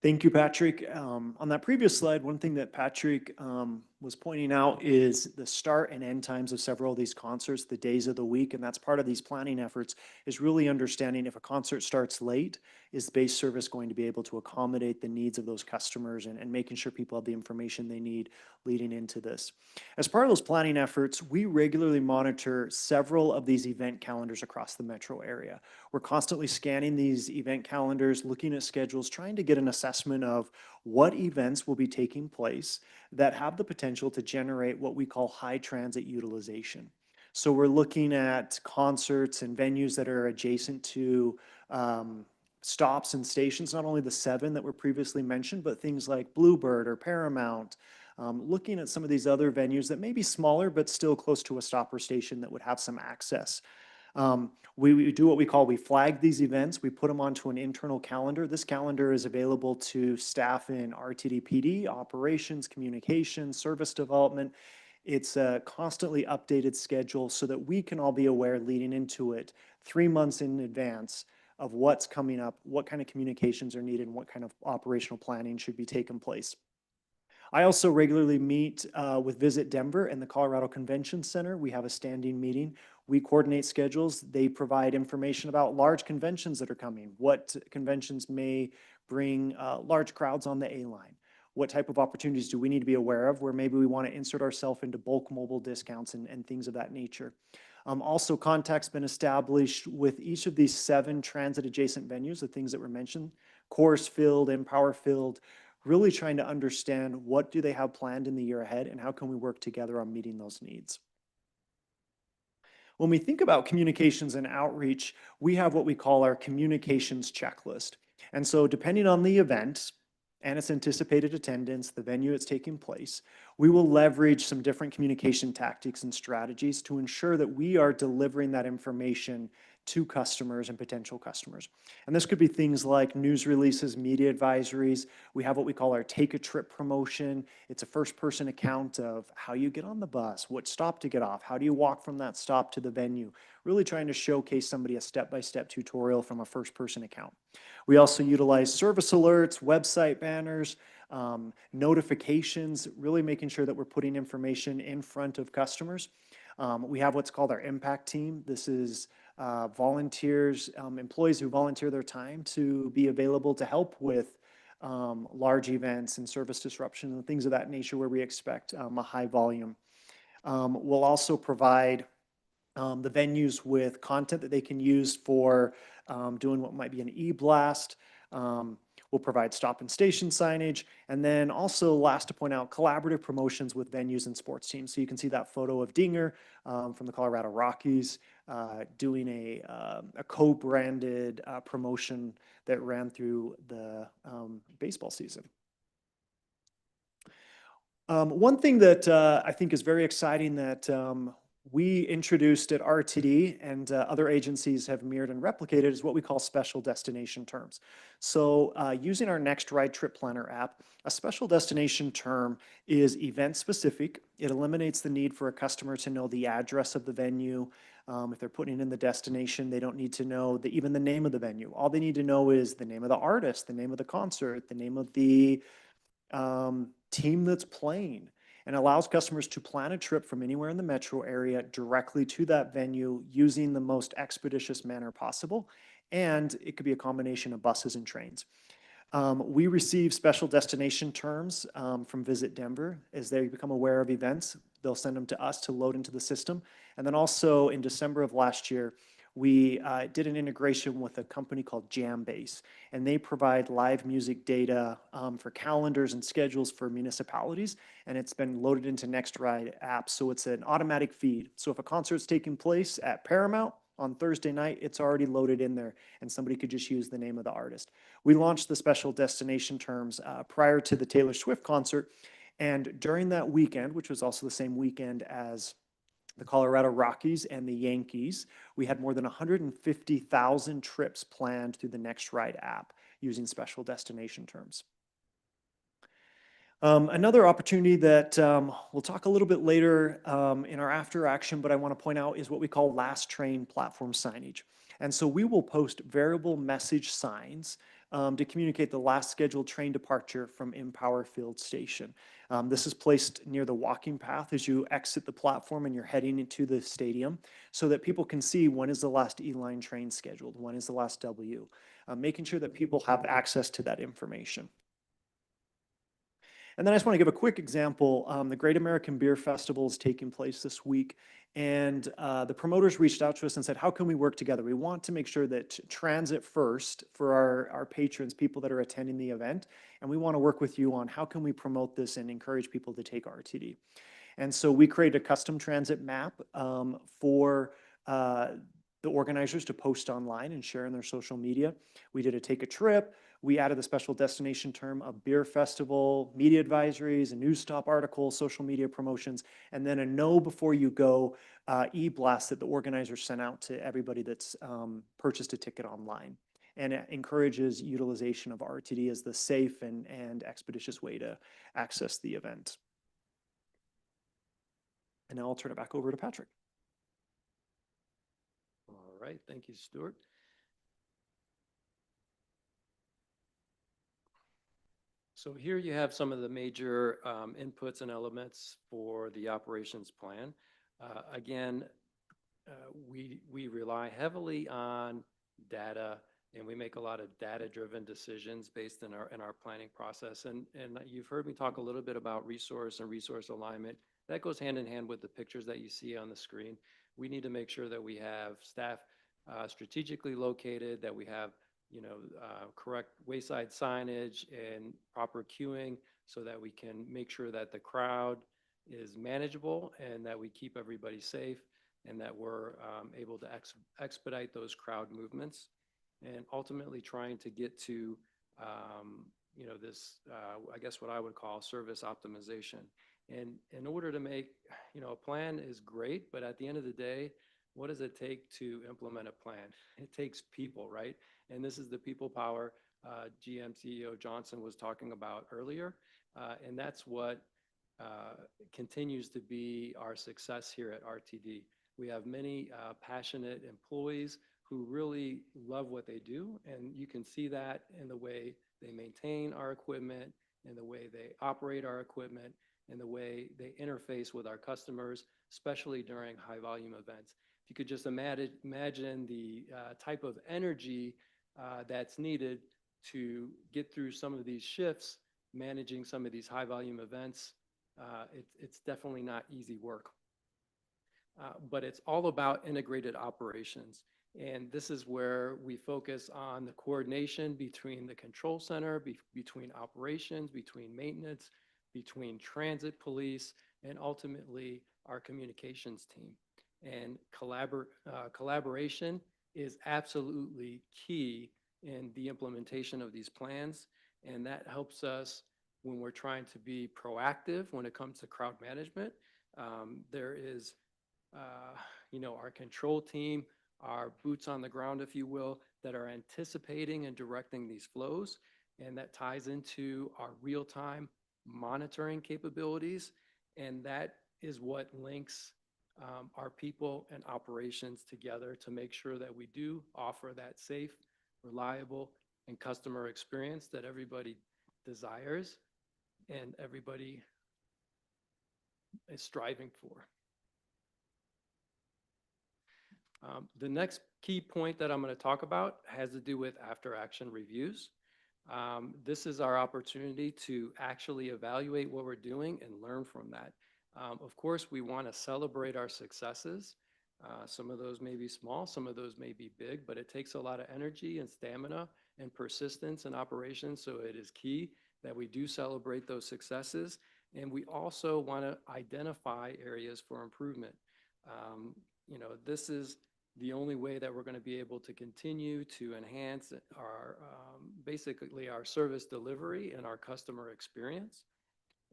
Thank you, Patrick. On that previous slide, one thing that Patrick was pointing out is the start and end times of several of these concerts, the days of the week, and that's part of these planning efforts, is really understanding if a concert starts late, is base service going to be able to accommodate the needs of those customers and making sure people have the information they need leading into this. As part of those planning efforts, we regularly monitor several of these event calendars across the metro area. We're constantly scanning these event calendars, looking at schedules, trying to get an assessment of what events will be taking place that have the potential to generate what we call high transit utilization. So we're looking at concerts and venues that are adjacent to stops and stations, not only the 7 that were previously mentioned, but things like Bluebird or Paramount, looking at some of these other venues that may be smaller, but still close to a stop or station that would have some access. We do what we flag these events. We put them onto an internal calendar. This calendar is available to staff in RTD/PD, operations, communications, service development. It's a constantly updated schedule so that we can all be aware leading into it 3 months in advance of what's coming up, what kind of communications are needed, and what kind of operational planning should be taking place. I also regularly meet with Visit Denver and the Colorado Convention Center. We have a standing meeting. We coordinate schedules. They provide information about large conventions that are coming, what conventions may bring large crowds on the A-line, what type of opportunities do we need to be aware of where maybe we want to insert ourselves into bulk mobile discounts and things of that nature. Also, contact's been established with each of these 7 transit adjacent venues, the things that were mentioned, Coors Field, Empower Field, really trying to understand what do they have planned in the year ahead and how can we work together on meeting those needs. When we think about communications and outreach, we have what we call our communications checklist. And so depending on the event and its anticipated attendance, the venue it's taking place, we will leverage some different communication tactics and strategies to ensure that we are delivering that information to customers and potential customers. And this could be things like news releases, media advisories. We have what we call our Take a Trip promotion. It's a first-person account of how you get on the bus, what stop to get off, how do you walk from that stop to the venue, really trying to showcase somebody a step-by-step tutorial from a first-person account. We also utilize service alerts, website banners, notifications, really making sure that we're putting information in front of customers. We have what's called our impact team. This is volunteers, employees who volunteer their time to be available to help with large events and service disruption and things of that nature where we expect a high volume. We'll also provide the venues with content that they can use for doing what might be an e-blast. We'll provide stop and station signage. And then also last to point out, collaborative promotions with venues and sports teams. So you can see that photo of Dinger from the Colorado Rockies doing a co-branded promotion that ran through the baseball season. One thing that I think is very exciting that we introduced at RTD and other agencies have mirrored and replicated is what we call special destination terms. So using our Next Ride Trip Planner app, a special destination term is event specific. It eliminates the need for a customer to know the address of the venue. If they're putting in the destination, they don't need to know even the name of the venue. All they need to know is the name of the artist, the name of the concert, the name of the team that's playing, and allows customers to plan a trip from anywhere in the metro area directly to that venue using the most expeditious manner possible. And it could be a combination of buses and trains. We receive special destination terms from Visit Denver. As they become aware of events, they'll send them to us to load into the system. And then also in December of last year, we did an integration with a company called Jambase, and they provide live music data for calendars and schedules for municipalities, and it's been loaded into Next Ride app, so it's an automatic feed. So if a concert's taking place at Paramount on Thursday night, it's already loaded in there, and somebody could just use the name of the artist. We launched the special destination terms prior to the Taylor Swift concert, and during that weekend, which was also the same weekend as the Colorado Rockies and the Yankees, we had more than 150,000 trips planned through the Next Ride app using special destination terms. Another opportunity that we'll talk a little bit later in our after action, but I want to point out is what we call last train platform signage. And so we will post variable message signs to communicate the last scheduled train departure from Empower Field Station. This is placed near the walking path as you exit the platform and you're heading into the stadium so that people can see when is the last E-line train scheduled, when is the last W, making sure that people have access to that information. And then I just want to give a quick example. The Great American Beer Festival is taking place this week, and the promoters reached out to us and said, how can we work together? We want to make sure that transit first for our patrons, people that are attending the event, and we want to work with you on how can we promote this and encourage people to take RTD. And so we created a custom transit map for the organizers to post online and share in their social media. We did a take a trip. We added the special destination term of beer festival, media advisories, a news stop article, social media promotions, and then a know before you go e-blast that the organizers sent out to everybody that's purchased a ticket online. And it encourages utilization of RTD as the safe and expeditious way to access the event. And now I'll turn it back over to Patrick. All right, thank you, Stuart. So here you have some of the major inputs and elements for the operations plan. Again, we rely heavily on data, and we make a lot of data-driven decisions based in our planning process. And you've heard me talk a little bit about resource and resource alignment. That goes hand in hand with the pictures that you see on the screen. We need to make sure that we have staff strategically located, that we have correct wayside signage and proper queuing so that we can make sure that the crowd is manageable and that we keep everybody safe and that we're able to expedite those crowd movements, and ultimately trying to get to this I guess what I would call service optimization. And in order to make a plan is great, but at the end of the day, what does it take to implement a plan? It takes people, right? And this is the people power GM CEO Johnson was talking about earlier. And that's what continues to be our success here at RTD. We have many passionate employees who really love what they do. And you can see that in the way they maintain our equipment, in the way they operate our equipment, in the way they interface with our customers, especially during high volume events. If you could just imagine the type of energy that's needed to get through some of these shifts, managing some of these high volume events, it's definitely not easy work. But it's all about integrated operations. And this is where we focus on the coordination between the control center, between operations, between maintenance, between transit police, and ultimately our communications team. And collaboration is absolutely key in the implementation of these plans. And that helps us when we're trying to be proactive when it comes to crowd management. There is, our control team, our boots on the ground, if you will, that are anticipating and directing these flows. And that ties into our real-time monitoring capabilities. And that is what links our people and operations together to make sure that we do offer that safe, reliable, and customer experience that everybody desires and everybody is striving for. The next key point that I'm going to talk about has to do with after-action reviews. This is our opportunity to actually evaluate what we're doing and learn from that. Of course, we want to celebrate our successes. Some of those may be small, some of those may be big, but it takes a lot of energy and stamina and persistence in operations. So it is key that we do celebrate those successes. And we also want to identify areas for improvement. This is the only way that we're going to be able to continue to enhance our, basically our service delivery and our customer experience.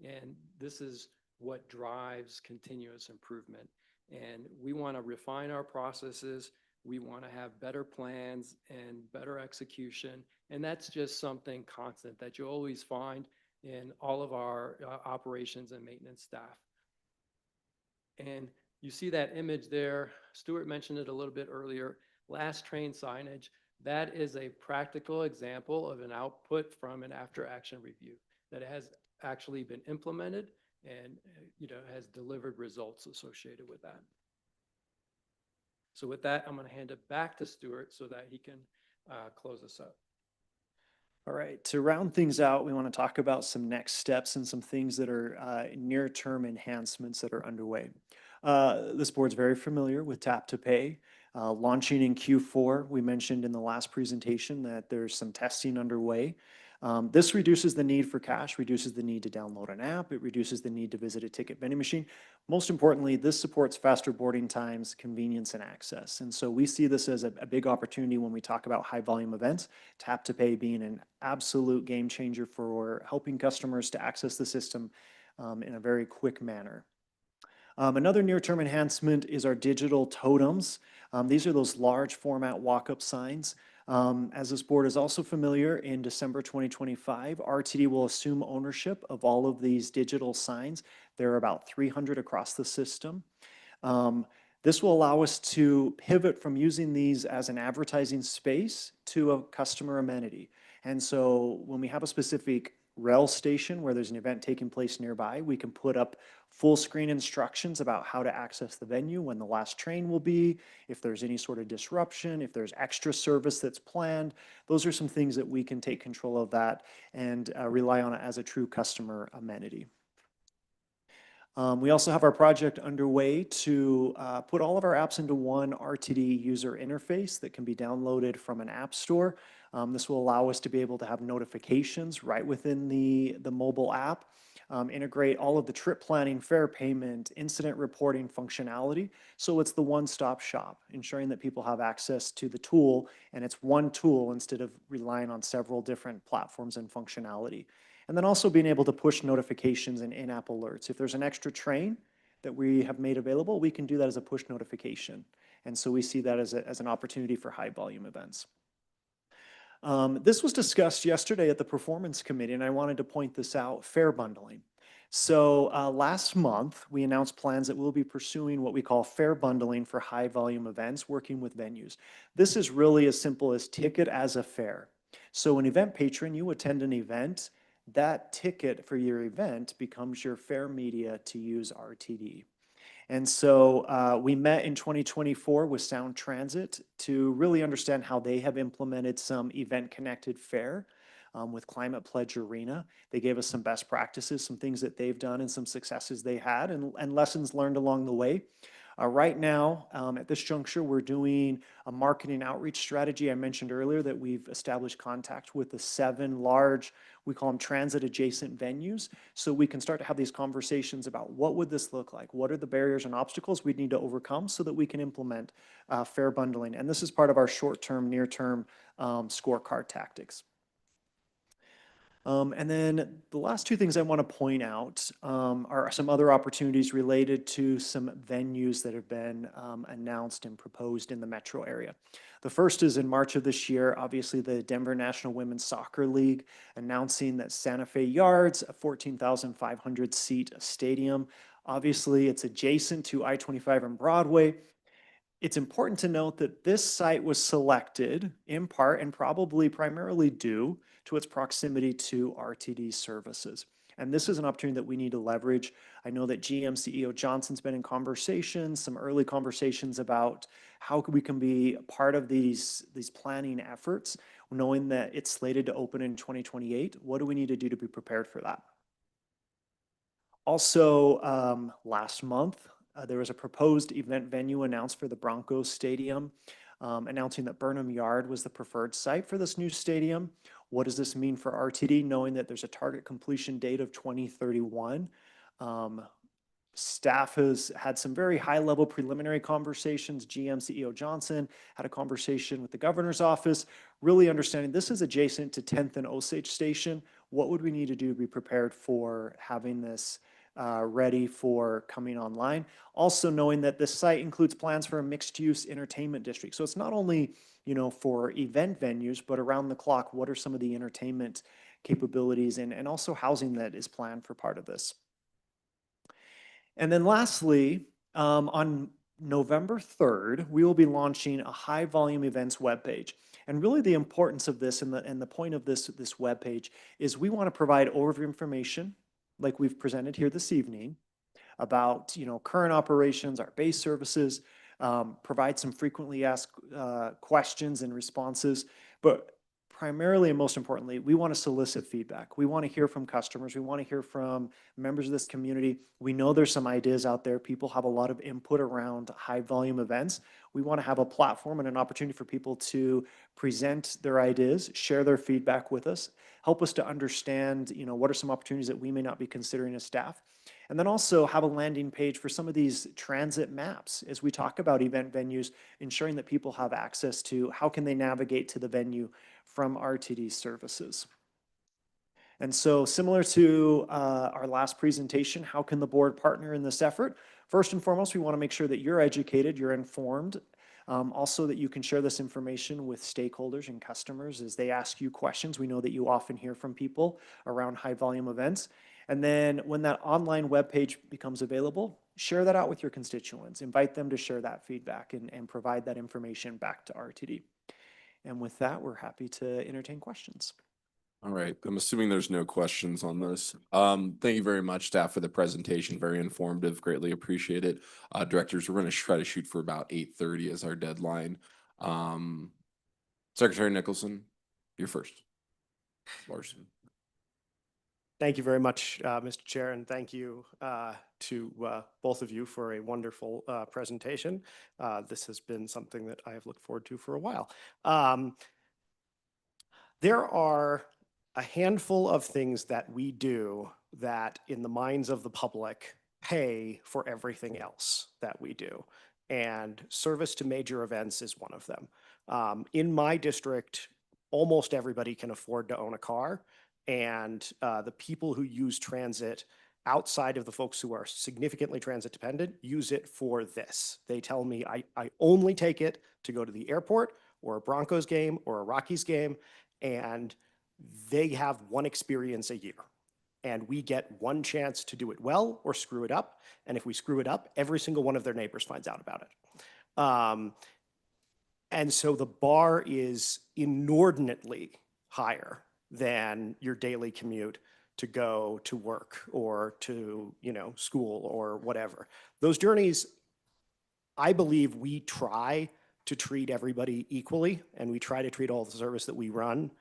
And this is what drives continuous improvement. And we want to refine our processes. We want to have better plans and better execution. And that's just something constant that you always find in all of our operations and maintenance staff. And you see that image there. Stuart mentioned it a little bit earlier. Last train signage. That is a practical example of an output from an after-action review that has actually been implemented and has delivered results associated with that. So with that, I'm going to hand it back to Stuart so that he can close us up. All right, to round things out, we want to talk about some next steps and some things that are near-term enhancements that are underway. This board's very familiar with Tap to Pay. Launching in Q4, we mentioned in the last presentation that there's some testing underway. This reduces the need for cash, reduces the need to download an app, it reduces the need to visit a ticket vending machine. Most importantly, this supports faster boarding times, convenience, and access. And so we see this as a big opportunity when we talk about high volume events, Tap to Pay being an absolute game changer for helping customers to access the system in a very quick manner. Another near-term enhancement is our digital totems. These are those large format walk-up signs. As this board is also familiar, in December 2025, RTD will assume ownership of all of these digital signs. There are about 300 across the system. This will allow us to pivot from using these as an advertising space to a customer amenity. And so when we have a specific rail station where there's an event taking place nearby, we can put up full screen instructions about how to access the venue, when the last train will be, if there's any sort of disruption, if there's extra service that's planned. Those are some things that we can take control of that and rely on it as a true customer amenity. We also have our project underway to put all of our apps into one RTD user interface that can be downloaded from an app store. This will allow us to be able to have notifications right within the mobile app, integrate all of the trip planning, fare payment, incident reporting functionality. So it's the one-stop shop, ensuring that people have access to the tool, and it's one tool instead of relying on several different platforms and functionality. And then also being able to push notifications and in-app alerts. If there's an extra train that we have made available, we can do that as a push notification. And so we see that as an opportunity for high volume events. This was discussed yesterday at the Performance Committee, and I wanted to point this out, fare bundling. So last month, we announced plans that we'll be pursuing what we call fare bundling for high volume events, working with venues. This is really as simple as ticket as a fare. So an event patron, you attend an event, that ticket for your event becomes your fare media to use RTD. And so we met in 2024 with Sound Transit to really understand how they have implemented some event-connected fare with Climate Pledge Arena. They gave us some best practices, some things that they've done and some successes they had and lessons learned along the way. Right now, at this juncture, we're doing a marketing outreach strategy. I mentioned earlier that we've established contact with the 7 large, we call them transit adjacent venues, so we can start to have these conversations about what would this look like? What are the barriers and obstacles we'd need to overcome so that we can implement fare bundling? And this is part of our short-term, near-term scorecard tactics. And then the last 2 things I want to point out are some other opportunities related to some venues that have been announced and proposed in the metro area. The first is in March of this year, obviously the Denver National Women's Soccer League announcing that Santa Fe Yards, a 14,500 seat stadium. Obviously, it's adjacent to I-25 and Broadway. It's important to note that this site was selected in part and probably primarily due to its proximity to RTD services. And this is an opportunity that we need to leverage. I know that GM CEO Johnson's been in conversations, some early conversations about how we can be part of these planning efforts, knowing that it's slated to open in 2028. What do we need to do to be prepared for that? Also, last month, there was a proposed event venue announced for the Broncos Stadium, announcing that Burnham Yard was the preferred site for this new stadium. What does this mean for RTD, knowing that there's a target completion date of 2031? Staff has had some very high-level preliminary conversations. GM CEO Johnson had a conversation with the governor's office, really understanding this is adjacent to 10th and Osage Station. What would we need to do to be prepared for having this ready for coming online? Also knowing that this site includes plans for a mixed-use entertainment district. So it's not only, for event venues, but around the clock, what are some of the entertainment capabilities and also housing that is planned for part of this? And then lastly, on November 3rd, we will be launching a high volume events webpage. And really the importance of this and the point of this webpage is we want to provide overview information like we've presented here this evening about, current operations, our base services, provide some frequently asked questions and responses, but primarily and most importantly, we want to solicit feedback. We want to hear from customers. We want to hear from members of this community. We know there's some ideas out there. People have a lot of input around high volume events. We want to have a platform and an opportunity for people to present their ideas, share their feedback with us, help us to understand, what are some opportunities that we may not be considering as staff. And then also have a landing page for some of these transit maps as we talk about event venues, ensuring that people have access to how can they navigate to the venue from RTD services. And so similar to our last presentation, how can the board partner in this effort? First and foremost, we want to make sure that you're educated, you're informed, also that you can share this information with stakeholders and customers as they ask you questions. We know that you often hear from people around high volume events. And then when that online webpage becomes available, share that out with your constituents, invite them to share that feedback and provide that information back to RTD. And with that, we're happy to entertain questions. All right, I'm assuming there's no questions on this. Thank you very much, staff, for the presentation. Very informative, greatly appreciate it. Directors, we're going to try to shoot for about 8:30 as our deadline. Secretary Nicholson, you're first. Larson. Thank you very much, Mr. Chair, and thank you to both of you for a wonderful presentation. This has been something that I have looked forward to for a while. There are a handful of things that we do that, in the minds of the public, pay for everything else that we do. And service to major events is one of them. In my district, almost everybody can afford to own a car. And the people who use transit outside of the folks who are significantly transit dependent use it for this. They tell me, I only take it to go to the airport or a Broncos game or a Rockies game, and they have one experience a year. And we get one chance to do it well or screw it up. And if we screw it up, every single one of their neighbors finds out about it. And so the bar is inordinately higher than your daily commute to go to work or to, school or whatever. Those journeys, I believe we try to treat everybody equally, and we try to treat all the service that we run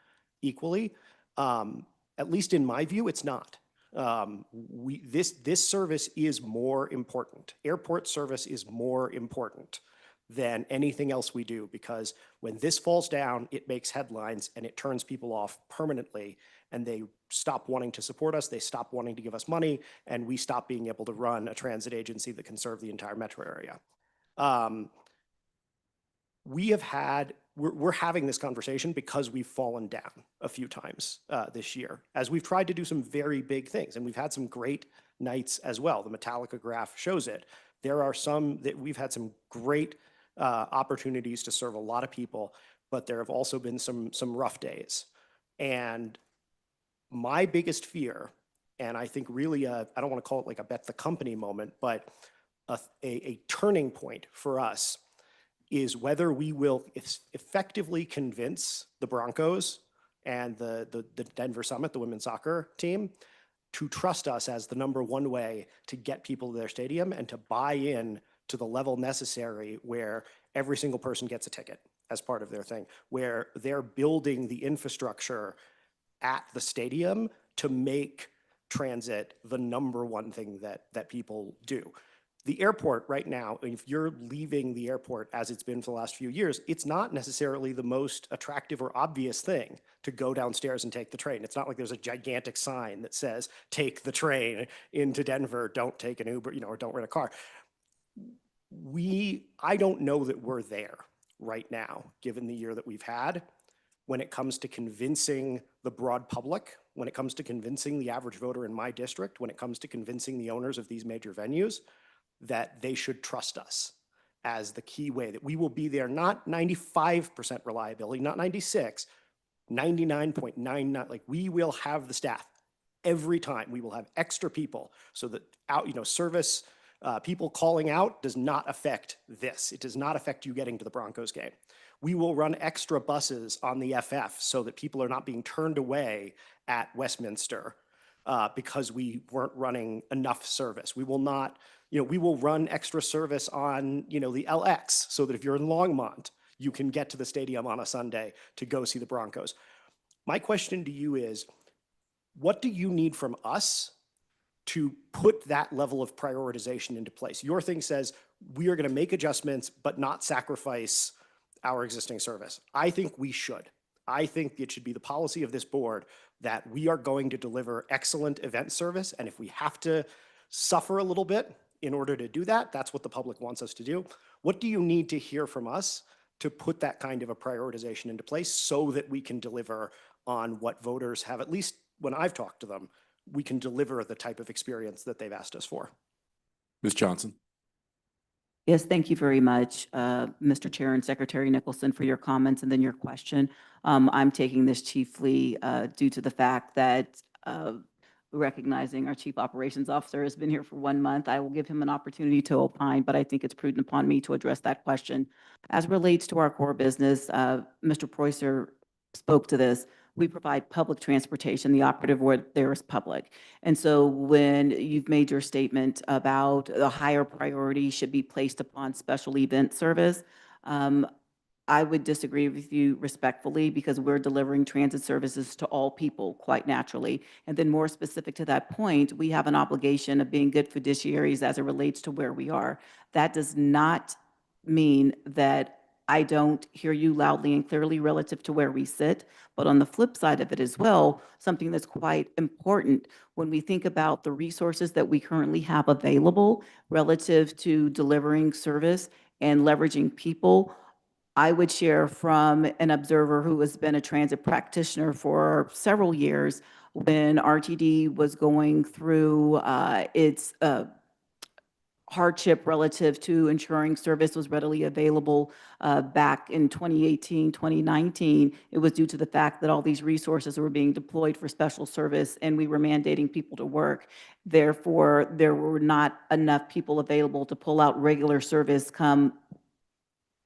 equally. At least in my view, it's not. This service is more important. Airport service is more important than anything else we do, because when this falls down, it makes headlines and it turns people off permanently, and they stop wanting to support us, they stop wanting to give us money, and we stop being able to run a transit agency that can serve the entire metro area. We're having this conversation because we've fallen down a few times this year, as we've tried to do some very big things, and we've had some great nights as well. The Metallica graph shows it. There are some that we've had some great opportunities to serve a lot of people, but there have also been some rough days. And my biggest fear, and I think really I don't want to call it like a bet the company moment, but a turning point for us is whether we will effectively convince the Broncos and the Denver Summit, the women's soccer team, to trust us as the #1 way to get people to their stadium and to buy in to the level necessary where every single person gets a ticket as part of their thing, where they're building the infrastructure at the stadium to make transit the #1 thing that people do. The airport right now, if you're leaving the airport as it's been for the last few years, it's not necessarily the most attractive or obvious thing to go downstairs and take the train. It's not like there's a gigantic sign that says, take the train into Denver, don't take an Uber, or don't rent a car. I don't know that we're there right now, given the year that we've had, when it comes to convincing the broad public, when it comes to convincing the average voter in my district, when it comes to convincing the owners of these major venues, that they should trust us as the key way, that we will be there, not 95% reliability, not 96, 99.99, like we will have the staff every time. We will have extra people so that service, people calling out does not affect this. It does not affect you getting to the Broncos game. We will run extra buses on the FF so that people are not being turned away at Westminster because we weren't running enough service. We will not, we will run extra service on, the LX so that if you're in Longmont, you can get to the stadium on a Sunday to go see the Broncos. My question to you is, what do you need from us to put that level of prioritization into place? Your thing says we are going to make adjustments, but not sacrifice our existing service. I think we should. I think it should be the policy of this board that we are going to deliver excellent event service. And if we have to suffer a little bit in order to do that, that's what the public wants us to do. What do you need to hear from us to put that kind of a prioritization into place so that we can deliver on what voters have, at least when I've talked to them, we can deliver the type of experience that they've asked us for? Ms. Johnson. Yes, thank you very much, Mr. Chair and Secretary Nicholson, for your comments and then your question. I'm taking this chiefly due to the fact that recognizing our Chief Operations Officer has been here for 1 month. I will give him an opportunity to opine, but I think it's prudent upon me to address that question. As relates to our core business, Mr. Preußer spoke to this. We provide public transportation. The operative word there is public. And so when you've made your statement about the higher priority should be placed upon special event service, I would disagree with you respectfully, because we're delivering transit services to all people quite naturally. And then more specific to that point, we have an obligation of being good fiduciaries as it relates to where we are. That does not mean that I don't hear you loudly and clearly relative to where we sit. But on the flip side of it as well, something that's quite important when we think about the resources that we currently have available relative to delivering service and leveraging people, I would share from an observer who has been a transit practitioner for several years, when RTD was going through its hardship relative to ensuring service was readily available back in 2018, 2019, it was due to the fact that all these resources were being deployed for special service and we were mandating people to work. Therefore, there were not enough people available to pull out regular service come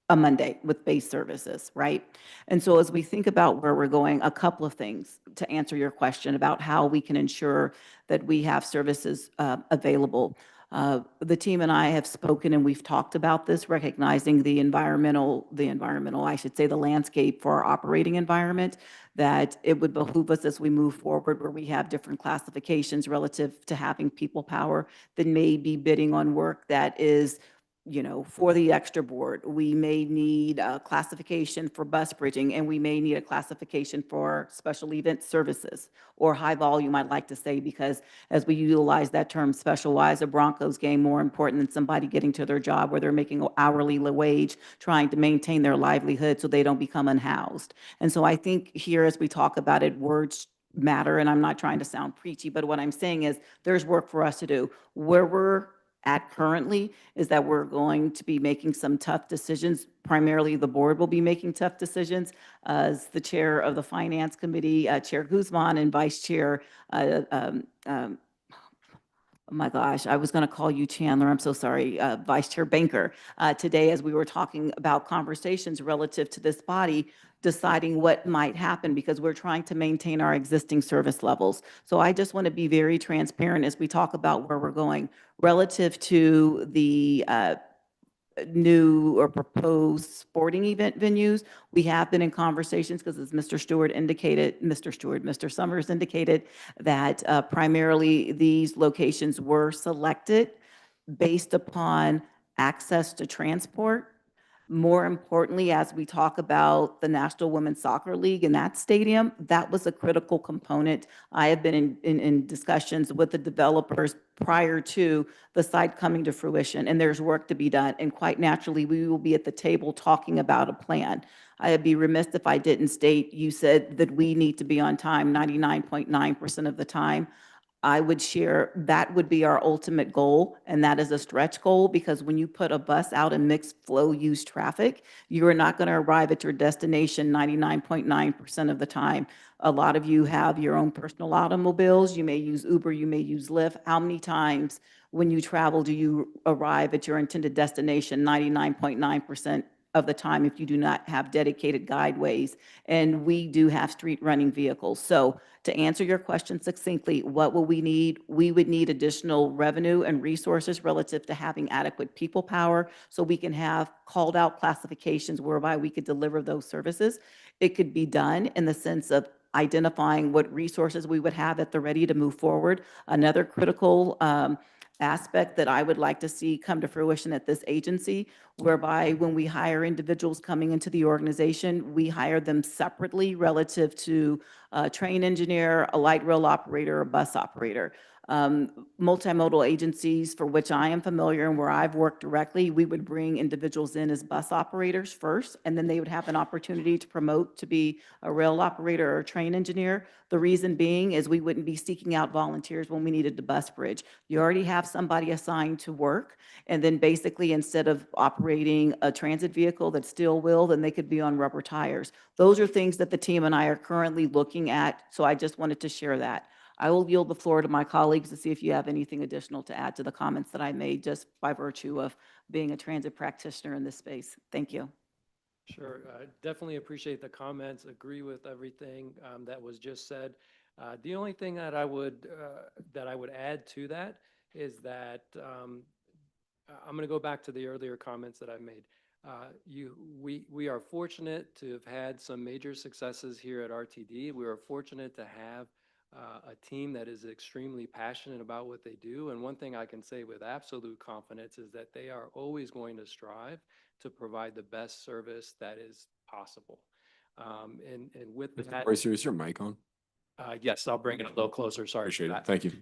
a Monday with base services, right? And so as we think about where we're going, a couple of things to answer your question about how we can ensure that we have services available. The team and I have spoken and we've talked about this, recognizing the I should say, the landscape for our operating environment, that it would behoove us as we move forward where we have different classifications relative to having people power that may be bidding on work that is, for the extra board. We may need a classification for bus bridging, and we may need a classification for special event services or high volume, I'd like to say, because as we utilize that term special, why is a Broncos game more important than somebody getting to their job where they're making an hourly wage, trying to maintain their livelihood so they don't become unhoused? And so I think here, as we talk about it, words matter, and I'm not trying to sound preachy, but what I'm saying is there's work for us to do. Where we're at currently is that we're going to be making some tough decisions. Primarily, the board will be making tough decisions. As the chair of the Finance Committee, Chair Guzman, and Vice Chair, oh my gosh, I was going to call you Chandler. I'm so sorry, Vice Chair Banker. Today, as we were talking about conversations relative to this body, deciding what might happen because we're trying to maintain our existing service levels. So I just want to be very transparent as we talk about where we're going relative to the new or proposed sporting event venues. We have been in conversations because as Mr. Summers indicated that primarily these locations were selected based upon access to transport. More importantly, as we talk about the National Women's Soccer League in that stadium, that was a critical component. I have been in discussions with the developers prior to the site coming to fruition, and there's work to be done. And quite naturally, we will be at the table talking about a plan. I'd be remiss if I didn't state, you said that we need to be on time 99.9% of the time. I would share that would be our ultimate goal, and that is a stretch goal because when you put a bus out in mixed flow use traffic, you are not going to arrive at your destination 99.9% of the time. A lot of you have your own personal automobiles. You may use Uber, you may use Lyft. How many times when you travel do you arrive at your intended destination 99.9% of the time if you do not have dedicated guideways? And we do have street running vehicles. So to answer your question succinctly, what will we need? We would need additional revenue and resources relative to having adequate people power so we can have called out classifications whereby we could deliver those services. It could be done in the sense of identifying what resources we would have at the ready to move forward. Another critical aspect that I would like to see come to fruition at this agency, whereby when we hire individuals coming into the organization, we hire them separately relative to a train engineer, a light rail operator, a bus operator. Multimodal agencies for which I am familiar and where I've worked directly, we would bring individuals in as bus operators first, and then they would have an opportunity to promote to be a rail operator or a train engineer. The reason being is we wouldn't be seeking out volunteers when we needed the bus bridge. You already have somebody assigned to work, and then basically instead of operating a transit vehicle that's steel wheel, then they could be on rubber tires. Those are things that the team and I are currently looking at, so I just wanted to share that. I will yield the floor to my colleagues to see if you have anything additional to add to the comments that I made just by virtue of being a transit practitioner in this space. Thank you. Sure, definitely appreciate the comments, agree with everything that was just said. The only thing that I would add to that is that I'm going to go back to the earlier comments that I made. We are fortunate to have had some major successes here at RTD. We are fortunate to have a team that is extremely passionate about what they do. And one thing I can say with absolute confidence is that they are always going to strive to provide the best service that is possible. And with Mr. that, Pricer, is your mic on? yes, I'll bring it a little closer. Sorry. Appreciate for it. that. Thank you.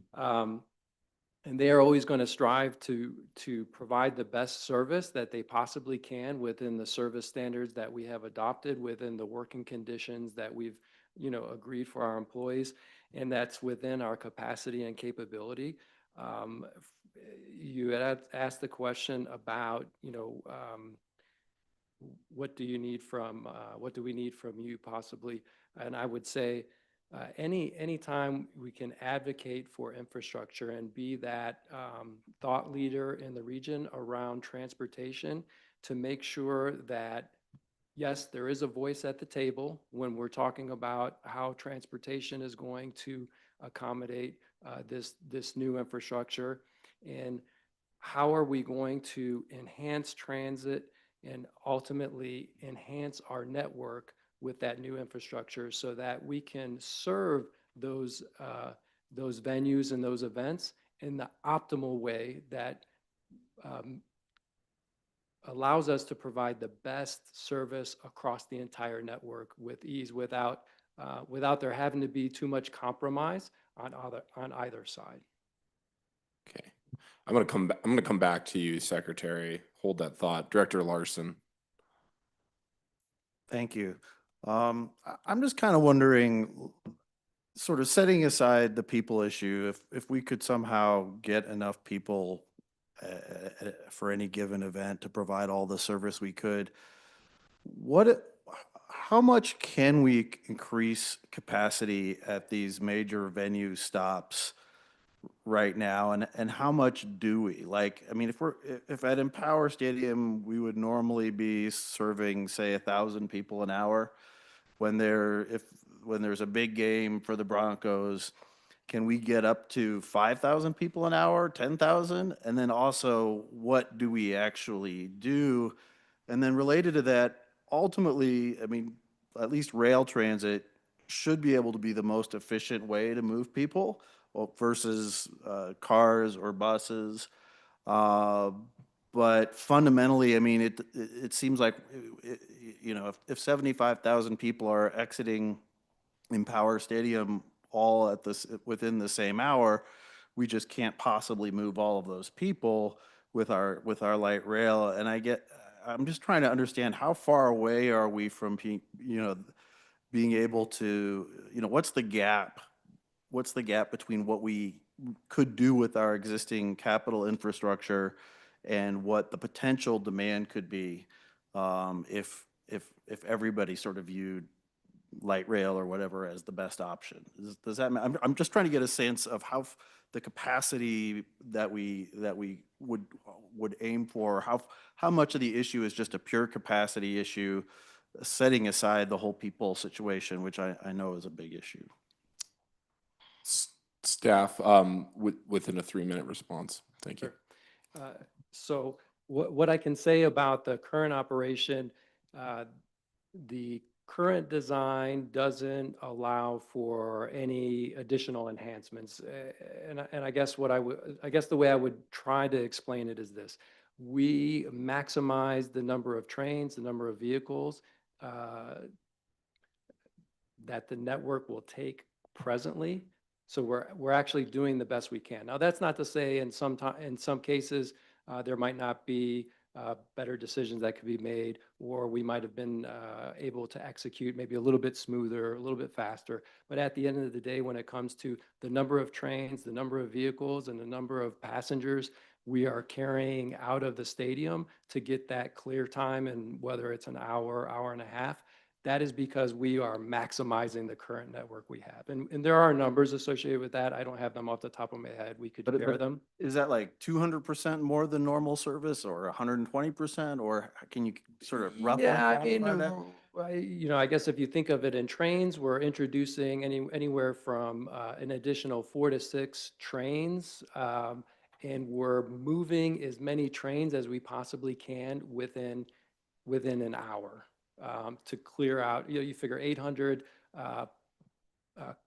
And they are always going to strive to provide the best service that they possibly can within the service standards that we have adopted, within the working conditions that we've agreed for our employees, and that's within our capacity and capability. You had asked the question about what do we need from you possibly, and I would say any time we can advocate for infrastructure and be that thought leader in the region around transportation to make sure that, yes, there is a voice at the table when we're talking about how transportation is going to accommodate this new infrastructure, and how are we going to enhance transit and ultimately enhance our network with that new infrastructure so that we can serve those venues and those events in the optimal way that allows us to provide the best service across the entire network with ease, without there having to be too much compromise on either side. Okay. I'm going to come back to you, Secretary. Hold that thought. Director Larson. Thank you. I'm just kind of wondering, sort of setting aside the people issue, if we could somehow get enough people for any given event to provide all the service we could, how much can we increase capacity at these major venue stops right now, and how much do we? Like, I mean, if at Empower Stadium we would normally be serving, say, 1,000 people an hour, when there's a big game for the Broncos, can we get up to 5,000 people an hour, 10,000? And then also, what do we actually do? And then related to that, ultimately, I mean, at least rail transit should be able to be the most efficient way to move people versus cars or buses. But fundamentally, I mean, it seems like, you know, if 75,000 people are exiting Empower Stadium all at within the same hour, we just can't possibly move all of those people with our light rail. And I'm just trying to understand, how far away are we from being able to, what's the gap? What's the gap between what we could do with our existing capital infrastructure and what the potential demand could be if everybody sort of viewed light rail or whatever as the best option? Does that? I'm just trying to get a sense of how the capacity that we would aim for. How much of the issue is just a pure capacity issue, setting aside the whole people situation, which I know is a big issue. Staff, within a 3-minute response. Thank you. Sure. So what I can say about the current operation, the current design doesn't allow for any additional enhancements. And I guess the way I would try to explain it is this: we maximize the number of trains, the number of vehicles that the network will take presently. So we're actually doing the best we can. Now, that's not to say in some cases there might not be better decisions that could be made, or we might have been able to execute maybe a little bit smoother, a little bit faster. But at the end of the day, when it comes to the number of trains, the number of vehicles, and the number of passengers we are carrying out of the stadium to get that clear time, and whether it's an hour, hour and a half, that is because we are maximizing the current network we have. And there are numbers associated with that. I don't have them off the top of my head. We could compare them. Is that like 200% more than normal service, or 120%, or can you sort of roughly quantify that? I guess if you think of it in trains, we're introducing anywhere from an additional 4 to 6 trains, and we're moving as many trains as we possibly can within an hour. To clear out, you figure 800,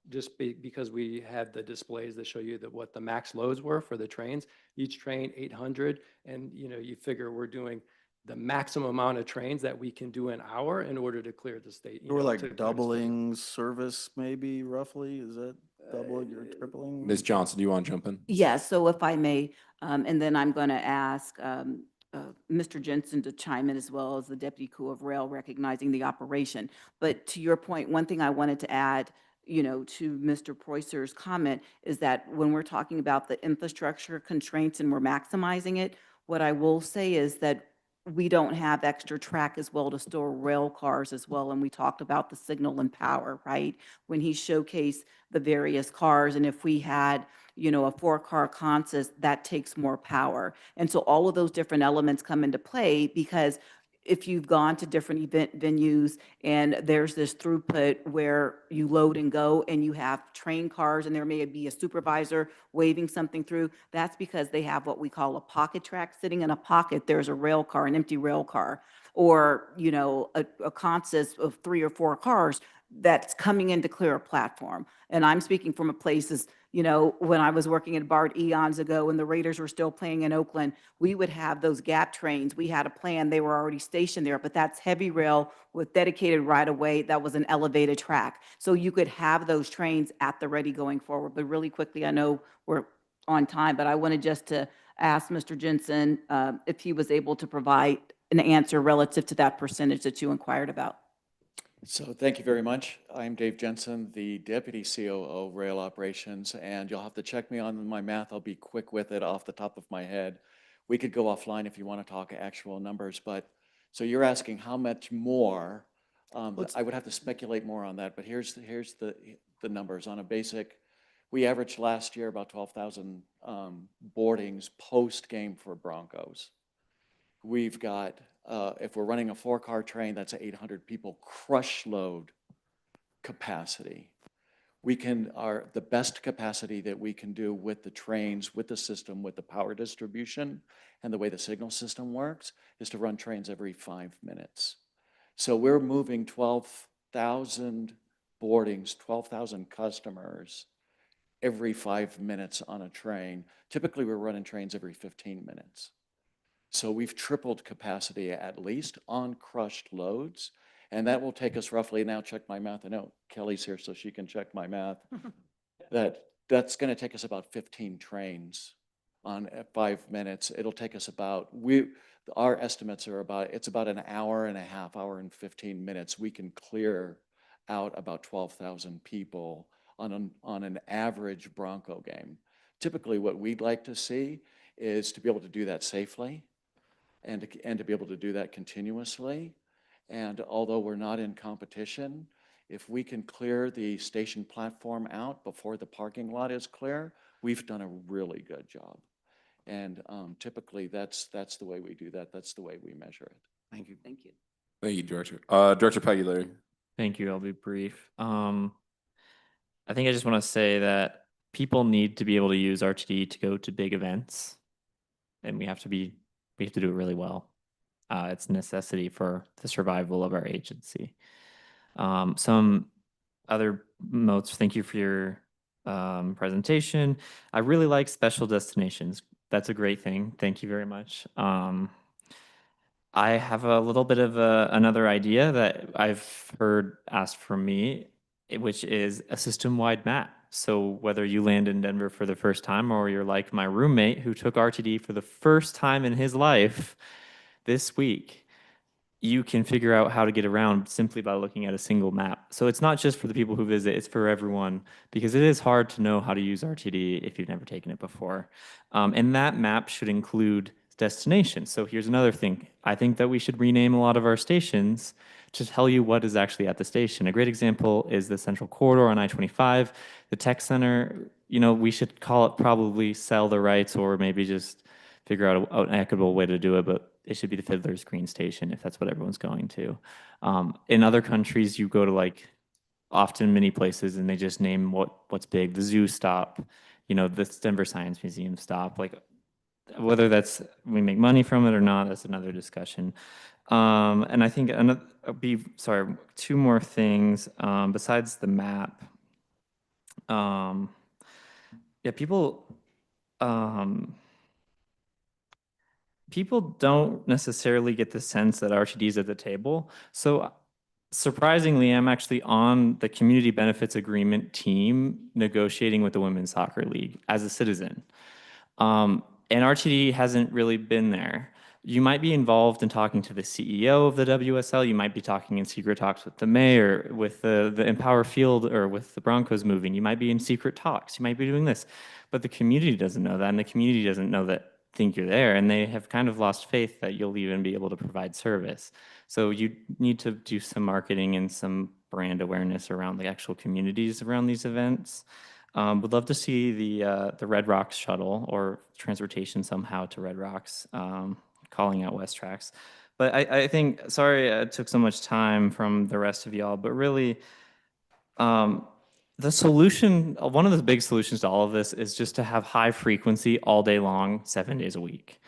because we had the displays that show you what the max loads were for the trains. Each train 800, and you figure we're doing the maximum amount of trains that we can do an hour in order to clear the state. We're like doubling service, maybe roughly. Is that doubling or tripling? Ms. Johnson, do you want to jump in? Yes, so if I may, and then I'm going to ask Mr. Jensen to chime in, as well as the Deputy Crew of Rail, recognizing the operation. But to your point, one thing I wanted to add, to Mr. Preuser's comment, is that when we're talking about the infrastructure constraints and we're maximizing it, what I will say is that we don't have extra track as well to store rail cars as well. And we talked about the signal and power, right? When he showcased the various cars, and if we had, you know, a 4-car consist, that takes more power. And so all of those different elements come into play, because if you've gone to different event venues and there's this throughput where you load and go and you have train cars and there may be a supervisor waving something through, that's because they have what we call a pocket track. Sitting in a pocket, there's a rail car, an empty rail car, or, you know, a consist of 3 or 4 cars that's coming in to clear a platform. And I'm speaking from a place as, you know, when I was working at BART eons ago and the Raiders were still playing in Oakland, we would have those gap trains. We had a plan. They were already stationed there, but that's heavy rail with dedicated right-of-way. That was an elevated track. So you could have those trains at the ready going forward. But really quickly, I know we're on time, but I wanted just to ask Mr. Jensen if he was able to provide an answer relative to that percentage that you inquired about. So thank you very much. I'm Dave Jensen, the Deputy COO Rail Operations, and you'll have to check me on my math. I'll be quick with it off the top of my head. We could go offline if you want to talk actual numbers, but so you're asking how much more. I would have to speculate more on that, but here's the numbers. On a basic, we averaged last year about 12,000 boardings post-game for Broncos. We've got, if we're running a 4-car train, that's 800 people crush load capacity. We can, the best capacity that we can do with the trains, with the system, with the power distribution, and the way the signal system works, is to run trains every 5 minutes. So we're moving 12,000 boardings, 12,000 customers every 5 minutes on a train. Typically, we're running trains every 15 minutes. So we've tripled capacity at least on crushed loads. And that will take us roughly, now check my math. I know Kelly's here so she can check my math. That's going to take us about 15 trains on 5 minutes. It'll take us about, our estimates are about, it's about an hour and a half, hour and 15 minutes. We can clear out about 12,000 people on an average Bronco game. Typically what we'd like to see is to be able to do that safely and to be able to do that continuously. And although we're not in competition, if we can clear the station platform out before the parking lot is clear, we've done a really good job. And typically that's the way we do that. That's the way we measure it. Thank you. Thank you. Thank you, Director. Director Pagliari. Thank you. I'll be brief. I think I just want to say that people need to be able to use RTD to go to big events, and we have to do it really well. It's a necessity for the survival of our agency. Some other notes. Thank you for your presentation. I really like special destinations. That's a great thing. Thank you very much. I have a little bit of another idea that I've heard asked from me, which is a system-wide map. So whether you land in Denver for the first time or you're like my roommate who took RTD for the first time in his life this week, you can figure out how to get around simply by looking at a single map. So it's not just for the people who visit, it's for everyone, because it is hard to know how to use RTD if you've never taken it before. And that map should include destinations. So here's another thing. I think that we should rename a lot of our stations to tell you what is actually at the station. A great example is the Central Corridor on I-25. The Tech Center, you know, we should call it probably sell the rights or maybe just figure out an equitable way to do it, but it should be the Fiddler's Green Station if that's what everyone's going to. In other countries, you go to like often many places and they just name what's big, the zoo stop, you know, the Denver Science Museum stop, like whether that's we make money from it or not, that's another discussion. And I think two more things besides the map. Yeah, people don't necessarily get the sense that RTD is at the table. So surprisingly, I'm actually on the community benefits agreement team negotiating with the Women's Soccer League as a citizen. And RTD hasn't really been there. You might be involved in talking to the CEO of the WSL. You might be talking in secret talks with the mayor, with the Empower Field, or with the Broncos moving. You might be in secret talks. You might be doing this. But the community doesn't know that, and the community doesn't know that think you're there, and they have kind of lost faith that you'll even be able to provide service. So you need to do some marketing and some brand awareness around the actual communities around these events. Would love to see the Red Rocks shuttle or transportation somehow to Red Rocks, calling out West Tracks. But I think, sorry it took so much time from the rest of y'all, but really, the solution, one of the big solutions to all of this is just to have high frequency all day long, 7 days a week.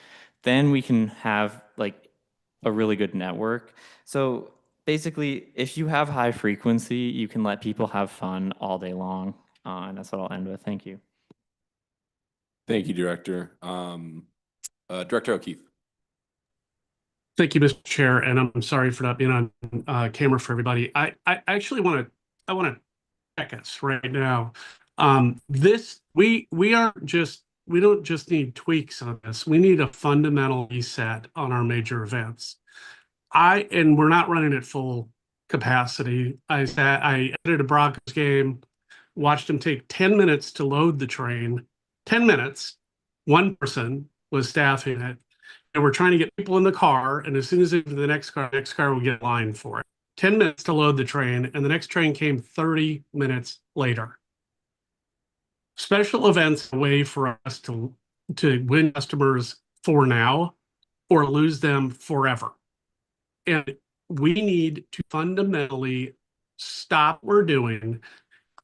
Then we can have like a really good network. So basically, if you have high frequency, you can let people have fun all day long. And that's what I'll end with. Thank you. Thank you, Director. Director O'Keefe. Thank you, Mr. Chair, and I'm sorry for not being on camera for everybody. I actually want to check us right now. We don't just need tweaks on this. We need a fundamental reset on our major events. And we're not running at full capacity. I edited a Broncos game, watched them take 10 minutes to load the train. 10 minutes. One person was staffing it. And we're trying to get people in the car, and as soon as they get to the next car will get in line for it. 10 minutes to load the train, and the next train came 30 minutes later. Special events are a way for us to win customers for now or lose them forever. And we need to fundamentally stop what we're doing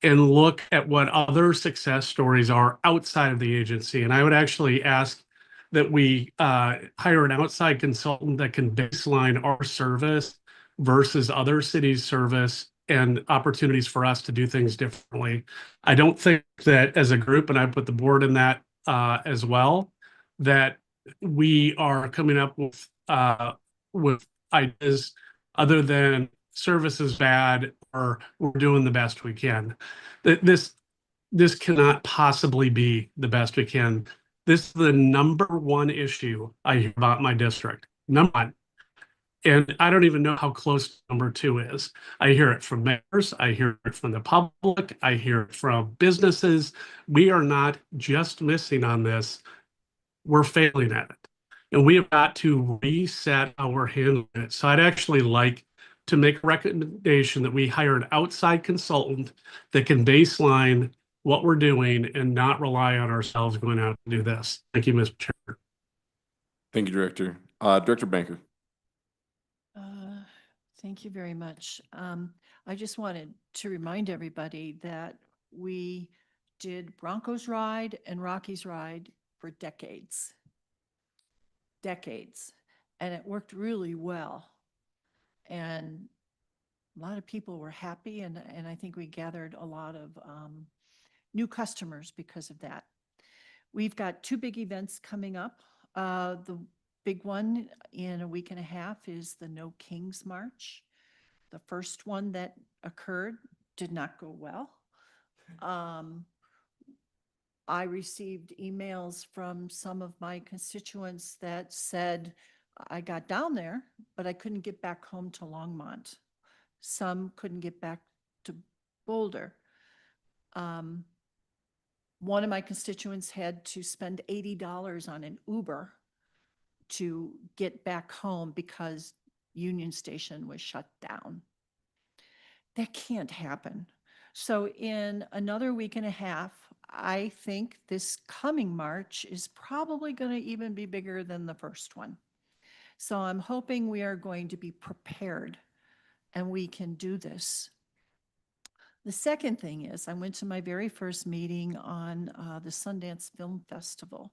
and look at what other success stories are outside of the agency. And I would actually ask that we hire an outside consultant that can baseline our service versus other cities' service and opportunities for us to do things differently. I don't think that as a group, and I put the board in that as well, that we are coming up with ideas other than service is bad or we're doing the best we can. This cannot possibly be the best we can. This is the number one issue I hear about my district. Number one. And I don't even know how close number two is. I hear it from mayors. I hear it from the public. I hear it from businesses. We are not just missing on this. We're failing at it. And we have got to reset how we're handling it. So I'd actually like to make a recommendation that we hire an outside consultant that can baseline what we're doing and not rely on ourselves going out to do this. Thank you, Mr. Chair. Thank you, Director. Director Banker. Thank you very much. I just wanted to remind everybody that we did Broncos Ride and Rockies Ride for decades. And it worked really well. And a lot of people were happy, and I think we gathered a lot of new customers because of that. We've got two big events coming up. The big one in a week and a half is the No Kings March. The first one that occurred did not go well. I received emails from some of my constituents that said, I got down there, but I couldn't get back home to Longmont. Some couldn't get back to Boulder. One of my constituents had to spend $80 on an Uber to get back home because Union Station was shut down. That can't happen. So in another week and a half, I think this coming March is probably going to even be bigger than the first one. So I'm hoping we are going to be prepared and we can do this. The second thing is I went to my very first meeting on the Sundance Film Festival.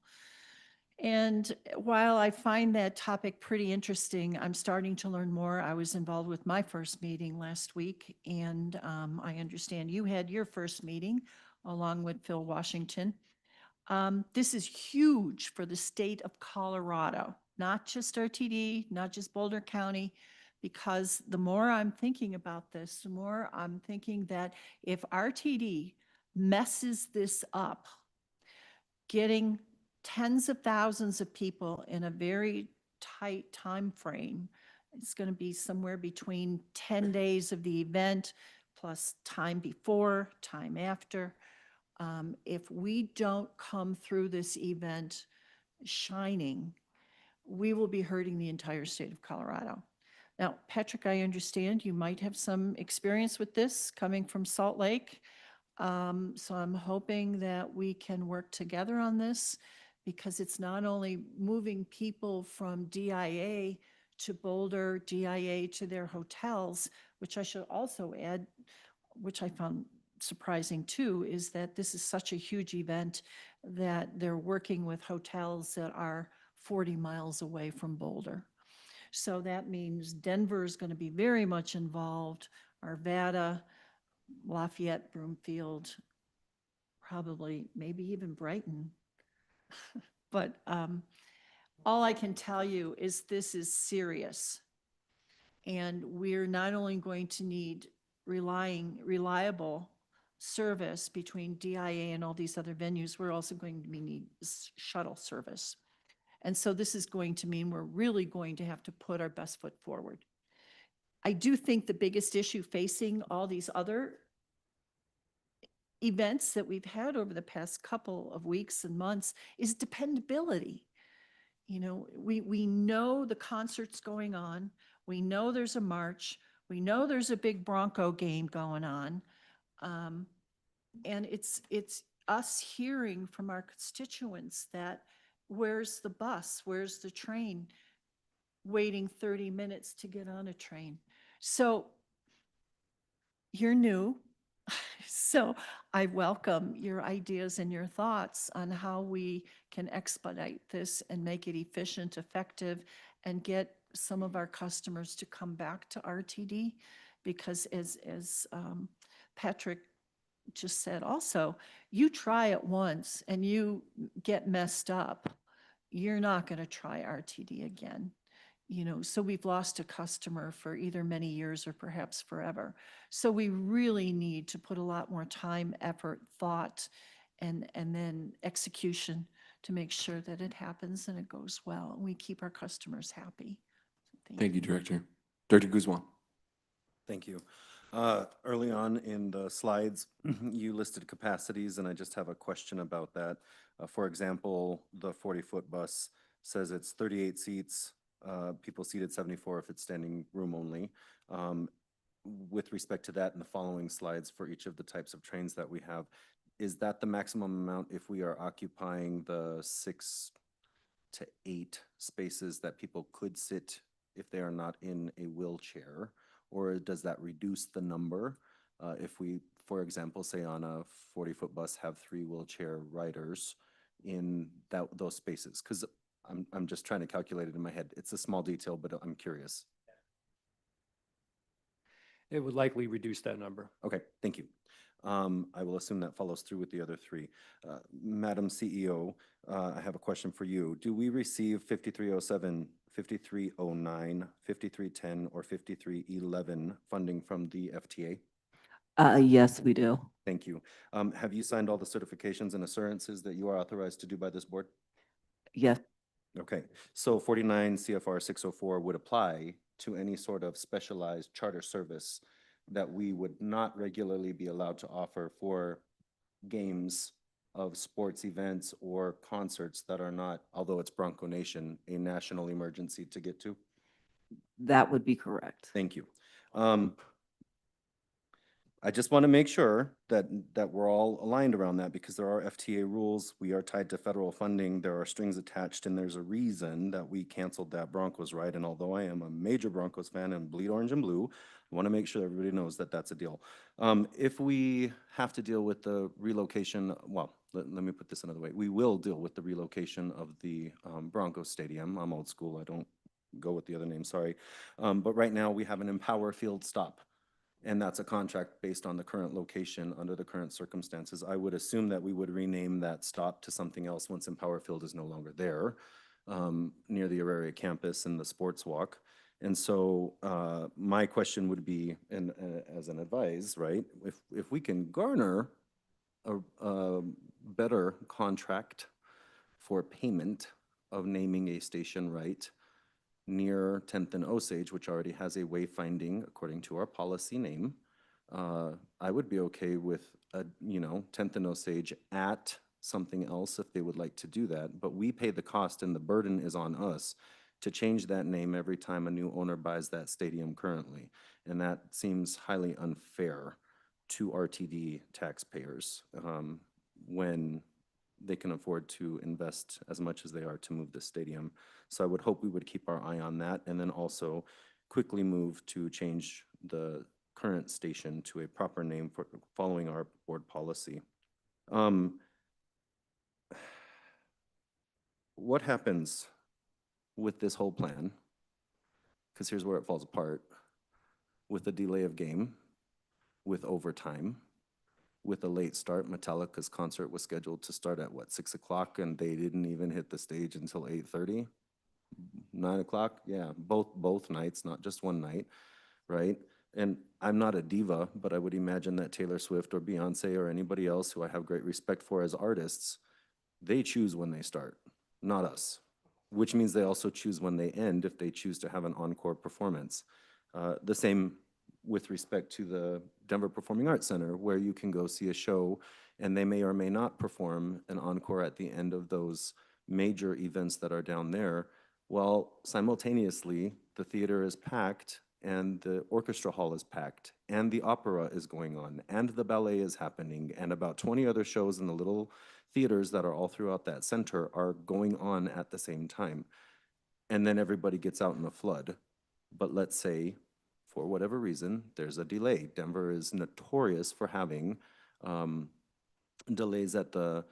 And while I find that topic pretty interesting, I'm starting to learn more. I was involved with my first meeting last week, and I understand you had your first meeting along with Phil Washington. This is huge for the state of Colorado, not just RTD, not just Boulder County, because the more I'm thinking about this, the more I'm thinking that if RTD messes this up, getting tens of thousands of people in a very tight time frame, it's going to be somewhere between 10 days of the event plus time before, time after. If we don't come through this event shining, we will be hurting the entire state of Colorado. Now, Patrick, I understand you might have some experience with this coming from Salt Lake. So I'm hoping that we can work together on this, because it's not only moving people from DIA to Boulder, DIA to their hotels, which I should also add, which I found surprising too, is that this is such a huge event that they're working with hotels that are 40 miles away from Boulder. So that means Denver is going to be very much involved, Arvada, Lafayette, Broomfield, probably maybe even Brighton. But all I can tell you is this is serious. And we're not only going to need reliable service between DIA and all these other venues, we're also going to need shuttle service. And so this is going to mean we're really going to have to put our best foot forward. I do think the biggest issue facing all these other events that we've had over the past couple of weeks and months is dependability. You know, we know the concert's going on. We know there's a march. We know there's a big Bronco game going on. And it's us hearing from our constituents that where's the bus? Where's the train? Waiting 30 minutes to get on a train. So you're new. So I welcome your ideas and your thoughts on how we can expedite this and make it efficient, effective, and get some of our customers to come back to RTD. Because as Patrick just said also, you try it once and you get messed up, you're not going to try RTD again. You know, so we've lost a customer for either many years or perhaps forever. So we really need to put a lot more time, effort, thought, and then execution to make sure that it happens and it goes well and we keep our customers happy. Thank you, Director. Director Guzman. Thank you. Early on in the slides, you listed capacities, and I just have a question about that. For example, the 40-foot bus says it's 38 seats, people seated 74 if it's standing room only. With respect to that in the following slides for each of the types of trains that we have, is that the maximum amount if we are occupying the 6 to 8 spaces that people could sit if they are not in a wheelchair? Or does that reduce the number if we, for example, say on a 40-foot bus have 3 wheelchair riders in those spaces? Because I'm just trying to calculate it in my head. It's a small detail, but I'm curious. It would likely reduce that number. Okay, thank you. I will assume that follows through with the other 3. Madam CEO, I have a question for you. Do we receive 5307, 5309, 5310, or 5311 funding from the FTA? Yes, we do. Thank you. Have you signed all the certifications and assurances that you are authorized to do by this board? Yes. Okay, so 49 CFR 604 would apply to any sort of specialized charter service that we would not regularly be allowed to offer for games of sports events or concerts that are not, although it's Bronco Nation, a national emergency to get to? That would be correct. Thank you. I just want to make sure that we're all aligned around that, because there are FTA rules. We are tied to federal funding. There are strings attached, and there's a reason that we canceled that Broncos ride. And although I am a major Broncos fan and bleed orange and blue, I want to make sure everybody knows that that's a deal. If we have to deal with the relocation, well, let me put this another way. We will deal with the relocation of the Broncos Stadium. I'm old school. I don't go with the other name, sorry. But right now we have an Empower Field stop. And that's a contract based on the current location under the current circumstances. I would assume that we would rename that stop to something else once Empower Field is no longer there, near the Auraria campus and the sports walk. And so my question would be, and as an advice, right, if we can garner a better contract for payment of naming a station right near 10th and Osage, which already has a wayfinding according to our policy name, I would be okay with 10th and Osage at something else if they would like to do that, but we pay the cost and the burden is on us to change that name every time a new owner buys that stadium currently. And that seems highly unfair to RTD taxpayers when they can afford to invest as much as they are to move the stadium. So I would hope we would keep our eye on that and then also quickly move to change the current station to a proper name for following our board policy. What happens with this whole plan? Because here's where it falls apart. With a delay of game, with overtime, with a late start. Metallica's concert was scheduled to start at what, 6 o'clock, and they didn't even hit the stage until 8:30? 9 o'clock? Yeah, both nights, not just one night, right? And I'm not a diva, but I would imagine that Taylor Swift or Beyonce or anybody else who I have great respect for as artists, they choose when they start, not us, which means they also choose when they end if they choose to have an encore performance. The same with respect to the Denver Performing Arts Center, where you can go see a show and they may or may not perform an encore at the end of those major events that are down there. Well, simultaneously, the theater is packed and the orchestra hall is packed and the opera is going on and the ballet is happening and about 20 other shows in the little theaters that are all throughout that center are going on at the same time. And then everybody gets out in a flood. But let's say, for whatever reason, there's a delay. Denver is notorious for having delays at the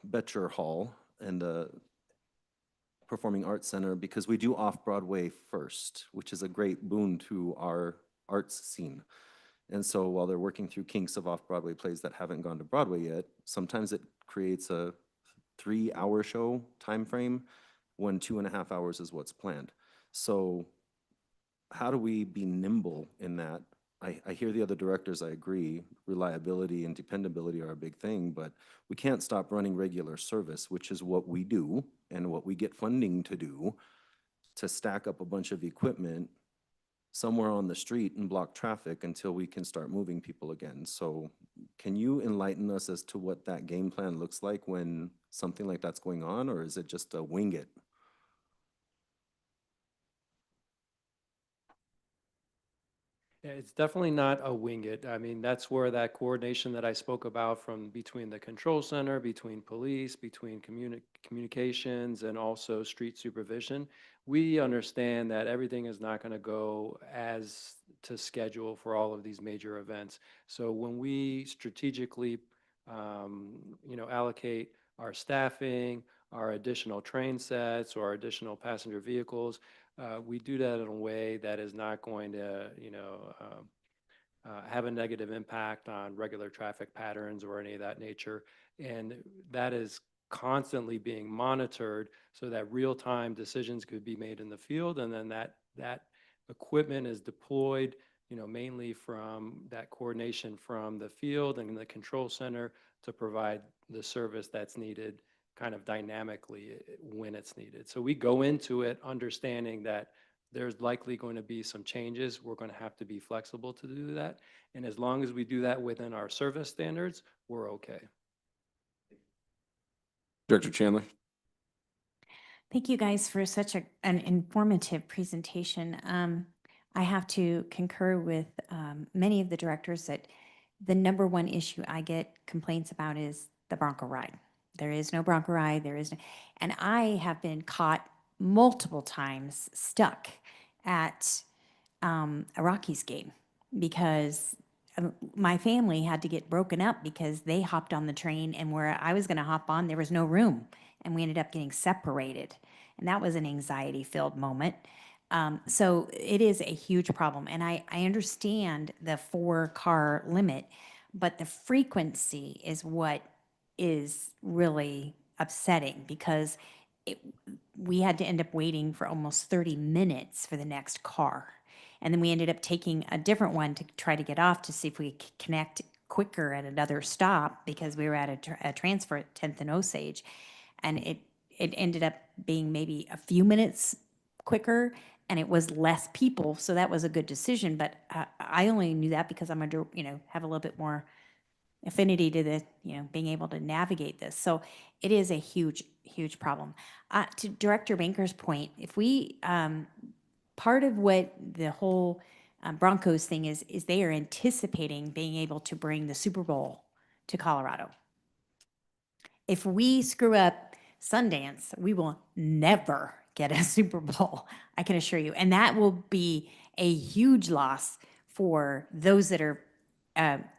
Betcher Hall and the Performing Arts Center because we do off-Broadway first, which is a great boon to our arts scene. And so while they're working through kinks of off-Broadway plays that haven't gone to Broadway yet, sometimes it creates a 3-hour show time frame when 2.5 hours is what's planned. So how do we be nimble in that? I hear the other directors, I agree, reliability and dependability are a big thing, but we can't stop running regular service, which is what we do and what we get funding to do, to stack up a bunch of equipment somewhere on the street and block traffic until we can start moving people again. So can you enlighten us as to what that game plan looks like when something like that's going on, or is it just a wing it? Yeah, it's definitely not a wing it. I mean, that's where that coordination that I spoke about from between the control center, between police, between communications, and also street supervision. We understand that everything is not going to go as to schedule for all of these major events. So when we strategically, allocate our staffing, our additional train sets, or additional passenger vehicles, we do that in a way that is not going to, have a negative impact on regular traffic patterns or any of that nature. And that is constantly being monitored so that real-time decisions could be made in the field. And then that equipment is deployed, mainly from that coordination from the field and the control center to provide the service that's needed kind of dynamically when it's needed. So we go into it understanding that there's likely going to be some changes. We're going to have to be flexible to do that. And as long as we do that within our service standards, we're okay. Director Chandler. Thank you guys for such an informative presentation. I have to concur with many of the directors that the number one issue I get complaints about is the Bronco ride. There is no Bronco ride, and I have been caught multiple times stuck at a Rockies game because my family had to get broken up because they hopped on the train, and where I was going to hop on, there was no room, and we ended up getting separated. And that was an anxiety-filled moment. So it is a huge problem. And I understand the 4-car limit, but the frequency is what is really upsetting because we had to end up waiting for almost 30 minutes for the next car. And then we ended up taking a different one to try to get off to see if we could connect quicker at another stop because we were at a transfer at 10th and Osage. And it ended up being maybe a few minutes quicker and it was less people. So that was a good decision. But I only knew that because I'm have a little bit more affinity to the, being able to navigate this. So it is a huge, huge problem. To Director Banker's point, if we, part of what the whole Broncos thing is they are anticipating being able to bring the Super Bowl to Colorado. If we screw up Sundance, we will never get a Super Bowl, I can assure you. And that will be a huge loss for those that are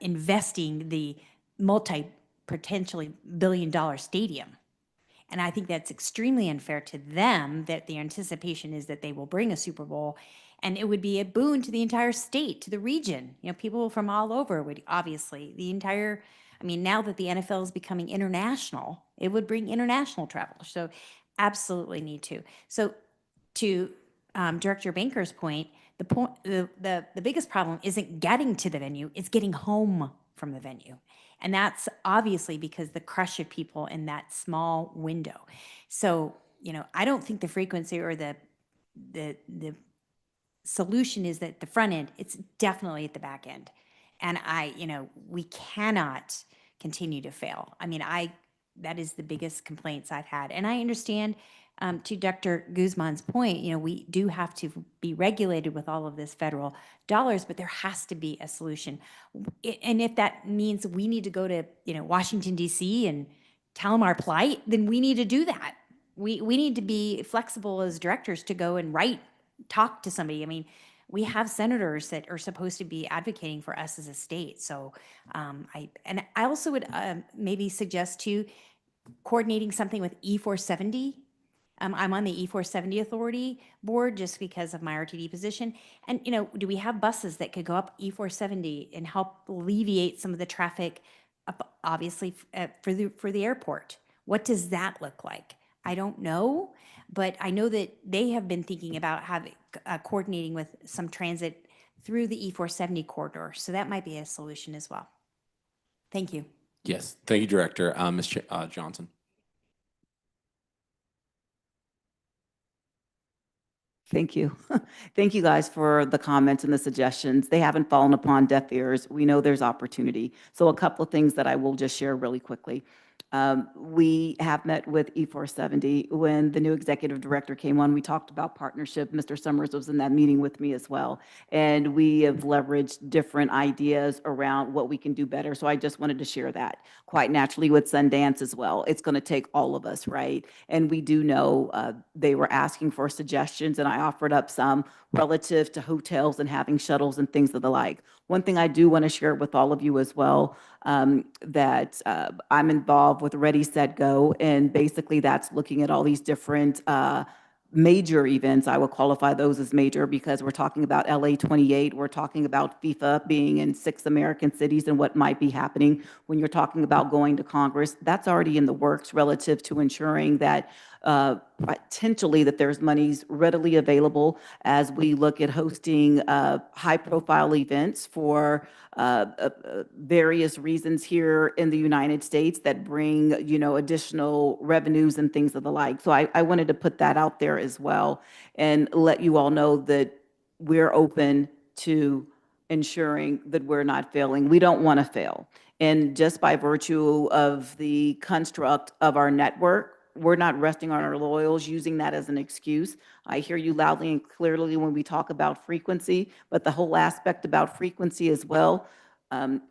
investing the potentially billion-dollar stadium. And I think that's extremely unfair to them, that the anticipation is that they will bring a Super Bowl, and it would be a boon to the entire state, to the region. People from all over would obviously, now that the NFL is becoming international, it would bring international travel. So absolutely need to. So to Director Banker's point, the biggest problem isn't getting to the venue, it's getting home from the venue. And that's obviously because the crush of people in that small window. So, I don't think the frequency or the solution is at the front end. It's definitely at the back end. And we cannot continue to fail. That is the biggest complaints I've had. And I understand, to Dr. Guzman's point, we do have to be regulated with all of this federal dollars, but there has to be a solution. And if that means we need to go to, Washington, D.C. and tell them our plight, then we need to do that. We need to be flexible as directors to go and talk to somebody. We have senators that are supposed to be advocating for us as a state. So I also would maybe suggest too, coordinating something with E470. I'm on the E470 Authority board just because of my RTD position. And, do we have buses that could go up E470 and help alleviate some of the traffic, obviously, for the airport? What does that look like? I don't know, but I know that they have been thinking about coordinating with some transit through the E470 corridor. So that might be a solution as well. Thank you. Yes, thank you, Director. Ms. Johnson. Thank you. Thank you guys for the comments and the suggestions. They haven't fallen upon deaf ears. We know there's opportunity. So a couple of things that I will just share really quickly. We have met with E470. When the new executive director came on, we talked about partnership. Mr. Summers was in that meeting with me as well. And we have leveraged different ideas around what we can do better. So I just wanted to share that. Quite naturally with Sundance as well. It's going to take all of us, right? And we do know they were asking for suggestions, and I offered up some relative to hotels and having shuttles and things of the like. One thing I do want to share with all of you as well, that I'm involved with Ready, Set, Go, and basically that's looking at all these different major events. I will qualify those as major because we're talking about LA 28. We're talking about FIFA being in 6 American cities and what might be happening when you're talking about going to Congress. That's already in the works relative to ensuring that potentially that there's monies readily available as we look at hosting high-profile events for various reasons here in the United States that bring, additional revenues and things of the like. So I wanted to put that out there as well and let you all know that we're open to ensuring that we're not failing. We don't want to fail. And just by virtue of the construct of our network, we're not resting on our laurels, using that as an excuse. I hear you loudly and clearly when we talk about frequency, but the whole aspect about frequency as well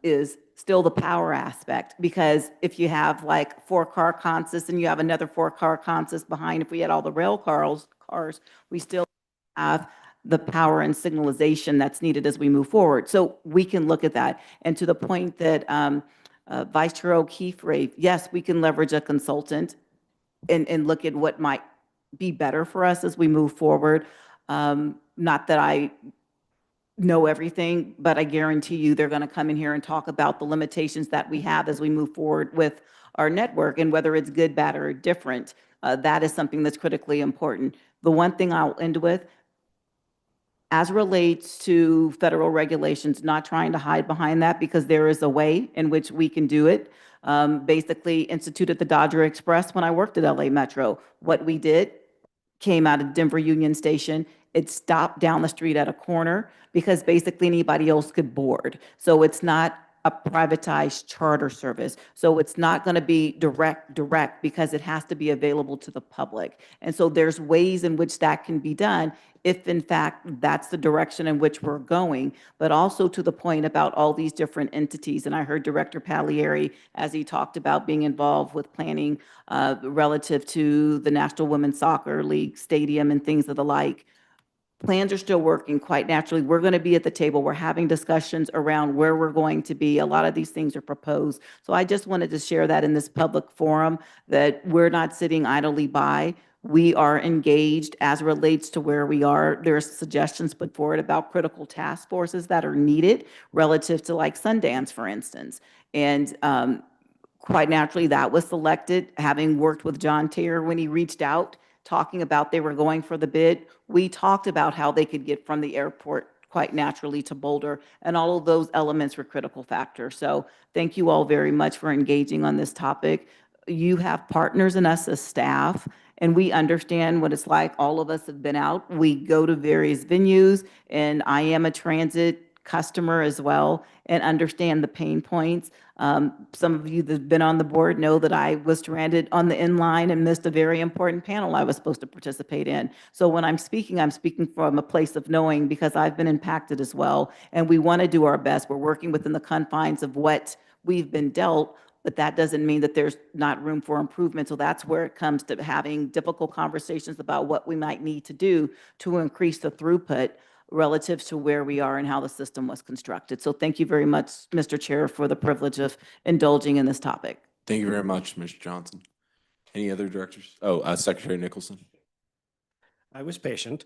is still the power aspect. Because if you have like 4-car consists and you have another 4-car consist behind, if we had all the rail cars, we still have the power and signalization that's needed as we move forward. So we can look at that. And to the point that Vice Chair O'Keefe raised, yes, we can leverage a consultant and look at what might be better for us as we move forward. Not that I know everything, but I guarantee you they're going to come in here and talk about the limitations that we have as we move forward with our network and whether it's good, bad, or different. That is something that's critically important. The one thing I'll end with, as relates to federal regulations, not trying to hide behind that because there is a way in which we can do it. Basically instituted the Dodger Express when I worked at LA Metro. What we did came out of Denver Union Station. It stopped down the street at a corner because basically anybody else could board. So it's not a privatized charter service. So it's not going to be direct because it has to be available to the public. And so there's ways in which that can be done if in fact that's the direction in which we're going, but also to the point about all these different entities. And I heard Director Pagliari, as he talked about being involved with planning relative to the National Women's Soccer League Stadium and things of the like. Plans are still working quite naturally. We're going to be at the table. We're having discussions around where we're going to be. A lot of these things are proposed. So I just wanted to share that in this public forum, that we're not sitting idly by. We are engaged as it relates to where we are. There are suggestions put forward about critical task forces that are needed relative to like Sundance, for instance. And quite naturally, that was selected, having worked with John Terry when he reached out, talking about they were going for the bid. We talked about how they could get from the airport quite naturally to Boulder, and all of those elements were critical factors. So thank you all very much for engaging on this topic. You have partners in us as staff, and we understand what it's like. All of us have been out. We go to various venues, and I am a transit customer as well and understand the pain points. Some of you that have been on the board know that I was stranded on the in-line and missed a very important panel I was supposed to participate in. So when I'm speaking from a place of knowing because I've been impacted as well, and we want to do our best. We're working within the confines of what we've been dealt, but that doesn't mean that there's not room for improvement. So that's where it comes to having difficult conversations about what we might need to do to increase the throughput relative to where we are and how the system was constructed. So thank you very much, Mr. Chair, for the privilege of indulging in this topic. Thank you very much, Mr. Johnson. Any other directors? Oh, Secretary Nicholson. I was patient.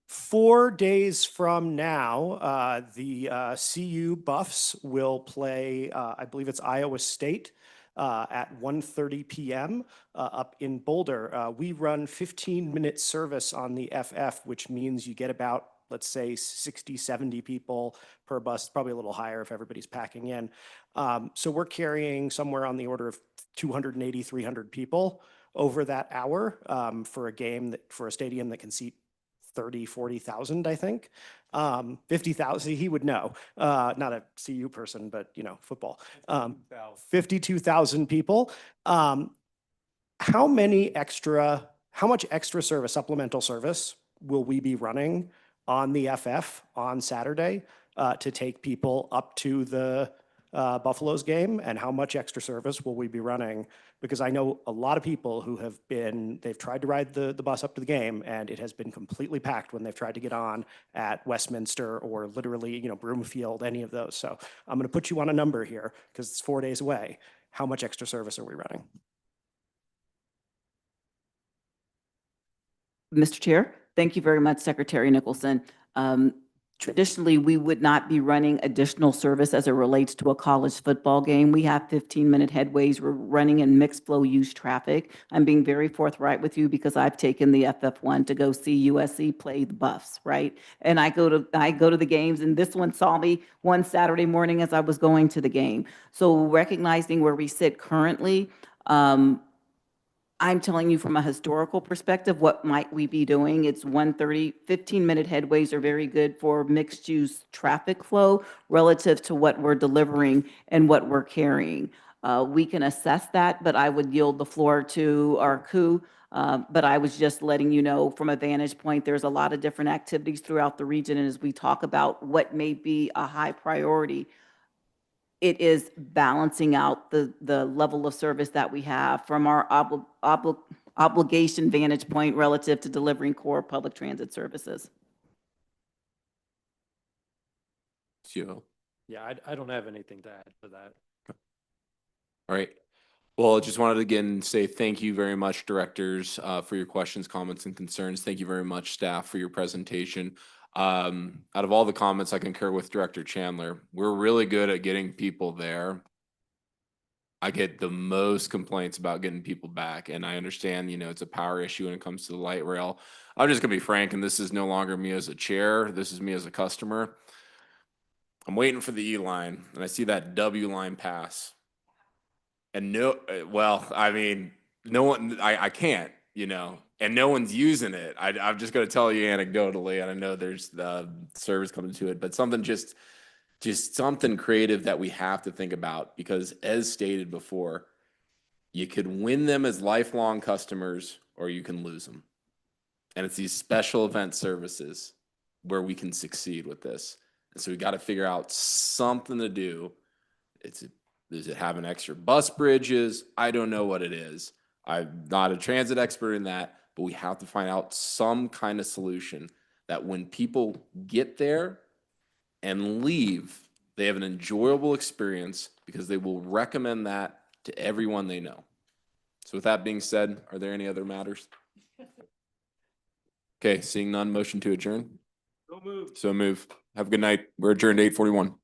4 days from now, the CU Buffs will play, I believe it's Iowa State, at 1:30 p.m. Up in Boulder. We run 15-minute service on the FF, which means you get about, let's say, 60, 70 people per bus, probably a little higher if everybody's packing in. So we're carrying somewhere on the order of 280, 300 people over that hour for a game for a stadium that can seat 30, 40,000, I think. 50,000, he would know. Not a CU person, but, you know, football. 52,000 people. How much extra service, supplemental service, will we be running on the FF on Saturday to take people up to the Buffaloes game, and how much extra service will we be running? Because I know a lot of people who they've tried to ride the bus up to the game, and it has been completely packed when they've tried to get on at Westminster or literally, you know, Broomfield, any of those. So I'm going to put you on a number here because it's 4 days away. How much extra service are we running? Mr. Chair, thank you very much, Secretary Nicholson. Traditionally, we would not be running additional service as it relates to a college football game. We have 15-minute headways. We're running in mixed flow use traffic. I'm being very forthright with you because I've taken the FF1 to go see USC play the Buffs, right? And I go to the games, and this one saw me one Saturday morning as I was going to the game. So recognizing where we sit currently, I'm telling you from a historical perspective, what might we be doing? It's 1:30, 15-minute headways are very good for mixed use traffic flow relative to what we're delivering and what we're carrying. We can assess that, but I would yield the floor to our COO. But I was just letting you know from a vantage point, there's a lot of different activities throughout the region. And as we talk about what may be a high priority, it is balancing out the level of service that we have from our obligation vantage point relative to delivering core public transit services. Joe. Yeah, I don't have anything to add to that. All right. Well, I just wanted to again say thank you very much, directors, for your questions, comments, and concerns. Thank you very much, staff, for your presentation. Out of all the comments, I concur with Director Chandler. We're really good at getting people there. I get the most complaints about getting people back, and I understand, you know, it's a power issue when it comes to the light rail. I'm just gonna be frank, and this is no longer me as a chair. This is me as a customer. I'm waiting for the E line, and I see that W line pass. And well, I mean, no one, I can't, you know, and no one's using it. I'm just going to tell you anecdotally, and I know there's the service coming to it, but something just just something creative that we have to think about, because as stated before, you could win them as lifelong customers or you can lose them. And it's these special event services where we can succeed with this. And so we got to figure out something to do. Does it have an extra bus bridges? I don't know what it is. I'm not a transit expert in that, but we have to find out some kind of solution that when people get there and leave, they have an enjoyable experience, because they will recommend that to everyone they know. So with that being said, are there any other matters? Okay, seeing none, motion to adjourn. So moved. Have a good night. We're adjourned 8:41.